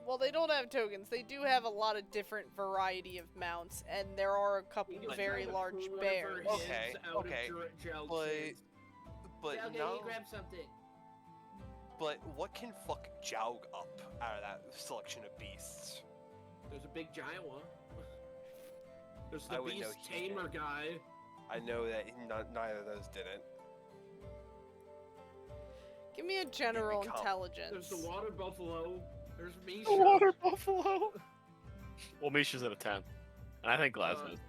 Speaker 4: Well, they don't have tokens. They do have a lot of different variety of mounts, and there are a couple
Speaker 5: You can
Speaker 4: very
Speaker 5: grab
Speaker 4: large
Speaker 5: whoever
Speaker 4: bears.
Speaker 5: his
Speaker 1: Okay,
Speaker 5: out of
Speaker 1: okay,
Speaker 5: Jal's
Speaker 1: but-
Speaker 5: hands.
Speaker 1: But
Speaker 8: Okay,
Speaker 1: now,
Speaker 8: you grab something.
Speaker 1: but what can fuck Jaug up out of that selection of beasts?
Speaker 5: There's a big giant one. There's
Speaker 1: I
Speaker 5: the
Speaker 1: would know
Speaker 5: beast
Speaker 1: he
Speaker 5: tamer
Speaker 1: did.
Speaker 5: guy.
Speaker 1: I know that neither of those did it.
Speaker 4: Give me a general
Speaker 1: become-
Speaker 4: intelligence.
Speaker 5: There's the water buffalo. There's Misha.
Speaker 2: The water buffalo. Well, Misha's at a 10, and I think Glasgow's.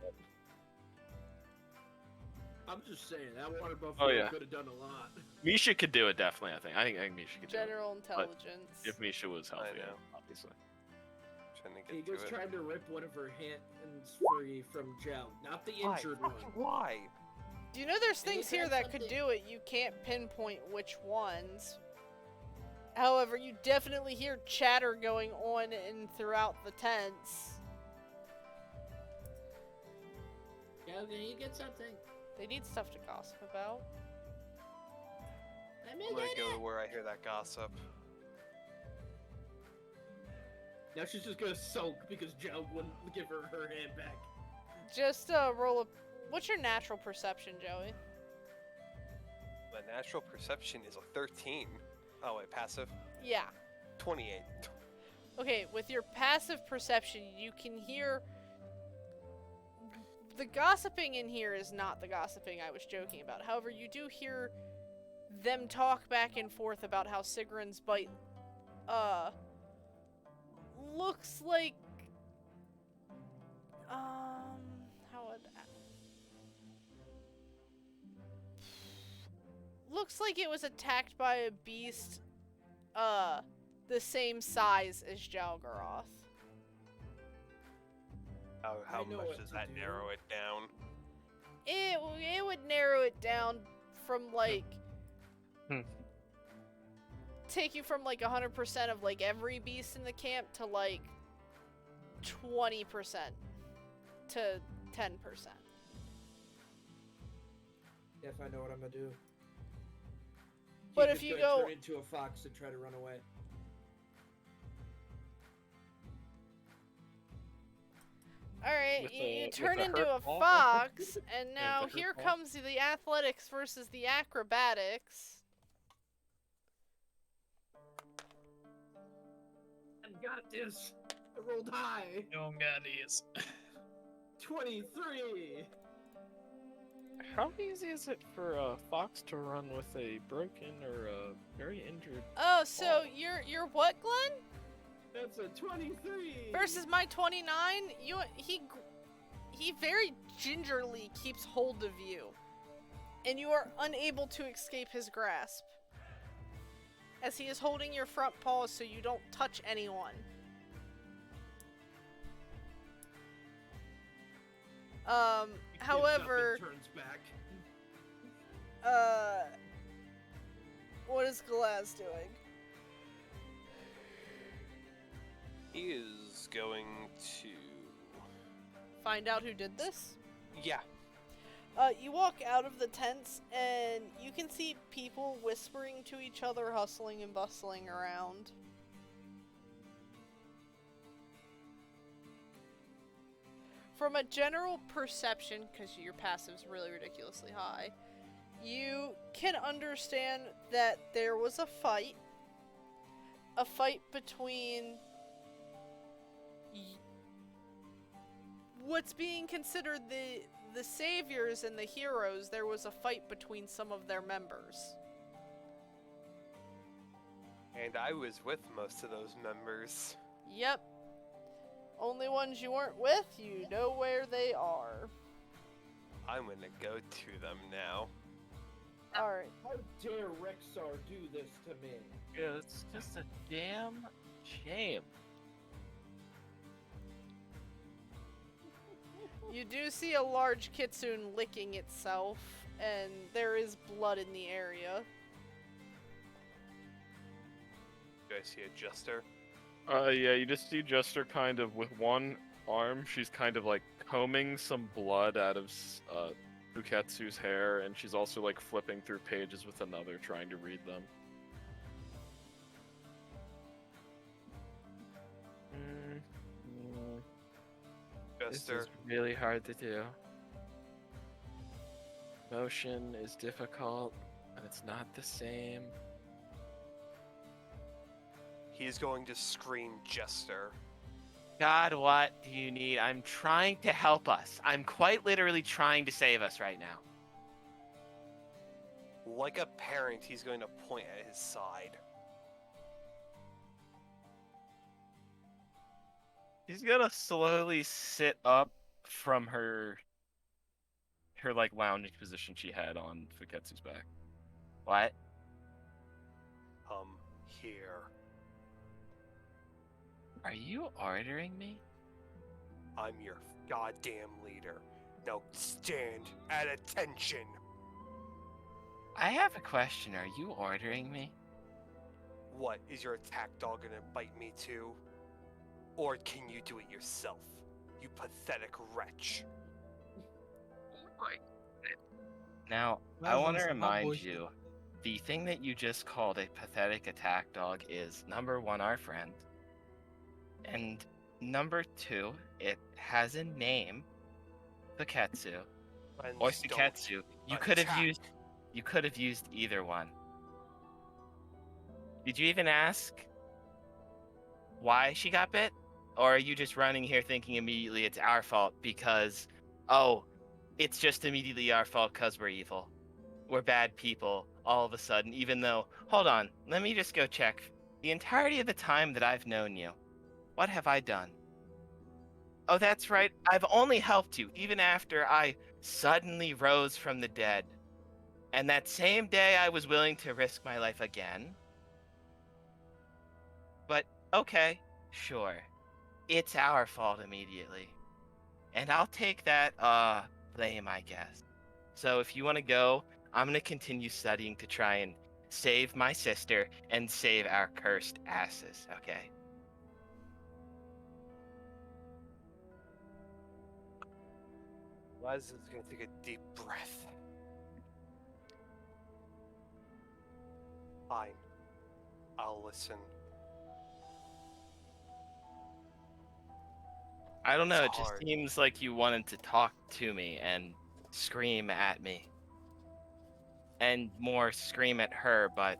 Speaker 5: I'm just saying that water buffalo
Speaker 2: yeah.
Speaker 5: could have done a lot.
Speaker 2: Misha could do it definitely. I think Misha could do it.
Speaker 4: General intelligence.
Speaker 2: If Misha was
Speaker 1: I
Speaker 2: healthy,
Speaker 1: know.
Speaker 2: obviously.
Speaker 1: Trying to
Speaker 5: He
Speaker 1: get
Speaker 5: goes
Speaker 1: to it.
Speaker 5: trying to rip one of her hands free from Jal, not the
Speaker 1: Why?
Speaker 5: injured one.
Speaker 1: Fucking why?
Speaker 4: Do you know there's
Speaker 8: Can you
Speaker 4: things here
Speaker 8: grab
Speaker 4: that could
Speaker 8: something?
Speaker 4: do it? You can't pinpoint which ones. However, you definitely hear chatter going on and throughout the tents.
Speaker 8: Go, can you get something?
Speaker 4: They need stuff to gossip about.
Speaker 8: Let me
Speaker 1: I'm gonna
Speaker 8: get
Speaker 1: go
Speaker 8: it.
Speaker 1: to where I hear that gossip.
Speaker 5: Now she's just gonna sulk because Jal wouldn't give her her hand back.
Speaker 4: Just roll a. What's your natural perception, Joey?
Speaker 1: My natural perception is a 13. Oh wait, passive?
Speaker 4: Yeah.
Speaker 1: 28.
Speaker 4: Okay, with your passive perception, you can hear. The gossiping in here is not the gossiping I was joking about. However, you do hear them talk back and forth about how Sigrun's bite, looks like, how would looks like it was attacked by a beast, the same size as Jalgaroth.
Speaker 1: How
Speaker 5: know
Speaker 1: much
Speaker 5: what
Speaker 1: does
Speaker 5: to
Speaker 1: that
Speaker 5: do.
Speaker 1: narrow it down?
Speaker 4: It would narrow it down from like take you from like 100% of like every beast in the camp to like 20% to 10%.
Speaker 9: If I know what I'm gonna do.
Speaker 4: But
Speaker 9: He's
Speaker 4: if you
Speaker 9: just gonna
Speaker 4: go-
Speaker 9: turn into a fox and try to run away.
Speaker 4: Alright,
Speaker 2: With
Speaker 4: you
Speaker 2: a- with
Speaker 4: turn
Speaker 2: a
Speaker 4: into
Speaker 2: hurt
Speaker 4: a
Speaker 2: ball?
Speaker 4: fox, and
Speaker 2: Yeah,
Speaker 4: now
Speaker 2: with a hurt
Speaker 4: here
Speaker 2: ball?
Speaker 4: comes the athletics versus the acrobatics.
Speaker 5: I got this. I rolled high.
Speaker 6: Young gaddies.
Speaker 5: 23.
Speaker 2: How easy is it for a fox to run with a broken or a very injured?
Speaker 4: Oh, so you're what, Glenn?
Speaker 5: That's a 23.
Speaker 4: Versus my 29, he very gingerly keeps hold of you, and you are unable to escape his grasp, as he is holding your front paws so you don't touch anyone.
Speaker 5: He gets up and
Speaker 4: However,
Speaker 5: turns back.
Speaker 4: what is Galaz doing?
Speaker 1: He is going to.
Speaker 4: Find out who did this?
Speaker 1: Yeah.
Speaker 4: You walk out of the tents, and you can see people whispering to each other, hustling and bustling around. From a general perception, because your passive's really ridiculously high, you can understand that there was a fight. A fight between what's being considered the saviors and the heroes, there was a fight between some of their members.
Speaker 1: And I was with most of those members.
Speaker 4: Yep. Only ones you weren't with, you know where they are.
Speaker 1: I'm gonna go to them now.
Speaker 4: Alright.
Speaker 9: How dare Rexar do this to me?
Speaker 7: Yeah, it's just a damn shame.
Speaker 4: You do see a large kitsune licking itself, and there is blood in the area.
Speaker 1: Do I see a jester?
Speaker 2: Yeah, you just see Jester kind of with one arm. She's kind of like combing some blood out of Fuketsu's hair, and she's also like flipping through pages with another, trying to read them. This
Speaker 1: Jester.
Speaker 2: is really hard to do. Motion is difficult, and it's not the same.
Speaker 1: He's going to scream Jester.
Speaker 7: God, what do you need? I'm trying to help us. I'm quite literally trying to save us right now.
Speaker 1: Like a parent, he's going to point at his side.
Speaker 7: She's gonna slowly sit up from her like lounging position she had on Fuketsu's back. What?
Speaker 1: Here.
Speaker 7: Are you ordering me?
Speaker 1: I'm your goddamn leader. Now stand at attention.
Speaker 7: I have a question. Are you ordering me?
Speaker 1: What, is your attack dog gonna bite me too? Or can you do it yourself? You pathetic wretch.
Speaker 7: Now, I want to remind you, the thing that you just called a pathetic attack dog is, number one, our friend. And number two, it has a name, Fuketsu.
Speaker 1: Friends
Speaker 7: Or
Speaker 1: don't
Speaker 7: Suketsu. You could have
Speaker 1: attack.
Speaker 7: used either one. Did you even ask why she got bit? Or are you just running here thinking immediately it's our fault because, oh, it's just immediately our fault because we're evil. We're bad people all of a sudden, even though, hold on, let me just go check. The entirety of the time that I've known you, what have I done? Oh, that's right, I've only helped you even after I suddenly rose from the dead. And that same day I was willing to risk my life again. But, okay, sure. It's our fault immediately. And I'll take that, blame, I guess. So if you want to go, I'm going to continue studying to try and save my sister and save our cursed asses, okay?
Speaker 1: Les is gonna take a deep breath. Fine. I'll listen.
Speaker 7: I don't know, it
Speaker 1: It's
Speaker 7: just
Speaker 1: hard.
Speaker 7: seems like you wanted to talk to me and scream at me. And more scream at her, but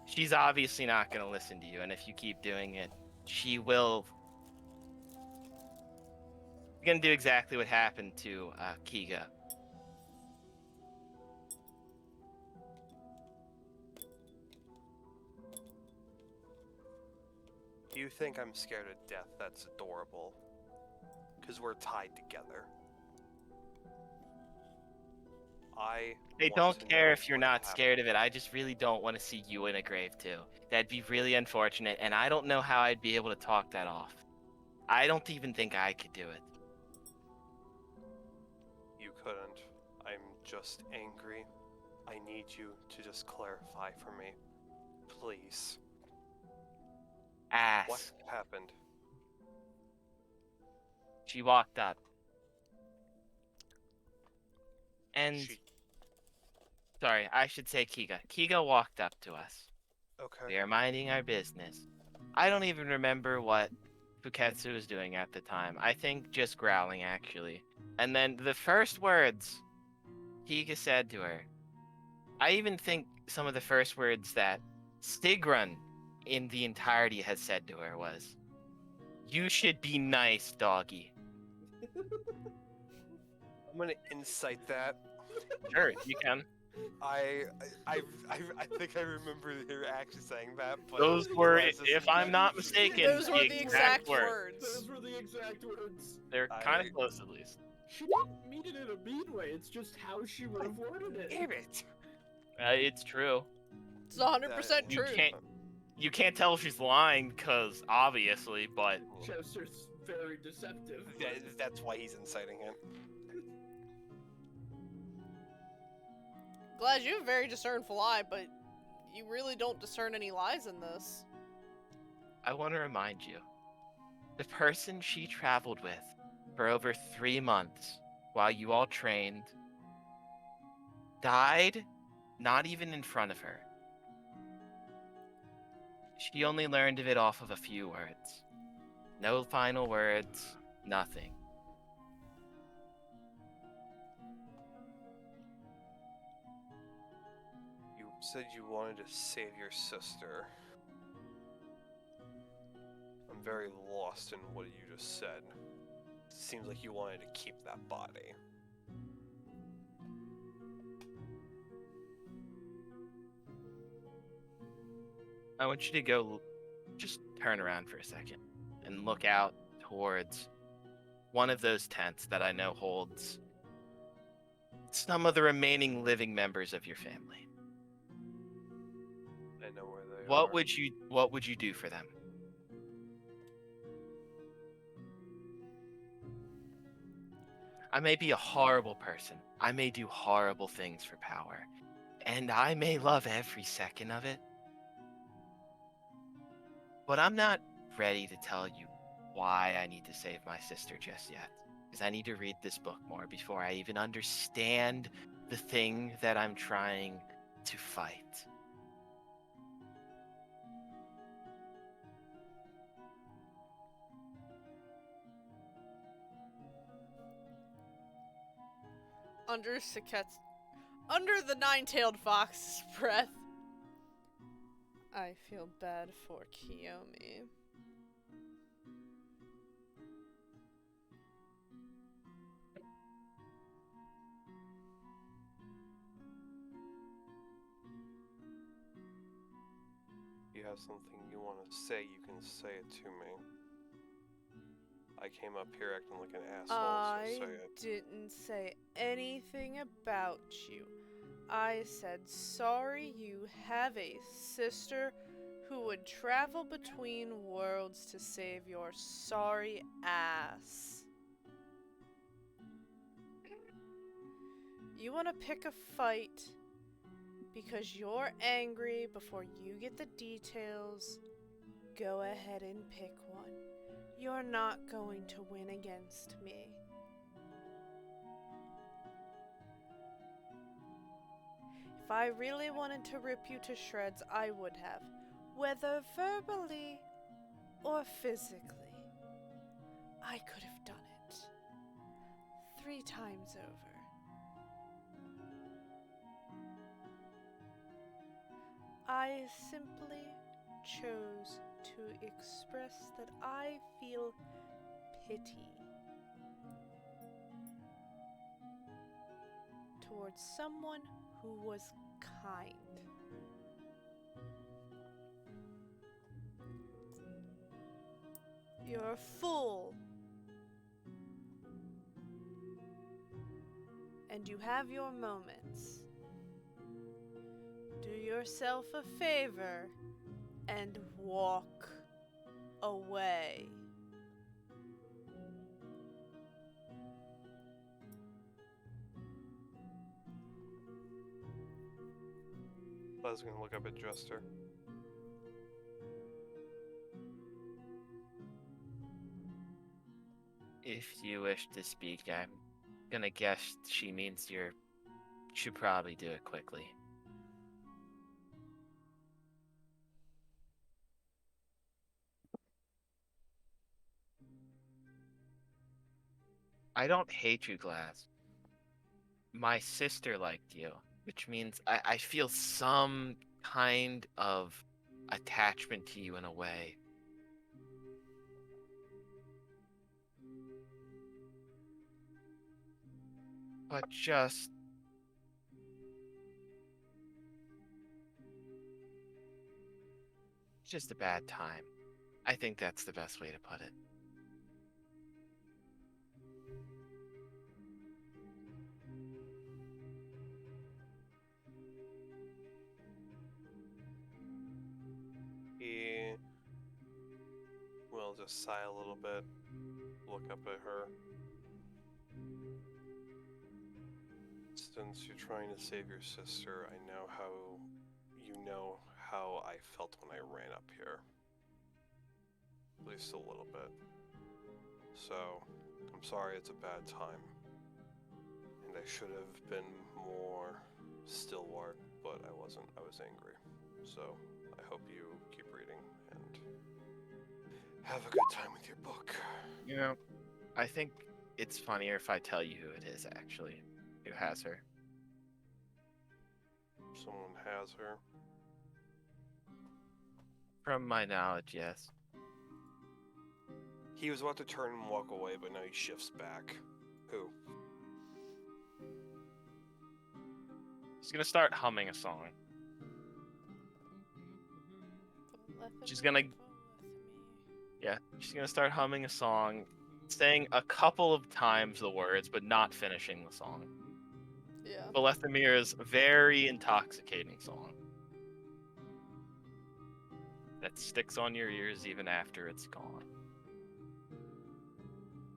Speaker 7: she's obviously not going to listen to you, and if you keep doing it, she will. You're going to do exactly what happened to Kiga.
Speaker 1: You think I'm scared of death? That's adorable. Because we're tied together. I
Speaker 7: They
Speaker 1: want
Speaker 7: don't
Speaker 1: to
Speaker 7: care
Speaker 1: know
Speaker 7: if you're
Speaker 1: what
Speaker 7: not
Speaker 1: happened.
Speaker 7: scared of it. I just really don't want to see you in a grave too. That'd be really unfortunate, and I don't know how I'd be able to talk that off. I don't even think I could do it.
Speaker 1: You couldn't. I'm just angry. I need you to just clarify for me. Please.
Speaker 7: Ass.
Speaker 1: What happened?
Speaker 7: She walked up. And
Speaker 1: She...
Speaker 7: sorry, I should say Kiga. Kiga walked up to us.
Speaker 1: Okay.
Speaker 7: We are minding our business. I don't even remember what Fuketsu was doing at the time. I think just growling, actually. And then the first words Kiga said to her, I even think some of the first words that Stigrun in the entirety has said to her was, "You should be nice, doggy."
Speaker 1: I'm gonna insight that.
Speaker 2: Sure, you can.
Speaker 1: I think I remember her actually saying that. But
Speaker 2: Those were,
Speaker 1: this is
Speaker 2: if I'm not mistaken,
Speaker 4: Those were the exact
Speaker 2: words.
Speaker 4: words.
Speaker 5: Those were the exact words.
Speaker 2: They're kind of close, at least.
Speaker 5: She didn't mean it in a mean way. It's just how she would have worded it.
Speaker 1: Damn it!
Speaker 2: It's true.
Speaker 4: It's 100%
Speaker 2: You
Speaker 4: true.
Speaker 2: can't tell if she's lying, cause obviously, but
Speaker 5: Chester's very deceptive.
Speaker 1: That's why he's inciting it.
Speaker 4: Glad you have a very discernful eye, but you really don't discern any lies in this.
Speaker 7: I want to remind you, the person she traveled with for over 3 months while you all trained died not even in front of her. She only learned of it off of a few words. No final words, nothing.
Speaker 1: You said you wanted to save your sister. I'm very lost in what you just said. Seems like you wanted to keep that body.
Speaker 7: I want you to go, just turn around for a second and look out towards one of those tents that I know holds some of the remaining living members of your family.
Speaker 1: I know where they are.
Speaker 7: What would you do for them? I may be a horrible person. I may do horrible things for power. And I may love every second of it. But I'm not ready to tell you why I need to save my sister just yet. Because I need to read this book more before I even understand the thing that I'm trying to fight.
Speaker 4: Under the nine-tailed fox's breath. I feel bad for Kiyomi.
Speaker 1: If you have something you want to say, you can say it to me. I came up here acting like an asshole,
Speaker 4: I
Speaker 1: so say it.
Speaker 4: didn't say anything about you. I said sorry you have a sister who would travel between worlds to save your sorry ass. You want to pick a fight because you're angry before you get the details? Go ahead and pick one. You're not going to win against me. If I really wanted to rip you to shreds, I would have, whether verbally or physically. I could have done it 3 times over. I simply chose to express that I feel pity towards someone who was kind. You're a fool. And you have your moments. Do yourself a favor and walk away.
Speaker 1: I was gonna look up at Jester.
Speaker 7: If you wish to speak, I'm gonna guess she means you should probably do it quickly. I don't hate you, Glass. My sister liked you, which means I feel some kind of attachment to you in a way. but just a bad time. I think that's the best way to put it.
Speaker 1: He will just sigh a little bit, look up at her. Since you're trying to save your sister, I know how I felt when I ran up here. At least a little bit. So, I'm sorry it's a bad time. And I should have been more stalwart, but I wasn't. I was angry. So, I hope you keep reading and have a good time with your book.
Speaker 7: You know, I think it's funnier if I tell you who it is, actually. Who has her.
Speaker 1: Someone has her.
Speaker 7: From my knowledge, yes.
Speaker 1: He was about to turn and walk away, but now he shifts back. Who?
Speaker 2: She's gonna start humming a song. She's gonna start humming a song, saying a couple of times the words, but not finishing the song.
Speaker 4: Yeah.
Speaker 2: Belethimir's very intoxicating song that sticks on your ears even after it's gone.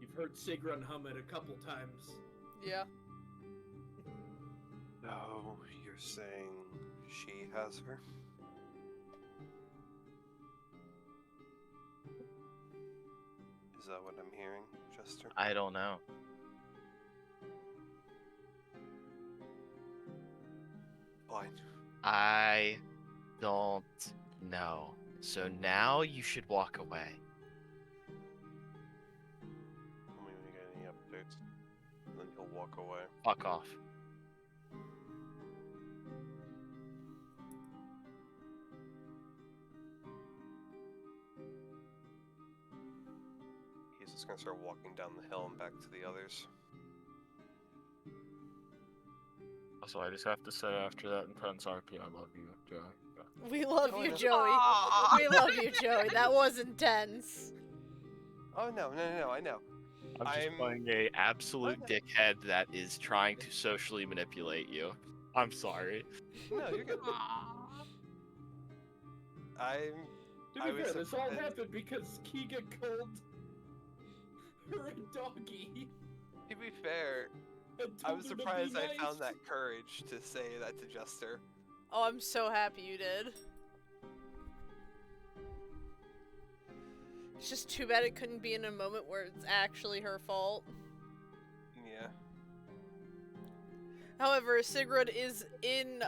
Speaker 5: You've heard Sigrun hum it a couple times.
Speaker 4: Yeah.
Speaker 1: Oh, you're saying she has her? Is that what I'm hearing, Jester?
Speaker 2: I don't know.
Speaker 1: Fine.
Speaker 7: I don't know. So now you should walk away.
Speaker 1: Tell me when you get any updates. And then he'll walk away.
Speaker 2: Fuck off.
Speaker 1: He's just gonna start walking down the hill and back to the others.
Speaker 2: Also, I just have to say after that intense RP, I love you, Joey.
Speaker 4: We love
Speaker 1: Oh,
Speaker 4: you,
Speaker 1: no.
Speaker 4: Joey. We love you, Joey. That was intense.
Speaker 1: Oh no, I know.
Speaker 2: I'm just
Speaker 1: I'm-
Speaker 2: playing a absolute
Speaker 1: Okay.
Speaker 2: dickhead that is trying to socially manipulate you. I'm sorry.
Speaker 1: No, you're good.
Speaker 5: To
Speaker 1: I
Speaker 5: be
Speaker 1: was
Speaker 5: fair, this all
Speaker 1: surprised.
Speaker 5: happened because Kiga called her a doggy.
Speaker 1: To be fair,
Speaker 5: and
Speaker 1: I
Speaker 5: told
Speaker 1: was
Speaker 5: her to be
Speaker 1: surprised I
Speaker 5: nice.
Speaker 1: found that courage to say that to Jester.
Speaker 4: Oh, I'm so happy you did. It's just too bad it couldn't be in a moment where it's actually her fault.
Speaker 1: Yeah.
Speaker 4: However, Sigrun is in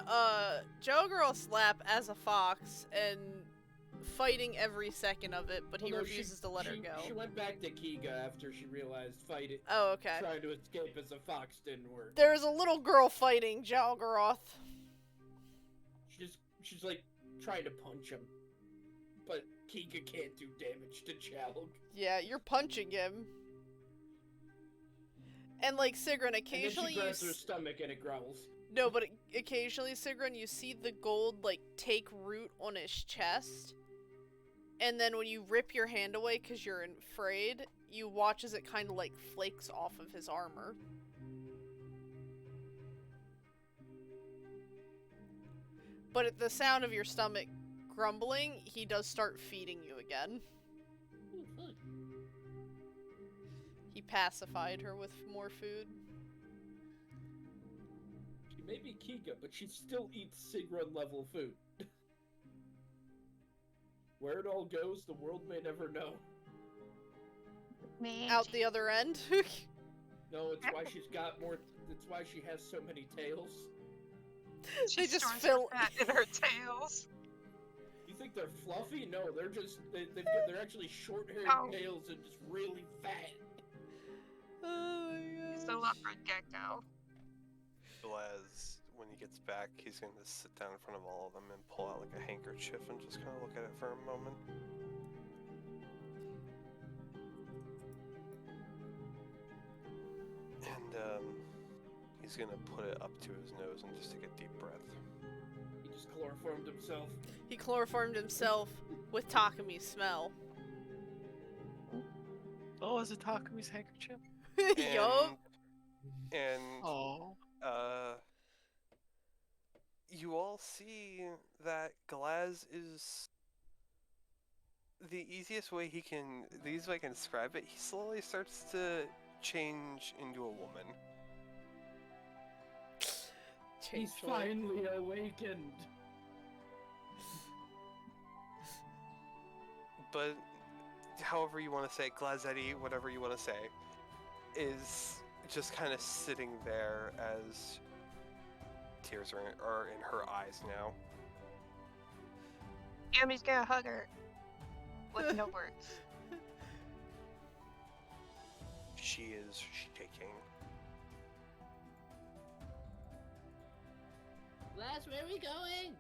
Speaker 4: Jogoroth's lap as a fox and fighting every second of it, but he
Speaker 5: Well, no,
Speaker 4: refuses to let her go.
Speaker 5: She went back to Kiga after she realized fighting.
Speaker 4: Oh, okay.
Speaker 5: Trying to escape as a fox didn't work.
Speaker 4: There's a little girl fighting Jogoroth.
Speaker 5: She's like trying to punch him, but Kiga can't do damage to Jalg.
Speaker 4: Yeah, you're punching him. And like Sigrun,
Speaker 5: And
Speaker 4: occasionally
Speaker 5: then she grabs her stomach and it growls.
Speaker 4: No, but occasionally, Sigrun, you see the gold, like, take root on his chest. And then when you rip your hand away because you're afraid, you watch as it kind of, like, flakes off of his armor. But at the sound of your stomach grumbling, he does start feeding you again.
Speaker 5: Ooh, fun.
Speaker 4: He pacified her with more food.
Speaker 5: She may be Kiga, but she still eats Sigrun level food. Where it all goes, the world may never know.
Speaker 4: Out the other end.
Speaker 5: No, it's why she's got more. It's why she has so many tails.
Speaker 4: They just
Speaker 3: stores
Speaker 4: fill.
Speaker 3: her fat in her tails.
Speaker 5: You think they're fluffy? No, they're just they're actually short-haired
Speaker 3: Oh.
Speaker 5: tails and just really fat.
Speaker 4: Oh my
Speaker 3: He's
Speaker 4: gosh.
Speaker 3: the leopard gecko.
Speaker 1: Blaz, when he gets back, he's going to sit down in front of all of them and pull out like a handkerchief and just kind of look at it for a moment. And He's gonna put it up to his nose and just take a deep breath.
Speaker 5: He just chloroformed himself.
Speaker 4: He chloroformed himself with Takami's smell.
Speaker 7: Oh, is it Takami's handkerchief?
Speaker 4: Yup.
Speaker 1: And
Speaker 7: Oh.
Speaker 1: you all see that Glaz is the easiest way I can describe it. He slowly starts to change into a woman.
Speaker 5: He's finally awakened.
Speaker 1: But however you want to say it, Glazetti, whatever you want to say, is just kind of sitting there as tears are in her eyes now.
Speaker 3: Yami's gonna hug her with no words.
Speaker 1: She is shaking.
Speaker 8: Glass, where are we going?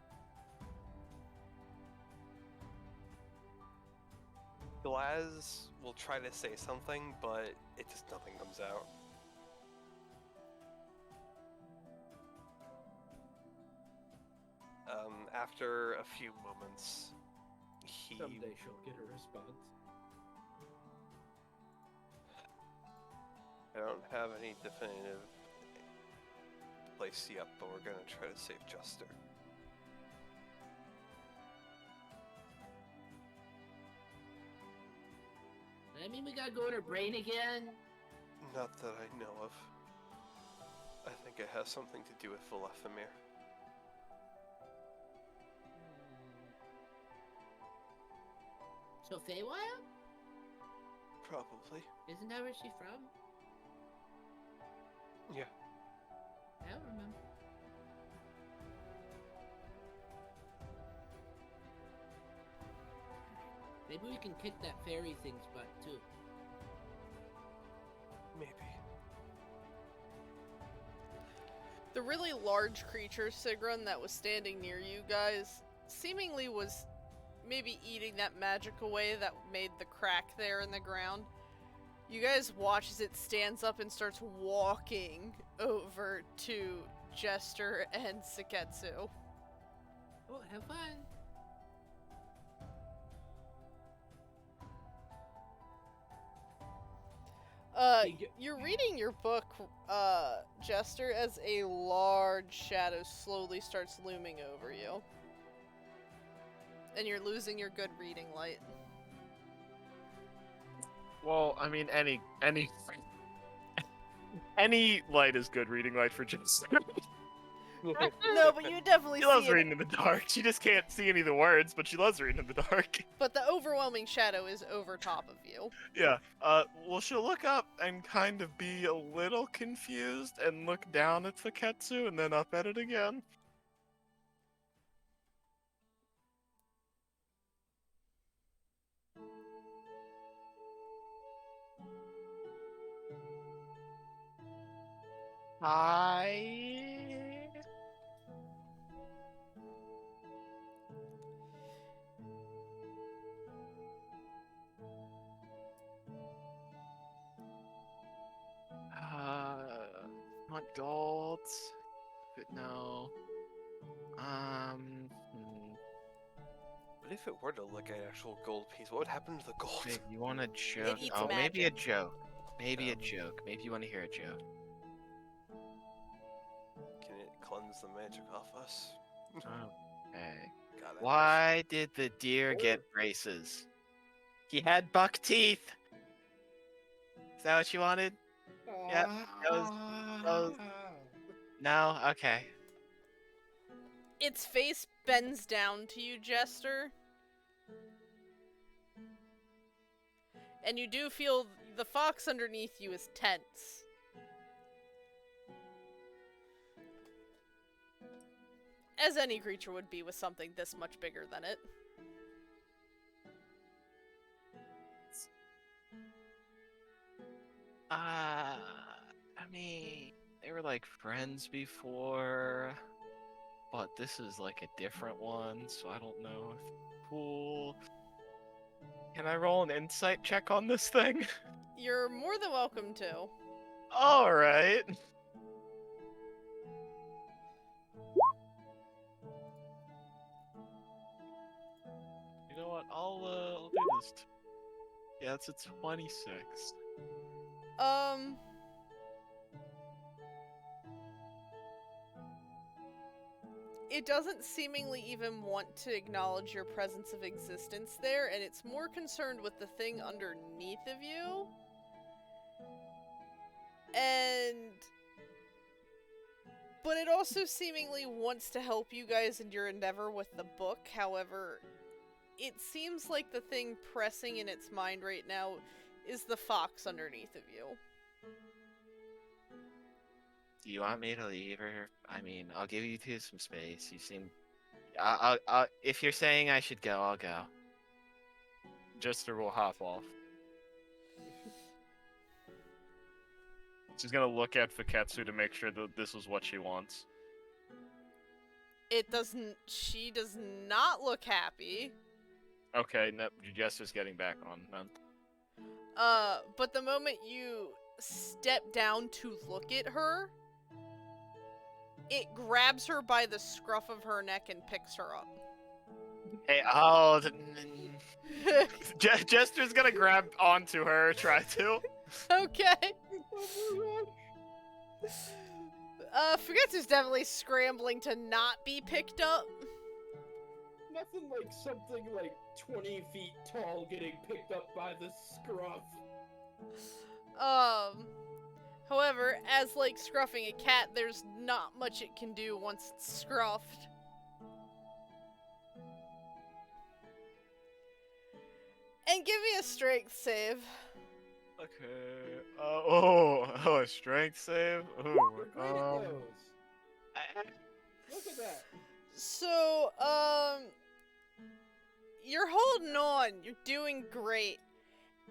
Speaker 1: Glaz will try to say something, but it just nothing comes out. After a few moments,
Speaker 5: Someday she'll get a response.
Speaker 1: I don't have any definitive place yet, but we're gonna try to save Juster.
Speaker 8: I mean, we gotta go in her brain again.
Speaker 1: Not that I know of. I think it has something to do with Vilethimir.
Speaker 8: So Feywild?
Speaker 1: Probably.
Speaker 8: Isn't that where she's from?
Speaker 1: Yeah.
Speaker 8: I don't remember. Maybe we can kick that fairy thing's butt too.
Speaker 1: Maybe.
Speaker 4: The really large creature, Sigrun, that was standing near you guys, seemingly was maybe eating that magic away that made the crack there in the ground. You guys watch as it stands up and starts walking over to Jester and Seketsu.
Speaker 8: Oh, have fun.
Speaker 4: You're reading your book, Jester, as a large shadow slowly starts looming over you. And you're losing your good reading light.
Speaker 2: Well, I mean, any light is good reading light for Jester.
Speaker 4: No, but you definitely
Speaker 2: She loves
Speaker 4: see
Speaker 2: reading in the dark. She just can't see any of the words, but she loves reading in the dark.
Speaker 4: But the overwhelming shadow is over top of you.
Speaker 2: Yeah. Well, she'll look up and kind of be a little confused and look down at Faketsu and then up at it again. Hi. Want gold? But no.
Speaker 1: What if it were to look at actual gold piece? What would happen to the gold?
Speaker 7: Wait, you want a joke?
Speaker 4: eats
Speaker 7: Oh, maybe a
Speaker 4: magic.
Speaker 7: joke. Maybe a joke. Maybe you want to hear a joke.
Speaker 1: Can it cleanse the magic off us?
Speaker 7: Okay.
Speaker 1: Got it.
Speaker 7: Why did the deer get braces? He had buck teeth. Is that what you wanted? Yep, that was- No? Okay.
Speaker 4: Its face bends down to you, Jester. And you do feel the fox underneath you is tense. As any creature would be with something this much bigger than it.
Speaker 7: I mean, they were like friends before, but this is like a different one, so I don't know if cool.
Speaker 2: Can I roll an insight check on this thing?
Speaker 4: You're more than welcome to.
Speaker 2: Alright. what? I'll do this. Yeah, it's a 26.
Speaker 4: It doesn't seemingly even want to acknowledge your presence of existence there, and it's more concerned with the thing underneath of you. But it also seemingly wants to help you guys in your endeavor with the book. However, it seems like the thing pressing in its mind right now is the fox underneath of you.
Speaker 7: Do you want me to leave, or I mean, I'll give you two some space. You seem. If you're saying I should go, I'll go.
Speaker 2: Jester will hop off. She's gonna look at Fuketsu to make sure that this is what she wants.
Speaker 4: It doesn't. She does not look happy.
Speaker 2: Okay, no, Jester's getting back on then.
Speaker 4: But the moment you step down to look at her, it grabs her by the scruff of her neck and picks her up.
Speaker 2: Hey, Jester's gonna grab onto her, try to.
Speaker 4: Okay. Fuketsu's definitely scrambling to not be picked up.
Speaker 9: Nothing like something like 20 feet tall getting picked up by the scruff.
Speaker 4: However, as like scruffing a cat, there's not much it can do once it's scruffed. And give me a strength save.
Speaker 2: Okay. A strength save.
Speaker 9: We're great at those. Look at that.
Speaker 4: So, you're holding on. You're doing great.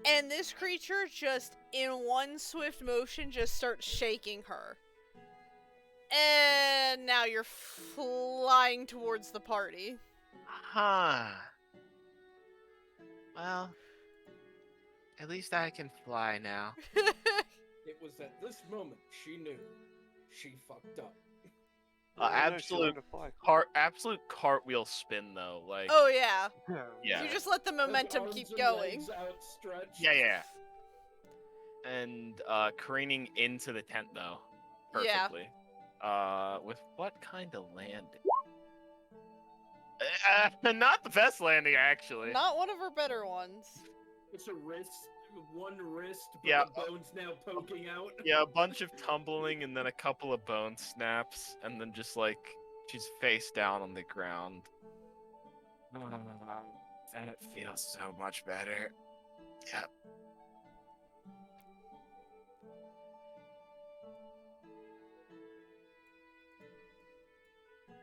Speaker 4: And this creature just, in one swift motion, just starts shaking her. And now you're flying towards the party.
Speaker 7: Huh. Well, at least I can fly now.
Speaker 9: It was at this moment she knew. She fucked up.
Speaker 2: Absolute cartwheel spin though, like.
Speaker 4: Oh yeah.
Speaker 2: Yeah.
Speaker 4: You just let the momentum
Speaker 9: Arms
Speaker 4: keep
Speaker 9: and
Speaker 4: going.
Speaker 9: legs outstretched.
Speaker 2: Yeah. And careening into the tent though, perfectly. Yeah. With what kind of landing? Not the best landing, actually.
Speaker 4: Not one of her better ones.
Speaker 9: It's a wrist, one wrist, but
Speaker 2: Yeah.
Speaker 9: the bone's now poking out.
Speaker 2: Yeah, a bunch of tumbling and then a couple of bone snaps, and then just like she's face down on the ground. That feels so much better. Yep.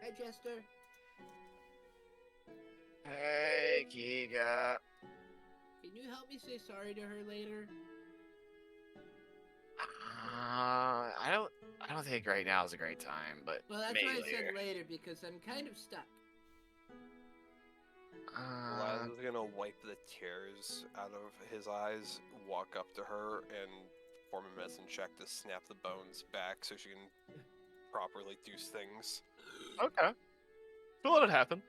Speaker 8: Hi, Jester.
Speaker 7: Hey, Giga.
Speaker 8: Can you help me say sorry to her later?
Speaker 7: I don't think right now is a great time, but
Speaker 8: Well, that's
Speaker 7: maybe
Speaker 8: why I
Speaker 7: later.
Speaker 8: said later, because I'm kind of stuck.
Speaker 1: Liza's gonna wipe the tears out of his eyes, walk up to her, and perform a medicine check to snap the bones back so she can properly do things.
Speaker 2: Okay. We'll let it happen.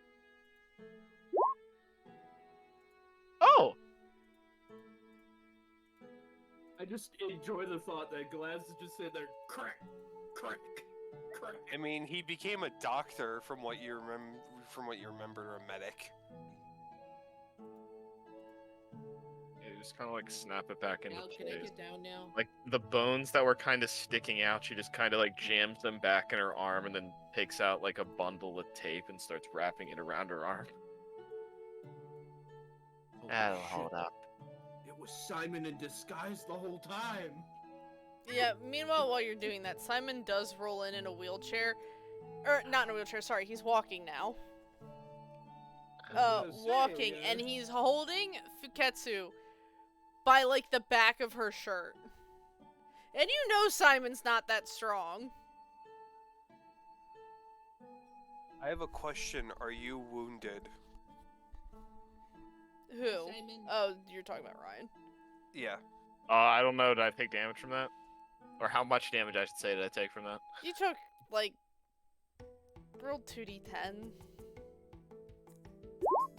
Speaker 2: Oh!
Speaker 5: I just enjoy the thought that Glass is just sitting there, crack, crack, crack.
Speaker 1: I mean, he became a doctor from what you remember, or a medic.
Speaker 2: Yeah, just kind of like snap it back into
Speaker 8: Now, can I
Speaker 2: place.
Speaker 8: get down now?
Speaker 2: Like the bones that were kind of sticking out, she just kind of like jams them back in her arm and then takes out like a bundle of tape and starts wrapping it around her arm.
Speaker 7: That'll
Speaker 9: Holy
Speaker 7: hold
Speaker 9: shit.
Speaker 7: up.
Speaker 9: It was Simon in disguise the whole time.
Speaker 4: Yeah, meanwhile, while you're doing that, Simon does roll in a wheelchair. Or, not in a wheelchair, sorry, he's walking now.
Speaker 9: gonna say,
Speaker 4: Walking,
Speaker 9: yeah.
Speaker 4: and he's holding Fuketsu by, like, the back of her shirt. And you know Simon's not that strong.
Speaker 1: I have a question. Are you wounded?
Speaker 4: Who?
Speaker 8: Simon?
Speaker 4: Oh, you're talking about Ryan.
Speaker 1: Yeah.
Speaker 2: I don't know. Did I take damage from that? Or how much damage, I should say, did I take from that?
Speaker 4: You took, like, rolled 2d10.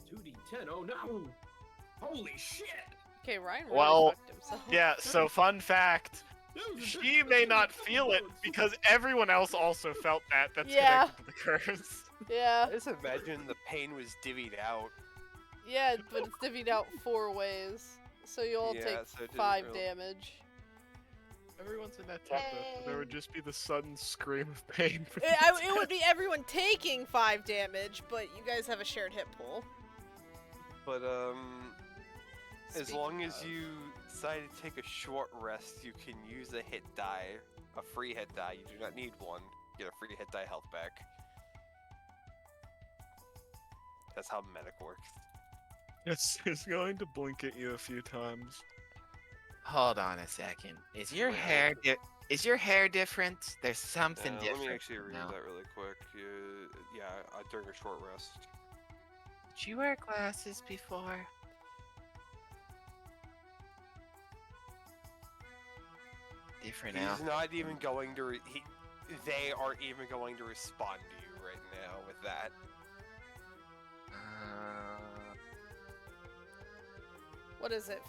Speaker 9: 2d10.
Speaker 5: 10. Oh no! Holy shit!
Speaker 2: Okay, Ryan really
Speaker 10: Well,
Speaker 2: fucked himself.
Speaker 10: Yeah, so fun fact,
Speaker 5: That was a
Speaker 10: she
Speaker 5: bit-
Speaker 10: may
Speaker 5: that was
Speaker 10: not
Speaker 5: a couple
Speaker 10: feel it
Speaker 5: votes.
Speaker 10: because everyone else also felt that's
Speaker 4: Yeah.
Speaker 10: connected to the curse.
Speaker 4: Yeah.
Speaker 1: I just imagine the pain was divvied out.
Speaker 4: Yeah, but it's divvied out 4 ways. So you all
Speaker 1: Yeah,
Speaker 4: take
Speaker 1: so it didn't
Speaker 4: 5
Speaker 1: really-
Speaker 4: damage.
Speaker 10: Everyone's in that tempo, so there would just be the sudden scream of pain. For
Speaker 4: It would be everyone taking 5 damage, but you guys have a shared hit pool.
Speaker 1: But as
Speaker 4: Speaking
Speaker 1: long as
Speaker 4: of.
Speaker 1: you decide to take a short rest, you can use a hit die, a free hit die. You do not need one. Get a free hit die health back. That's how medic works.
Speaker 10: It's going to blink at you a few times.
Speaker 7: Hold on a second. Is your hair different? There's something
Speaker 1: Let
Speaker 7: different.
Speaker 1: me actually read
Speaker 7: now.
Speaker 1: that really quick. Yeah, during a short rest.
Speaker 7: Did you wear glasses before? Different now.
Speaker 1: He's not even going to. They aren't even going to respond to you right now with that.
Speaker 4: What is it?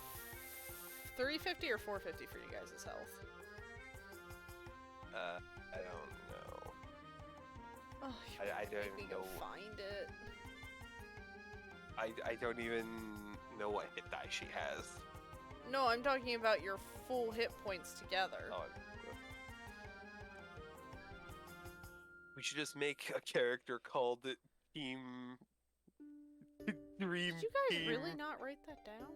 Speaker 4: 350 or 450 for you guys' health?
Speaker 1: I don't know.
Speaker 4: Oh,
Speaker 1: I don't
Speaker 4: make me
Speaker 1: even
Speaker 4: go
Speaker 1: know.
Speaker 4: find it.
Speaker 1: I don't even know what hit die she has.
Speaker 4: No, I'm talking about your full hit points together.
Speaker 1: Oh, we should just make a character called Team Dream
Speaker 4: Did you guys
Speaker 1: Team.
Speaker 4: really not write that down?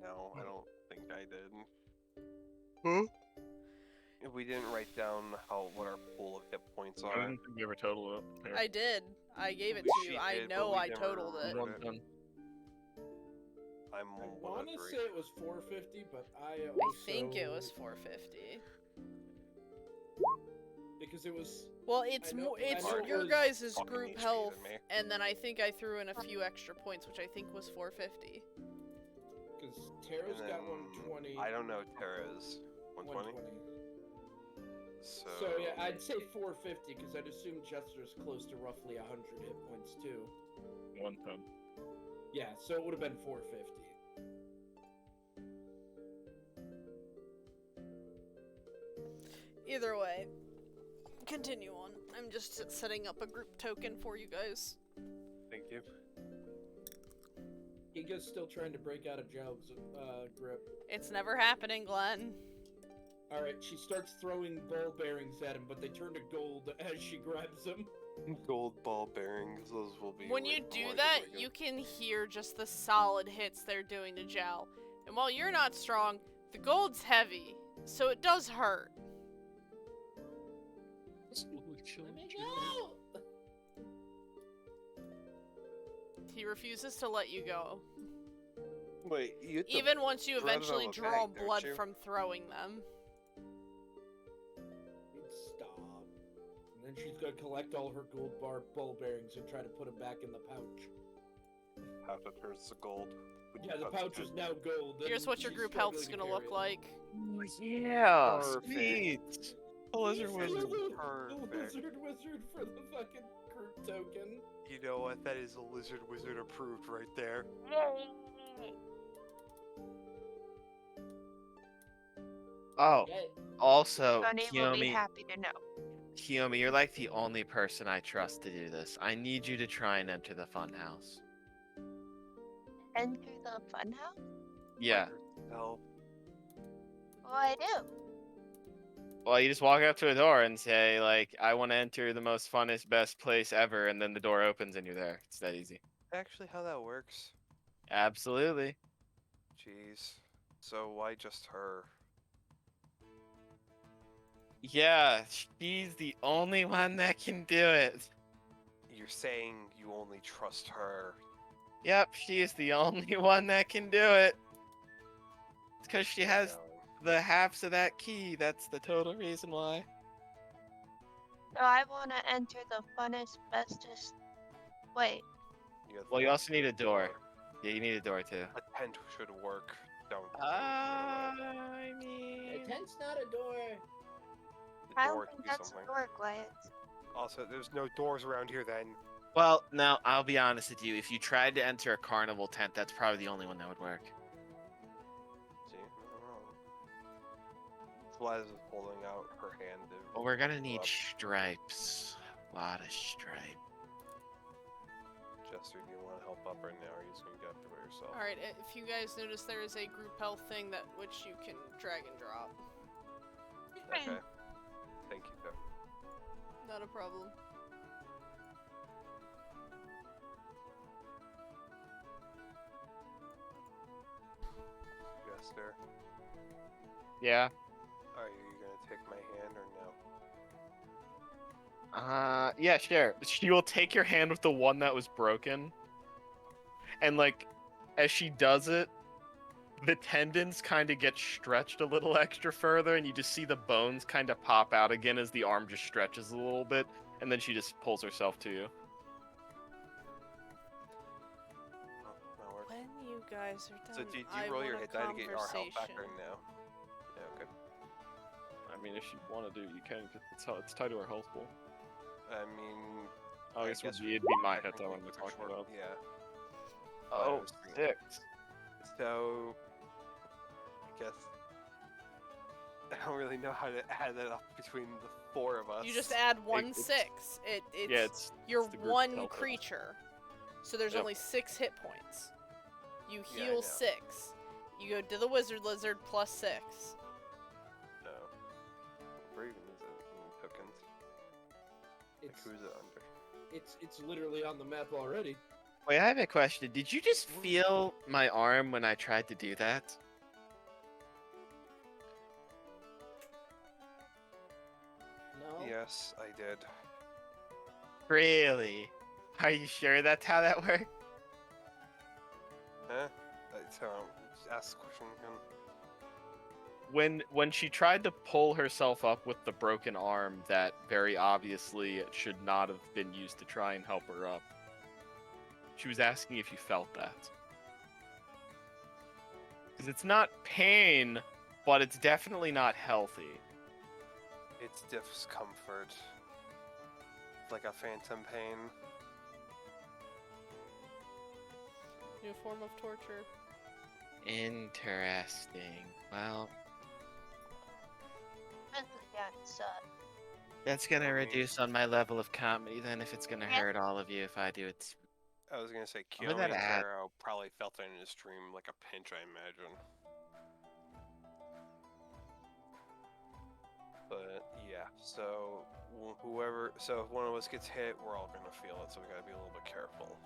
Speaker 1: No, I don't think I did.
Speaker 10: Huh?
Speaker 1: We didn't write down what our pool of hit points
Speaker 10: I
Speaker 1: are.
Speaker 10: didn't think we ever totaled up. Here.
Speaker 4: I did. I gave it
Speaker 1: We-
Speaker 4: to
Speaker 1: she
Speaker 4: you. I
Speaker 1: did, but
Speaker 4: know
Speaker 1: we
Speaker 4: I
Speaker 1: never
Speaker 4: totaled it.
Speaker 1: wrote
Speaker 10: One
Speaker 1: it.
Speaker 10: done.
Speaker 1: I'm
Speaker 9: I
Speaker 1: one
Speaker 9: want
Speaker 1: of
Speaker 9: to
Speaker 1: three.
Speaker 9: say it was 450, but I also...
Speaker 4: I think it was 450.
Speaker 9: Because it was...
Speaker 4: Well, it's
Speaker 9: I know-
Speaker 4: more.
Speaker 9: I
Speaker 4: It's
Speaker 9: know it
Speaker 4: your
Speaker 9: was
Speaker 4: guys'
Speaker 1: fucking
Speaker 4: group
Speaker 1: HP
Speaker 4: health,
Speaker 1: than me.
Speaker 4: and then I think I threw in a few extra points, which I think was 450.
Speaker 9: Because Tara's
Speaker 1: And
Speaker 9: got
Speaker 1: then
Speaker 9: 120.
Speaker 1: I don't know Tara's 120.
Speaker 9: 120.
Speaker 1: So,
Speaker 9: So yeah, I'd say 450 because I'd assume Jester's close to roughly 100 hit points too.
Speaker 10: 110.
Speaker 9: Yeah, so it would have been 450.
Speaker 4: Either way, continue on. I'm just setting up a group token for you guys.
Speaker 1: thank you.
Speaker 9: Giga's still trying to break out of Job's grip.
Speaker 4: It's never happening, Glenn.
Speaker 9: Alright, she starts throwing ball bearings at him, but they turn to gold as she grabs them.
Speaker 1: Gold ball bearings, those will be.
Speaker 4: When you
Speaker 1: right
Speaker 4: do
Speaker 1: below
Speaker 4: that,
Speaker 1: the
Speaker 4: you can hear just the solid hits they're doing to Jal. And while you're not strong, the gold's heavy, so it does hurt.
Speaker 8: Let me go!
Speaker 4: He refuses to let you go,
Speaker 1: Wait, you have to
Speaker 4: even once you
Speaker 1: throw it out
Speaker 4: eventually
Speaker 1: of a
Speaker 4: draw
Speaker 1: bag, don't
Speaker 4: blood
Speaker 1: you?
Speaker 4: from throwing them.
Speaker 9: Stop. And then she's gonna collect all her gold ball bearings and try to put them back in the pouch.
Speaker 1: How to turn to gold. When you
Speaker 9: Yeah, the
Speaker 1: touch
Speaker 9: pouch
Speaker 1: it.
Speaker 9: is now gold. and
Speaker 4: Here's what your
Speaker 9: she's
Speaker 4: group
Speaker 9: struggling
Speaker 4: health's
Speaker 9: to
Speaker 4: gonna
Speaker 9: carry
Speaker 4: look
Speaker 9: it.
Speaker 4: like.
Speaker 7: Yeah,
Speaker 1: Perfect.
Speaker 7: sweet.
Speaker 10: The lizard
Speaker 9: The
Speaker 10: wizard.
Speaker 1: Perfect.
Speaker 9: lizard wizard for the fucking group token.
Speaker 1: You know what? That is a lizard wizard approved right there.
Speaker 7: Oh,
Speaker 8: Yay.
Speaker 7: also,
Speaker 3: Bunny will be
Speaker 7: Kiyomi,
Speaker 3: happy to know.
Speaker 7: Kiyomi, you're like the only person I trust to do this. I need you to try and enter the funhouse.
Speaker 3: Enter the funhouse?
Speaker 7: Yeah.
Speaker 1: No.
Speaker 3: What do I do?
Speaker 7: Well, you just walk up to a door and say, like, I want to enter the most funnest, best place ever, and then the door opens and you're there. It's that easy.
Speaker 1: Actually, how that works?
Speaker 7: Absolutely.
Speaker 1: Jeez. So why just her?
Speaker 7: Yeah, she's the only one that can do it.
Speaker 1: You're saying you only trust her.
Speaker 7: Yep, she is the only one that can do it. It's because she has the halves of that key. That's the total reason why.
Speaker 3: So I want to enter the funnest, bestest. Wait,
Speaker 7: Well, you also need a door. Yeah, you need a door too.
Speaker 1: A tent should work. Don't.
Speaker 7: I
Speaker 8: A
Speaker 7: mean,
Speaker 8: tent's not a door.
Speaker 1: The
Speaker 3: I
Speaker 1: door
Speaker 3: don't
Speaker 1: can
Speaker 3: think
Speaker 1: do
Speaker 3: that's
Speaker 1: something.
Speaker 3: a door, Glance.
Speaker 1: Also, there's no doors around here then.
Speaker 7: Well, no, I'll be honest with you. If you tried to enter a carnival tent, that's probably the only one that would work.
Speaker 1: See, I don't know. Liza is holding out her hand.
Speaker 7: Well, we're gonna need
Speaker 1: up.
Speaker 7: stripes. A lot of stripe.
Speaker 1: Jester, do you want to help up right now, or are you just gonna get through it yourself?
Speaker 4: Alright, if you guys notice, there is a group health thing that which you can drag and drop.
Speaker 1: Okay. Thank you, though.
Speaker 4: Not a problem.
Speaker 1: Jester,
Speaker 2: Yeah.
Speaker 1: are you gonna take my hand or no?
Speaker 2: Yeah, sure. She will take your hand with the one that was broken. And, like, as she does it, the tendons kind of get stretched a little extra further, and you just see the bones kind of pop out again as the arm just stretches a little bit, and then she just pulls herself to you.
Speaker 1: Oh, that works.
Speaker 4: When you guys are done,
Speaker 1: So, do you
Speaker 4: I
Speaker 1: roll your
Speaker 4: want
Speaker 1: hit
Speaker 4: a
Speaker 1: die to get our health back or
Speaker 4: conversation.
Speaker 1: no? Yeah, okay.
Speaker 2: I mean, if you want to do, you can. It's tied to her health pool.
Speaker 1: I mean,
Speaker 2: Oh, I guess it'd be my hit that one we're
Speaker 1: technically
Speaker 2: talking about.
Speaker 1: Yeah.
Speaker 2: Oh,
Speaker 1: I was thinking-
Speaker 2: 6.
Speaker 1: So, I guess I don't really know how to add that up between the 4 of us.
Speaker 4: You just add one
Speaker 2: it's-
Speaker 4: 6.
Speaker 2: Yeah, it's
Speaker 4: you're
Speaker 2: the group
Speaker 4: one
Speaker 2: health.
Speaker 4: creature, so there's
Speaker 2: Yep.
Speaker 4: only 6 hit points. You
Speaker 1: Yeah, I
Speaker 4: heal
Speaker 1: know.
Speaker 4: 6. You go to the wizard lizard plus 6.
Speaker 1: No. Where even is it in tokens? Like,
Speaker 9: It's
Speaker 1: who's it under?
Speaker 9: it's literally on the map already.
Speaker 7: Wait, I have a question. Did you just feel my arm when I tried to do that?
Speaker 9: No.
Speaker 1: Yes, I did.
Speaker 7: Really? Are you sure that's how that worked?
Speaker 1: Huh? So, just ask the question again.
Speaker 2: When she tried to pull herself up with the broken arm that very obviously should not have been used to try and help her up, she was asking if you felt that. Because it's not pain, but it's definitely not healthy.
Speaker 1: It's discomfort. It's like a phantom pain.
Speaker 4: New form of torture.
Speaker 7: Interesting. Well,
Speaker 3: That's
Speaker 7: that's gonna
Speaker 1: I mean-
Speaker 7: reduce on my level of comedy then if it's gonna
Speaker 3: Yeah.
Speaker 7: hurt all of you if I do it.
Speaker 1: I was gonna say
Speaker 7: Where
Speaker 1: Kiyomi
Speaker 7: that
Speaker 1: and
Speaker 7: at?
Speaker 1: Taro probably felt it in his stream like a pinch, I imagine. But yeah, so so if one of us gets hit, we're all gonna feel it. So we gotta be a little bit careful.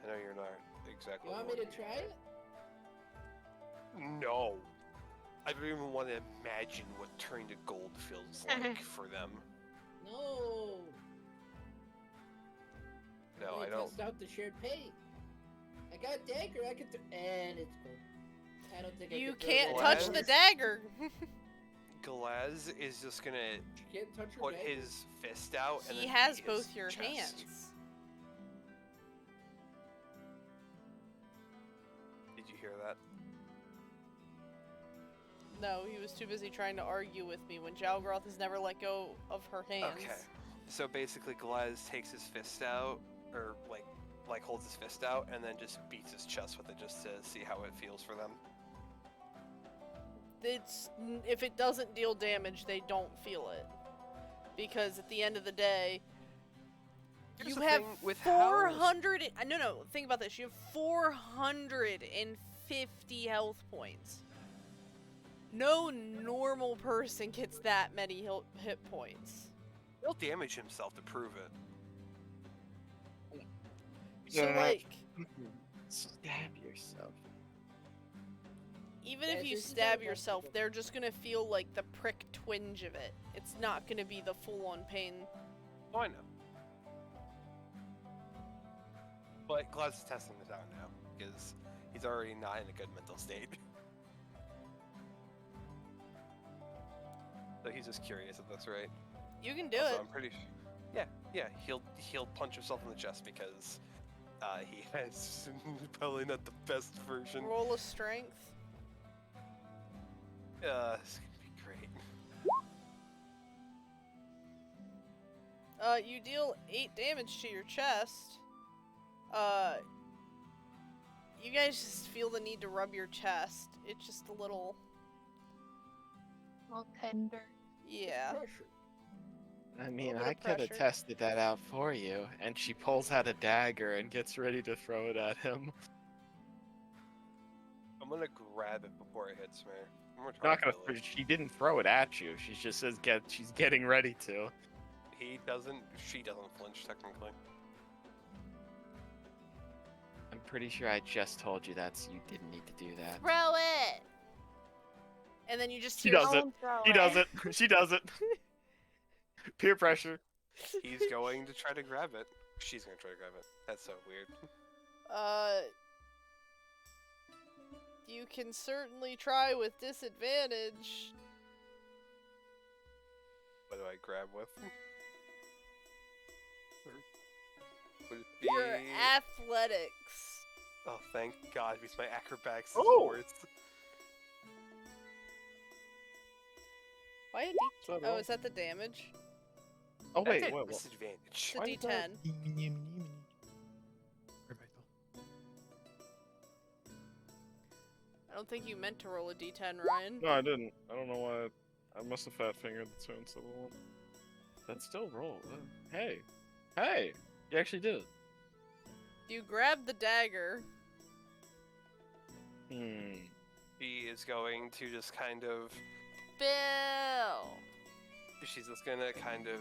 Speaker 1: I know you're not exactly.
Speaker 8: You want me to try it?
Speaker 1: No. I don't even want to imagine what turning to gold feels like for them.
Speaker 8: No.
Speaker 1: No,
Speaker 8: We
Speaker 1: I don't.
Speaker 8: Test out the shared pain. I got dagger. I can and it's cool. I don't think I
Speaker 4: You
Speaker 8: can throw
Speaker 4: can't
Speaker 8: that
Speaker 4: touch
Speaker 8: dagger.
Speaker 4: the dagger.
Speaker 1: Glaz is just gonna
Speaker 9: You can't touch her
Speaker 1: put
Speaker 9: dagger.
Speaker 1: his fist out and
Speaker 4: He
Speaker 1: then
Speaker 4: has
Speaker 1: beat his
Speaker 4: both your
Speaker 1: chest.
Speaker 4: hands.
Speaker 1: Did you hear that?
Speaker 4: No, he was too busy trying to argue with me when Jalgroth has never let go of her hands.
Speaker 1: Okay. So basically, Glaz takes his fist out, or like holds his fist out, and then just beats his chest with it just to see how it feels for them.
Speaker 4: If it doesn't deal damage, they don't feel it. Because at the end of the day,
Speaker 1: Here's
Speaker 4: you
Speaker 1: the
Speaker 4: have
Speaker 1: thing with
Speaker 4: 400. No, think about this. You have 450 health points. No normal person gets that many hit points.
Speaker 1: He'll damage himself to prove it.
Speaker 4: So,
Speaker 7: Yeah.
Speaker 4: like,
Speaker 7: Stab yourself.
Speaker 4: even
Speaker 8: Yeah,
Speaker 4: if you
Speaker 8: this is
Speaker 4: stab
Speaker 8: not
Speaker 4: yourself,
Speaker 8: possible.
Speaker 4: they're just gonna feel like the prick twinge of it. It's not gonna be the full-on pain.
Speaker 1: Oh, I know. But Glaz is testing this out now because he's already not in a good mental state. So he's just curious at this, right?
Speaker 4: You can do
Speaker 1: Also,
Speaker 4: it.
Speaker 1: I'm pretty. Yeah. He'll punch himself in the chest because he has probably not the best version.
Speaker 4: Roll a strength.
Speaker 1: This is gonna be great.
Speaker 4: You deal 8 damage to your chest. You guys just feel the need to rub your chest. It's just a little...
Speaker 3: All tender.
Speaker 4: Yeah.
Speaker 9: Pressure.
Speaker 7: I mean,
Speaker 4: bit
Speaker 7: I
Speaker 4: of
Speaker 7: could have
Speaker 4: pressure.
Speaker 7: tested that out for you. And she pulls out a dagger and gets ready to throw it at him.
Speaker 1: I'm gonna grab it before it hits me. I'm gonna try
Speaker 7: Not
Speaker 1: to
Speaker 7: gonna.
Speaker 1: feel it.
Speaker 7: She didn't throw it at you. She just says she's getting ready to.
Speaker 1: He doesn't. She doesn't flinch technically.
Speaker 7: I'm pretty sure I just told you that, so you didn't need to do that.
Speaker 4: Throw it! And then you just
Speaker 7: She
Speaker 4: hear...
Speaker 7: does it.
Speaker 3: Don't throw
Speaker 7: He does it. She does it. Peer pressure.
Speaker 1: He's going to try to grab it. She's gonna try to grab it. That's so weird.
Speaker 4: You can certainly try with disadvantage.
Speaker 1: What do I grab with? Would it be...
Speaker 4: Your athletics.
Speaker 1: Oh, thank God, because my acrobatics is
Speaker 7: Oh!
Speaker 1: worse.
Speaker 4: Why a D?
Speaker 7: Is that
Speaker 4: Oh,
Speaker 7: wrong?
Speaker 4: is that the damage?
Speaker 7: Oh
Speaker 1: That's
Speaker 7: wait,
Speaker 1: a
Speaker 7: wait.
Speaker 1: disadvantage.
Speaker 4: It's a
Speaker 7: Why did
Speaker 4: D10.
Speaker 7: that-
Speaker 4: I don't think you meant to roll a D10, Ryan.
Speaker 10: No, I didn't. I don't know why. I must have fat fingered the 2 instead of 1.
Speaker 7: That still roll. Hey, hey! You actually did it.
Speaker 4: You grab the dagger.
Speaker 1: She is going to just kind of...
Speaker 4: Bill!
Speaker 1: She's just gonna kind of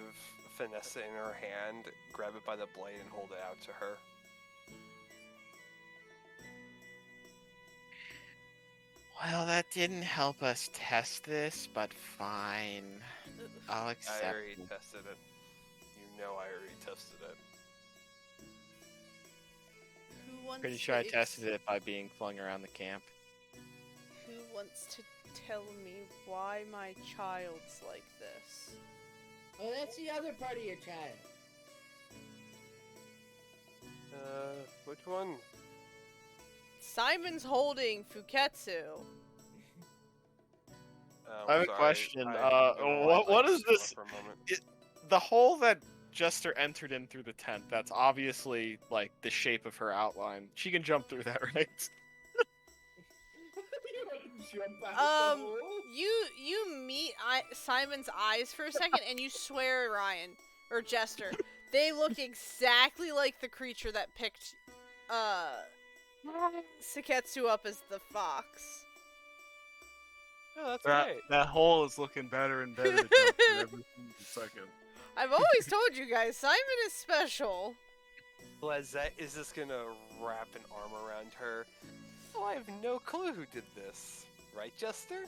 Speaker 1: finesse it in her hand, grab it by the blade, and hold it out to her.
Speaker 7: Well, that didn't help us test this, but fine. I'll
Speaker 1: I
Speaker 7: accept
Speaker 1: already
Speaker 7: it.
Speaker 1: tested it. You know I already tested it.
Speaker 4: Who wants
Speaker 7: Pretty sure
Speaker 4: to
Speaker 7: I tested it by being flung around the camp.
Speaker 4: Who wants to tell me why my child's like this?
Speaker 8: Oh, that's the other part of your child.
Speaker 1: Which one?
Speaker 4: Simon's holding Fuketsu.
Speaker 7: I have a
Speaker 1: Sorry,
Speaker 7: question.
Speaker 1: I didn't realize
Speaker 7: What
Speaker 1: I
Speaker 7: is
Speaker 1: just
Speaker 7: this?
Speaker 1: left for a moment.
Speaker 7: The hole that Jester entered in through the tent, that's obviously, like, the shape of her outline. She can jump through that, right?
Speaker 9: You want to jump out the hole?
Speaker 4: You meet Simon's eyes for a second, and you swear, Ryan or Jester, they look exactly like the creature that picked Seketsu up as the fox.
Speaker 1: Oh, that's great.
Speaker 10: That hole is looking better and better to jump through every single second.
Speaker 4: I've always told you guys, Simon is special.
Speaker 1: Lizette is just gonna wrap an arm around her. Oh, I have no clue who did this. Right, Jester?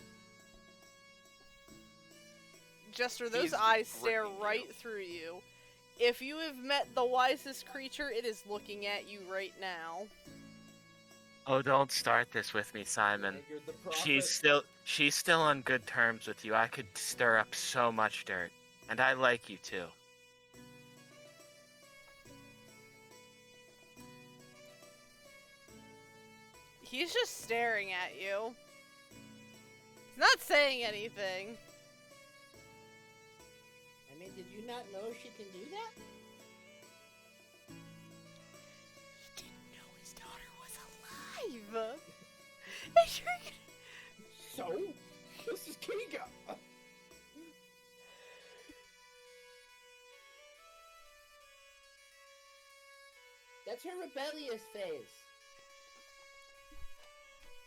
Speaker 4: Jester, those
Speaker 1: He's
Speaker 4: eyes stare
Speaker 1: ripping you.
Speaker 4: right through you. If you have met the wisest creature, it is looking at you right now.
Speaker 7: Oh, don't start this with me, Simon.
Speaker 9: You're the prophet.
Speaker 7: She's still on good terms with you. I could stir up so much dirt. And I like you too.
Speaker 4: He's just staring at you. He's not saying anything.
Speaker 8: I mean, did you not know she can do that?
Speaker 4: He didn't know his daughter was alive. And you're gonna...
Speaker 9: So, this is Kiga.
Speaker 8: That's her rebellious phase.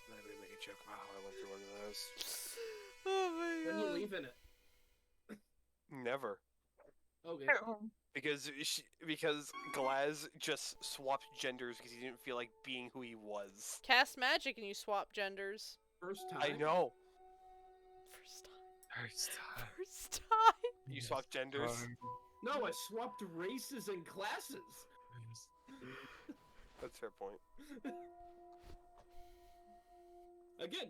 Speaker 1: I'm gonna make a joke about how I went through one of those.
Speaker 4: Oh my
Speaker 9: When
Speaker 4: god.
Speaker 9: you leaving it?
Speaker 1: Never.
Speaker 9: Okay.
Speaker 1: Because Glaz just swapped genders because he didn't feel like being who he was.
Speaker 4: Cast magic and you swap genders.
Speaker 5: First time.
Speaker 1: I know.
Speaker 4: First time.
Speaker 7: First time.
Speaker 4: First time.
Speaker 1: You swapped genders.
Speaker 5: No, I swapped races and classes.
Speaker 1: That's a fair point.
Speaker 5: Again,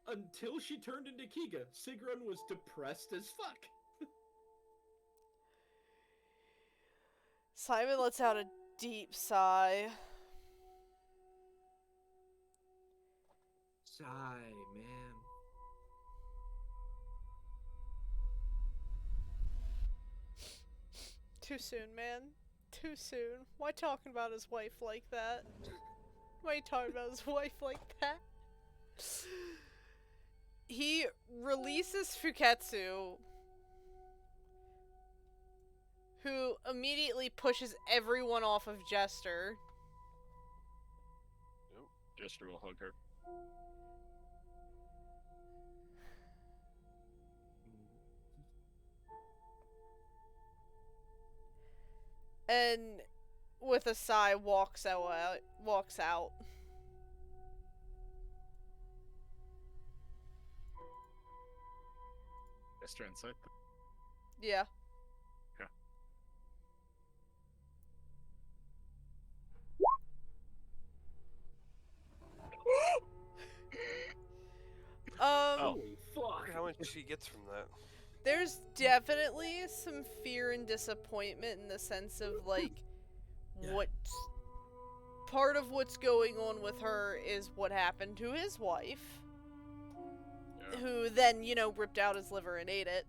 Speaker 5: until she turned into Kiga, Sigrun was depressed as fuck.
Speaker 4: Simon lets out a deep sigh.
Speaker 5: Sigh, man.
Speaker 4: Too soon, man. Too soon. Why talking about his wife like that? Why you talking about his wife like that? He releases Fuketsu, who immediately pushes everyone off of Jester.
Speaker 10: Nope. Jester will hug her.
Speaker 4: And with a sigh walks out.
Speaker 10: Jester inside.
Speaker 4: Yeah.
Speaker 10: Okay.
Speaker 4: Um
Speaker 5: Holy fuck!
Speaker 1: How much she gets from that?
Speaker 4: There's definitely some fear and disappointment in the sense of, like, what part of what's going on with her is what happened to his wife, who then, you know, ripped out his liver and ate it.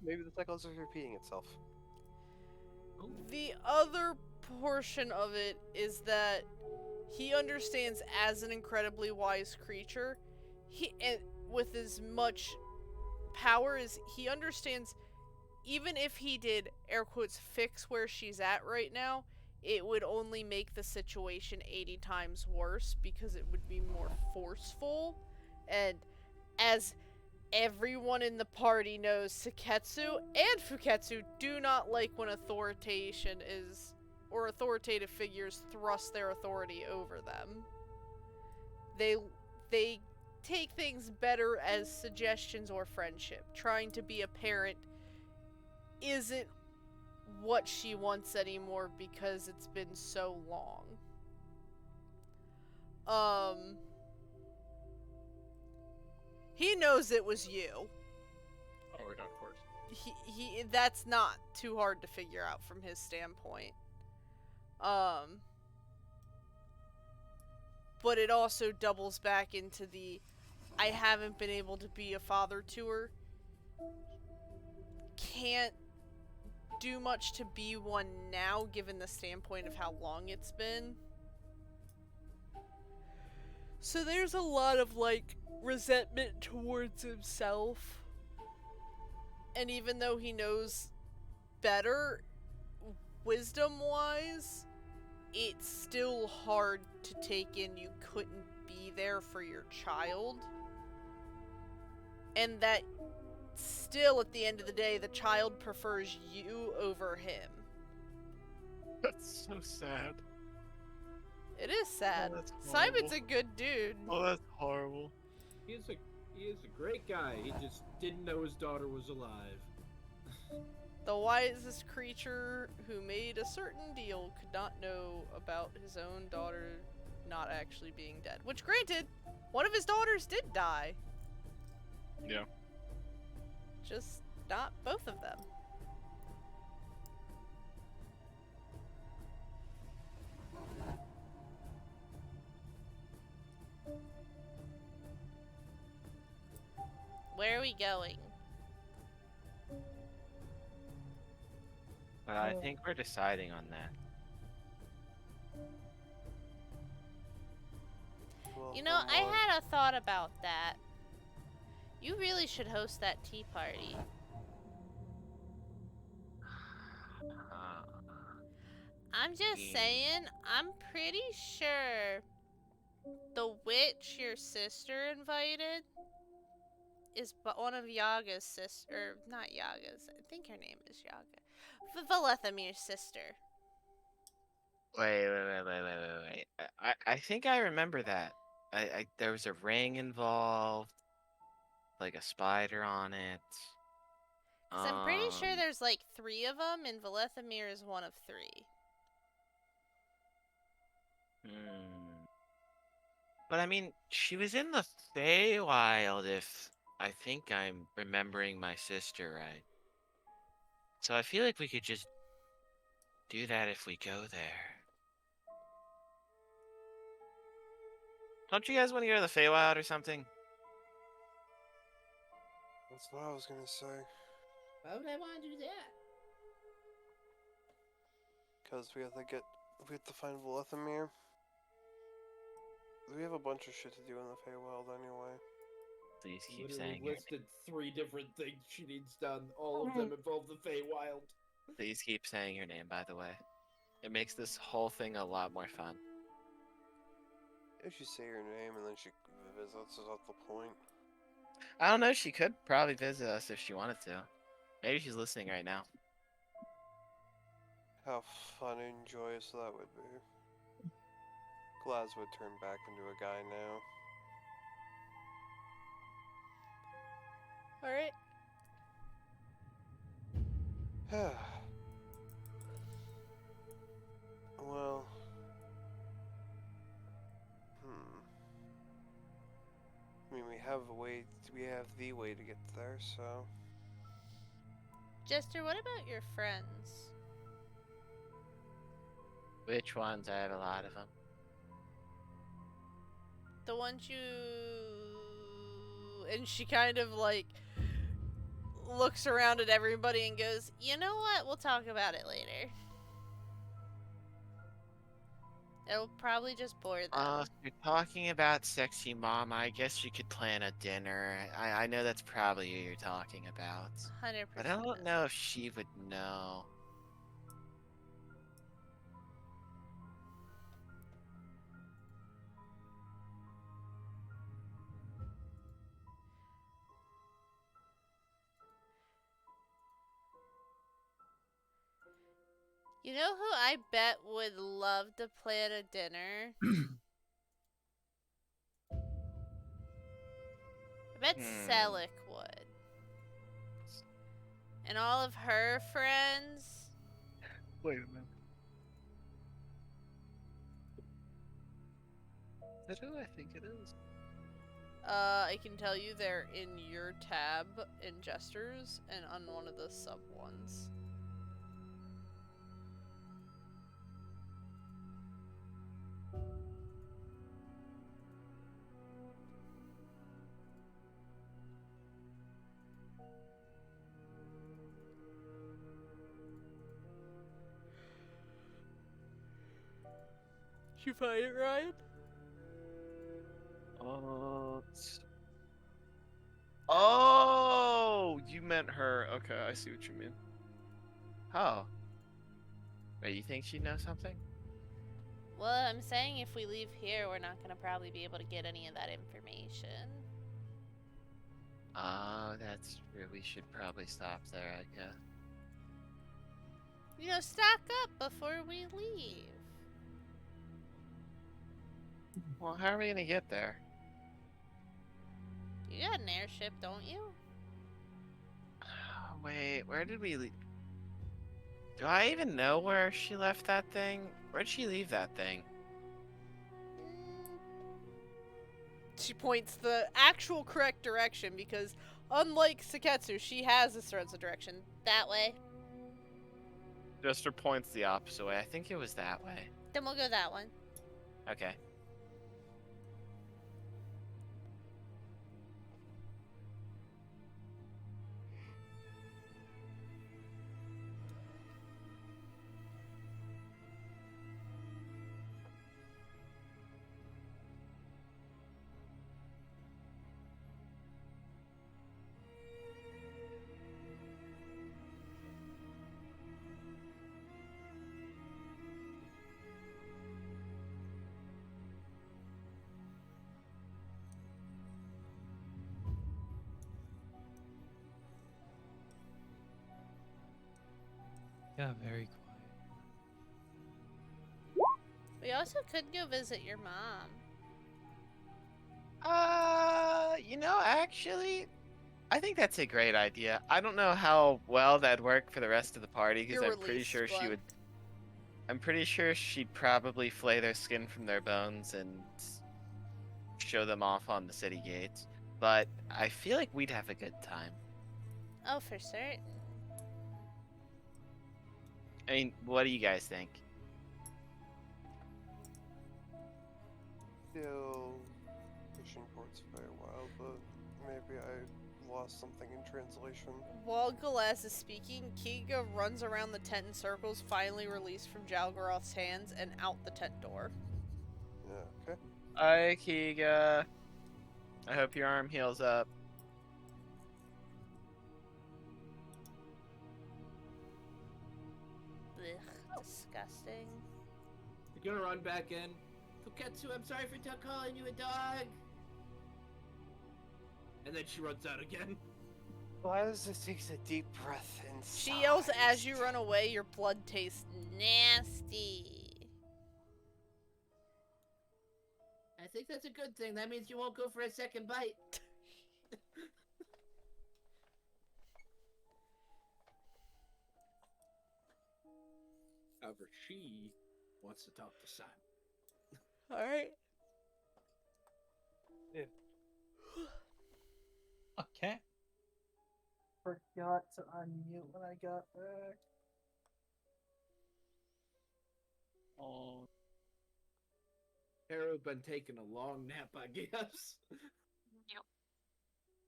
Speaker 1: Maybe the cycle is repeating itself.
Speaker 4: The other portion of it is that he understands, as an incredibly wise creature, and with as much power as he understands, even if he did, air quotes, fix where she's at right now, it would only make the situation 80 times worse because it would be more forceful. And as everyone in the party knows, Seketsu and Fuketsu do not like when authoritative figures thrust their authority over them. They take things better as suggestions or friendship. Trying to be a parent isn't what she wants anymore because it's been so long. He knows it was you.
Speaker 10: Oh, yeah, of course.
Speaker 4: That's not too hard to figure out from his standpoint. But it also doubles back into the, I haven't been able to be a father to her. Can't do much to be one now, given the standpoint of how long it's been. So there's a lot of, like, resentment towards himself. And even though he knows better, wisdom-wise, it's still hard to take in you couldn't be there for your child. And that still, at the end of the day, the child prefers you over him.
Speaker 10: That's so sad.
Speaker 4: It is sad.
Speaker 10: Oh, that's
Speaker 4: Simon's
Speaker 10: horrible.
Speaker 4: a good dude.
Speaker 10: Oh, that's horrible.
Speaker 5: He is a great guy. He just didn't know his daughter was alive.
Speaker 4: The wisest creature who made a certain deal could not know about his own daughter not actually being dead. Which, granted, one of his daughters did die.
Speaker 10: Yeah.
Speaker 4: Just not both of them. Where are we going?
Speaker 7: I think we're deciding on that.
Speaker 1: Well,
Speaker 3: You know, I had a thought about that. You really should host that tea party. I'm just saying, I'm pretty sure the witch your sister invited is one of Yaga's sister, not Yaga's, I think her name is Yaga. Valethamir's sister.
Speaker 7: Wait. I think I remember that. There was a ring involved, like a spider on it.
Speaker 3: 'Cause I'm pretty sure there's like 3 of them, and Valethamir is one of 3.
Speaker 7: But I mean, she was in the Feywild, if I think I'm remembering my sister right. So I feel like we could just do that if we go there. Don't you guys want to go to the Feywild or something?
Speaker 1: That's what I was gonna say.
Speaker 8: Why would I want to do that?
Speaker 1: because we have to find Volethimir. We have a bunch of shit to do in the Feywild anyway.
Speaker 7: Please keep
Speaker 9: Literally
Speaker 7: saying your
Speaker 9: listed 3 different things she needs done. All of them involve the Feywild.
Speaker 7: Please keep saying your name, by the way. It makes this whole thing a lot more fun.
Speaker 1: If you say your name and then she visits, is that the point?
Speaker 7: I don't know, she could probably visit us if she wanted to. Maybe she's listening right now.
Speaker 1: How fun and joyous that would be. Glaz would turn back into a guy now.
Speaker 3: Alright.
Speaker 1: Well. I mean, we have the way to get there, so.
Speaker 3: Jester, what about your friends?
Speaker 7: Which ones? I have a lot of them.
Speaker 3: The ones you... And she kind of, like, looks around at everybody and goes, you know what? We'll talk about it later. It'll probably just bore them.
Speaker 7: If you're talking about sexy mom, I guess you could plan a dinner. I know that's probably who you're talking about.
Speaker 3: 100%.
Speaker 7: But I don't know if she would know.
Speaker 3: You know who I bet would love to plan a dinner? I bet Selic would. And all of her friends.
Speaker 10: Wait a minute. Is that who I think it is?
Speaker 3: I can tell you they're in your tab in Jesters and on one of the sub ones. Did you find it, Ryan?
Speaker 2: Oh, you meant her. Okay, I see what you mean.
Speaker 7: Oh. Wait, you think she'd know something?
Speaker 3: Well, I'm saying if we leave here, we're not gonna probably be able to get any of that information.
Speaker 7: Oh, that's true. We should probably stop there, I guess.
Speaker 3: You know, stock up before we leave.
Speaker 7: Well, how are we gonna get there?
Speaker 3: You got an airship, don't you?
Speaker 7: Wait, where did we leave? Do I even know where she left that thing? Where'd she leave that thing?
Speaker 4: She points the actual correct direction because, unlike Saketsu, she has a sense of direction.
Speaker 3: That way.
Speaker 7: Jester points the opposite way. I think it was that way.
Speaker 3: Then we'll go that one.
Speaker 7: Okay.
Speaker 6: Yeah, very quiet.
Speaker 3: We also could go visit your mom.
Speaker 7: You know, actually, I think that's a great idea. I don't know how well that'd work for the rest of the party because
Speaker 4: You're
Speaker 7: I'm pretty
Speaker 4: released,
Speaker 7: sure she
Speaker 4: Glenn.
Speaker 7: would. I'm pretty sure she'd probably flay their skin from their bones and show them off on the city gates. But I feel like we'd have a good time.
Speaker 3: Oh, for certain.
Speaker 7: I mean, what do you guys think?
Speaker 1: Still, fishing port's very wild, but maybe lost something in translation.
Speaker 3: While Galaz is speaking, Kiga runs around the tent in circles, finally released from Jalgaroth's hands, and out the tent door.
Speaker 1: Yeah, okay.
Speaker 2: Hi, Kiga. I hope your arm heals up.
Speaker 3: Ugh, disgusting.
Speaker 5: You're gonna run back in. Fuketsu, I'm sorry for calling you a dog. And then she runs out again.
Speaker 1: Liza takes a deep breath and
Speaker 3: She yells as you run away, your blood tastes nasty.
Speaker 8: I think that's a good thing. That means you won't go for a second bite.
Speaker 5: However, she wants to talk to Simon.
Speaker 3: Alright.
Speaker 6: Okay.
Speaker 11: Forgot to unmute when I got back.
Speaker 6: Oh.
Speaker 5: Haro's been taking a long nap, I guess.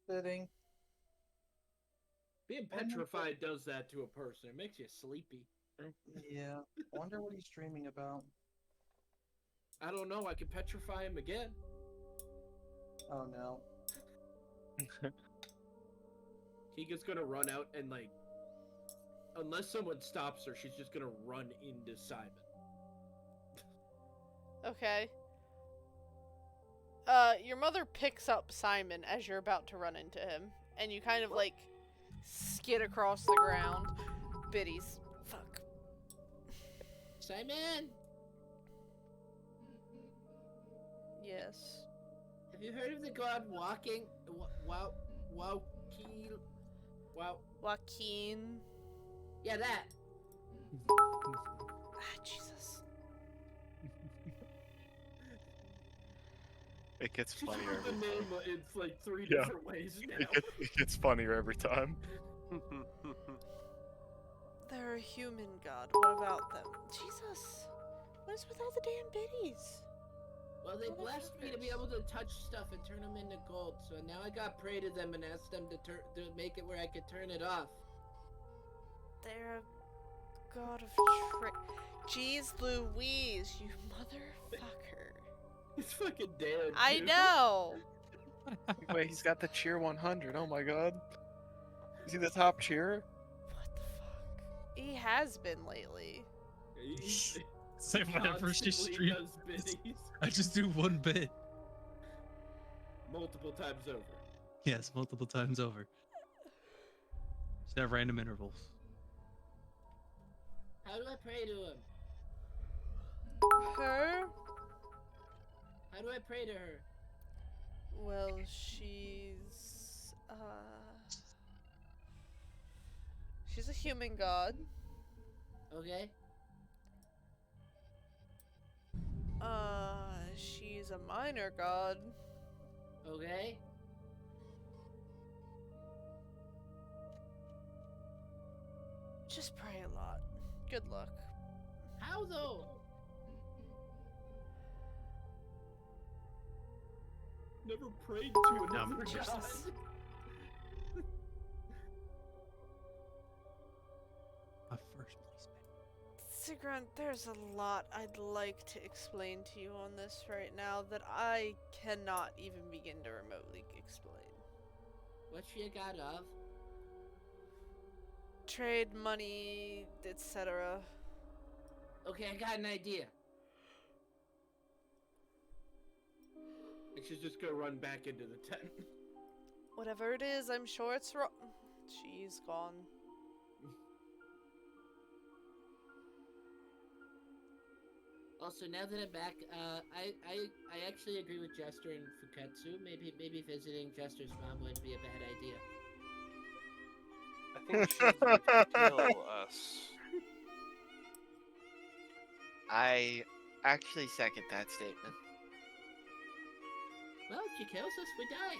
Speaker 11: Sitting.
Speaker 5: Being petrified does that to a person. It makes you sleepy.
Speaker 11: Yeah. Wonder what he's dreaming about.
Speaker 5: I don't know. I can petrify him again.
Speaker 11: Oh no.
Speaker 5: Kiga's gonna run out and, like, unless someone stops her, she's just gonna run into Simon.
Speaker 3: Okay. Your mother picks up Simon as you're about to run into him, and you kind of, like, skid across the ground. Biddies. Fuck.
Speaker 8: Simon!
Speaker 3: Yes.
Speaker 8: Have you heard of the god walking? Wow.
Speaker 3: Joaquin.
Speaker 8: Yeah, that.
Speaker 3: Ah, Jesus.
Speaker 10: It gets funnier.
Speaker 5: The name, it's like 3
Speaker 10: Yeah.
Speaker 5: different ways now.
Speaker 10: It gets funnier every time.
Speaker 3: They're a human god. What about them? Jesus. What is with all the damn biddies?
Speaker 8: Well, they blessed me to be able to touch stuff and turn them into gold, so now I got pray to them and asked them to make it where I could turn it off.
Speaker 3: They're a god of trick. Jeez Louise, you motherfucker.
Speaker 5: He's fucking dead.
Speaker 3: I
Speaker 5: dude.
Speaker 3: know.
Speaker 2: Wait, he's got the cheer 100. Oh my god. Is he the top cheerer?
Speaker 3: What the fuck? He has been lately.
Speaker 5: He's
Speaker 6: Say whenever she
Speaker 5: constantly
Speaker 6: streams,
Speaker 5: does biddies
Speaker 6: I just do one bit.
Speaker 5: multiple times over.
Speaker 6: Yes, multiple times over. Just at random intervals.
Speaker 8: How do I pray to him?
Speaker 3: Her?
Speaker 8: How do I pray to her?
Speaker 3: Well, she's a human god.
Speaker 8: Okay.
Speaker 3: She's a minor god.
Speaker 8: Okay.
Speaker 3: Just pray a lot. Good luck.
Speaker 8: How though?
Speaker 5: Never prayed to another god.
Speaker 3: Jesus.
Speaker 6: My first place.
Speaker 3: Sigrun, there's a lot I'd like to explain to you on this right now that I cannot even begin to remotely explain.
Speaker 8: What's she a god of?
Speaker 3: Trade, money, etc.
Speaker 8: Okay, I got an idea.
Speaker 5: And she's just gonna run back into the tent.
Speaker 3: Whatever it is, I'm sure it's wrong. She's gone.
Speaker 8: Also, now that I'm back, I actually agree with Jester and Fuketsu. Maybe visiting Jester's mom wouldn't be a bad idea.
Speaker 1: I think she would kill us.
Speaker 7: I actually second that statement.
Speaker 8: Well, if she kills us, we die.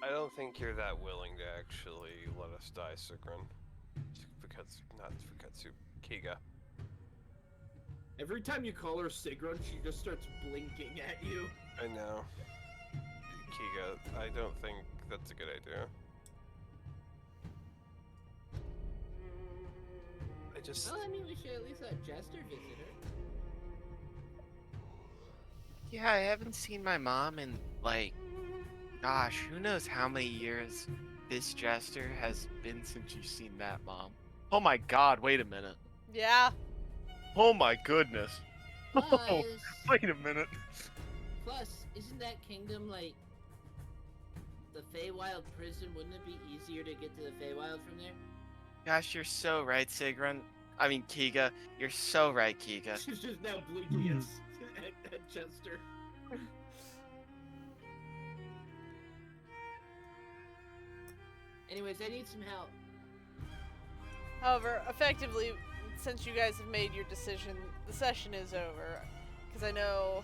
Speaker 1: I don't think you're that willing to actually let us die, Sigrun. Not Fuketsu, Kiga.
Speaker 5: Every time you call her Sigrun, she just starts blinking at you.
Speaker 1: I know. Kiga. I don't think that's a good idea. I just...
Speaker 8: Well, I mean, we should at least let Jester visit her.
Speaker 7: Yeah, I haven't seen my mom in, like, gosh, who knows how many years this Jester has been since you've seen that mom.
Speaker 2: Oh my god, wait a minute.
Speaker 3: Yeah.
Speaker 2: Oh my goodness. Oh,
Speaker 8: Plus,
Speaker 2: wait a minute.
Speaker 8: plus, isn't that kingdom like the Feywild prison? Wouldn't it be easier to get to the Feywild from there?
Speaker 7: Gosh, you're so right, Sigrun. I mean, Kiga. You're so right, Kiga.
Speaker 5: She's just now blinking at Chester.
Speaker 8: Anyways, I need some help.
Speaker 3: However, effectively, since you guys have made your decision, the session is over. Because I know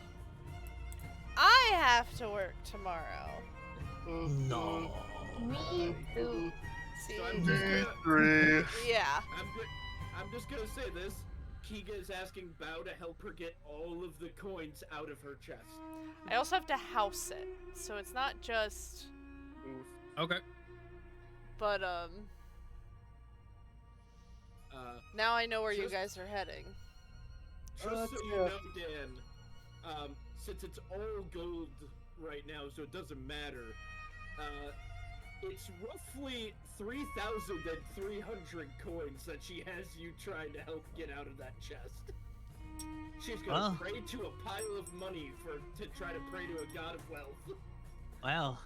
Speaker 3: I have to work tomorrow.
Speaker 6: No.
Speaker 11: Me too.
Speaker 3: See?
Speaker 5: So I'm just gonna,
Speaker 2: Three.
Speaker 3: Yeah.
Speaker 5: I'm just gonna say this. Kiga is asking Bao to help her get all of the coins out of her chest.
Speaker 3: I also have to house it. So it's not just...
Speaker 6: Okay.
Speaker 3: But, now I know where you
Speaker 5: just-
Speaker 3: guys are heading.
Speaker 5: Just so you know, Dan, since it's all gold right now, so it doesn't matter, it's roughly 3,300 coins that she has you trying to help get out of that chest. She's gonna
Speaker 12: Well.
Speaker 5: pray to a pile of money to try to pray to a god of wealth.
Speaker 12: Well,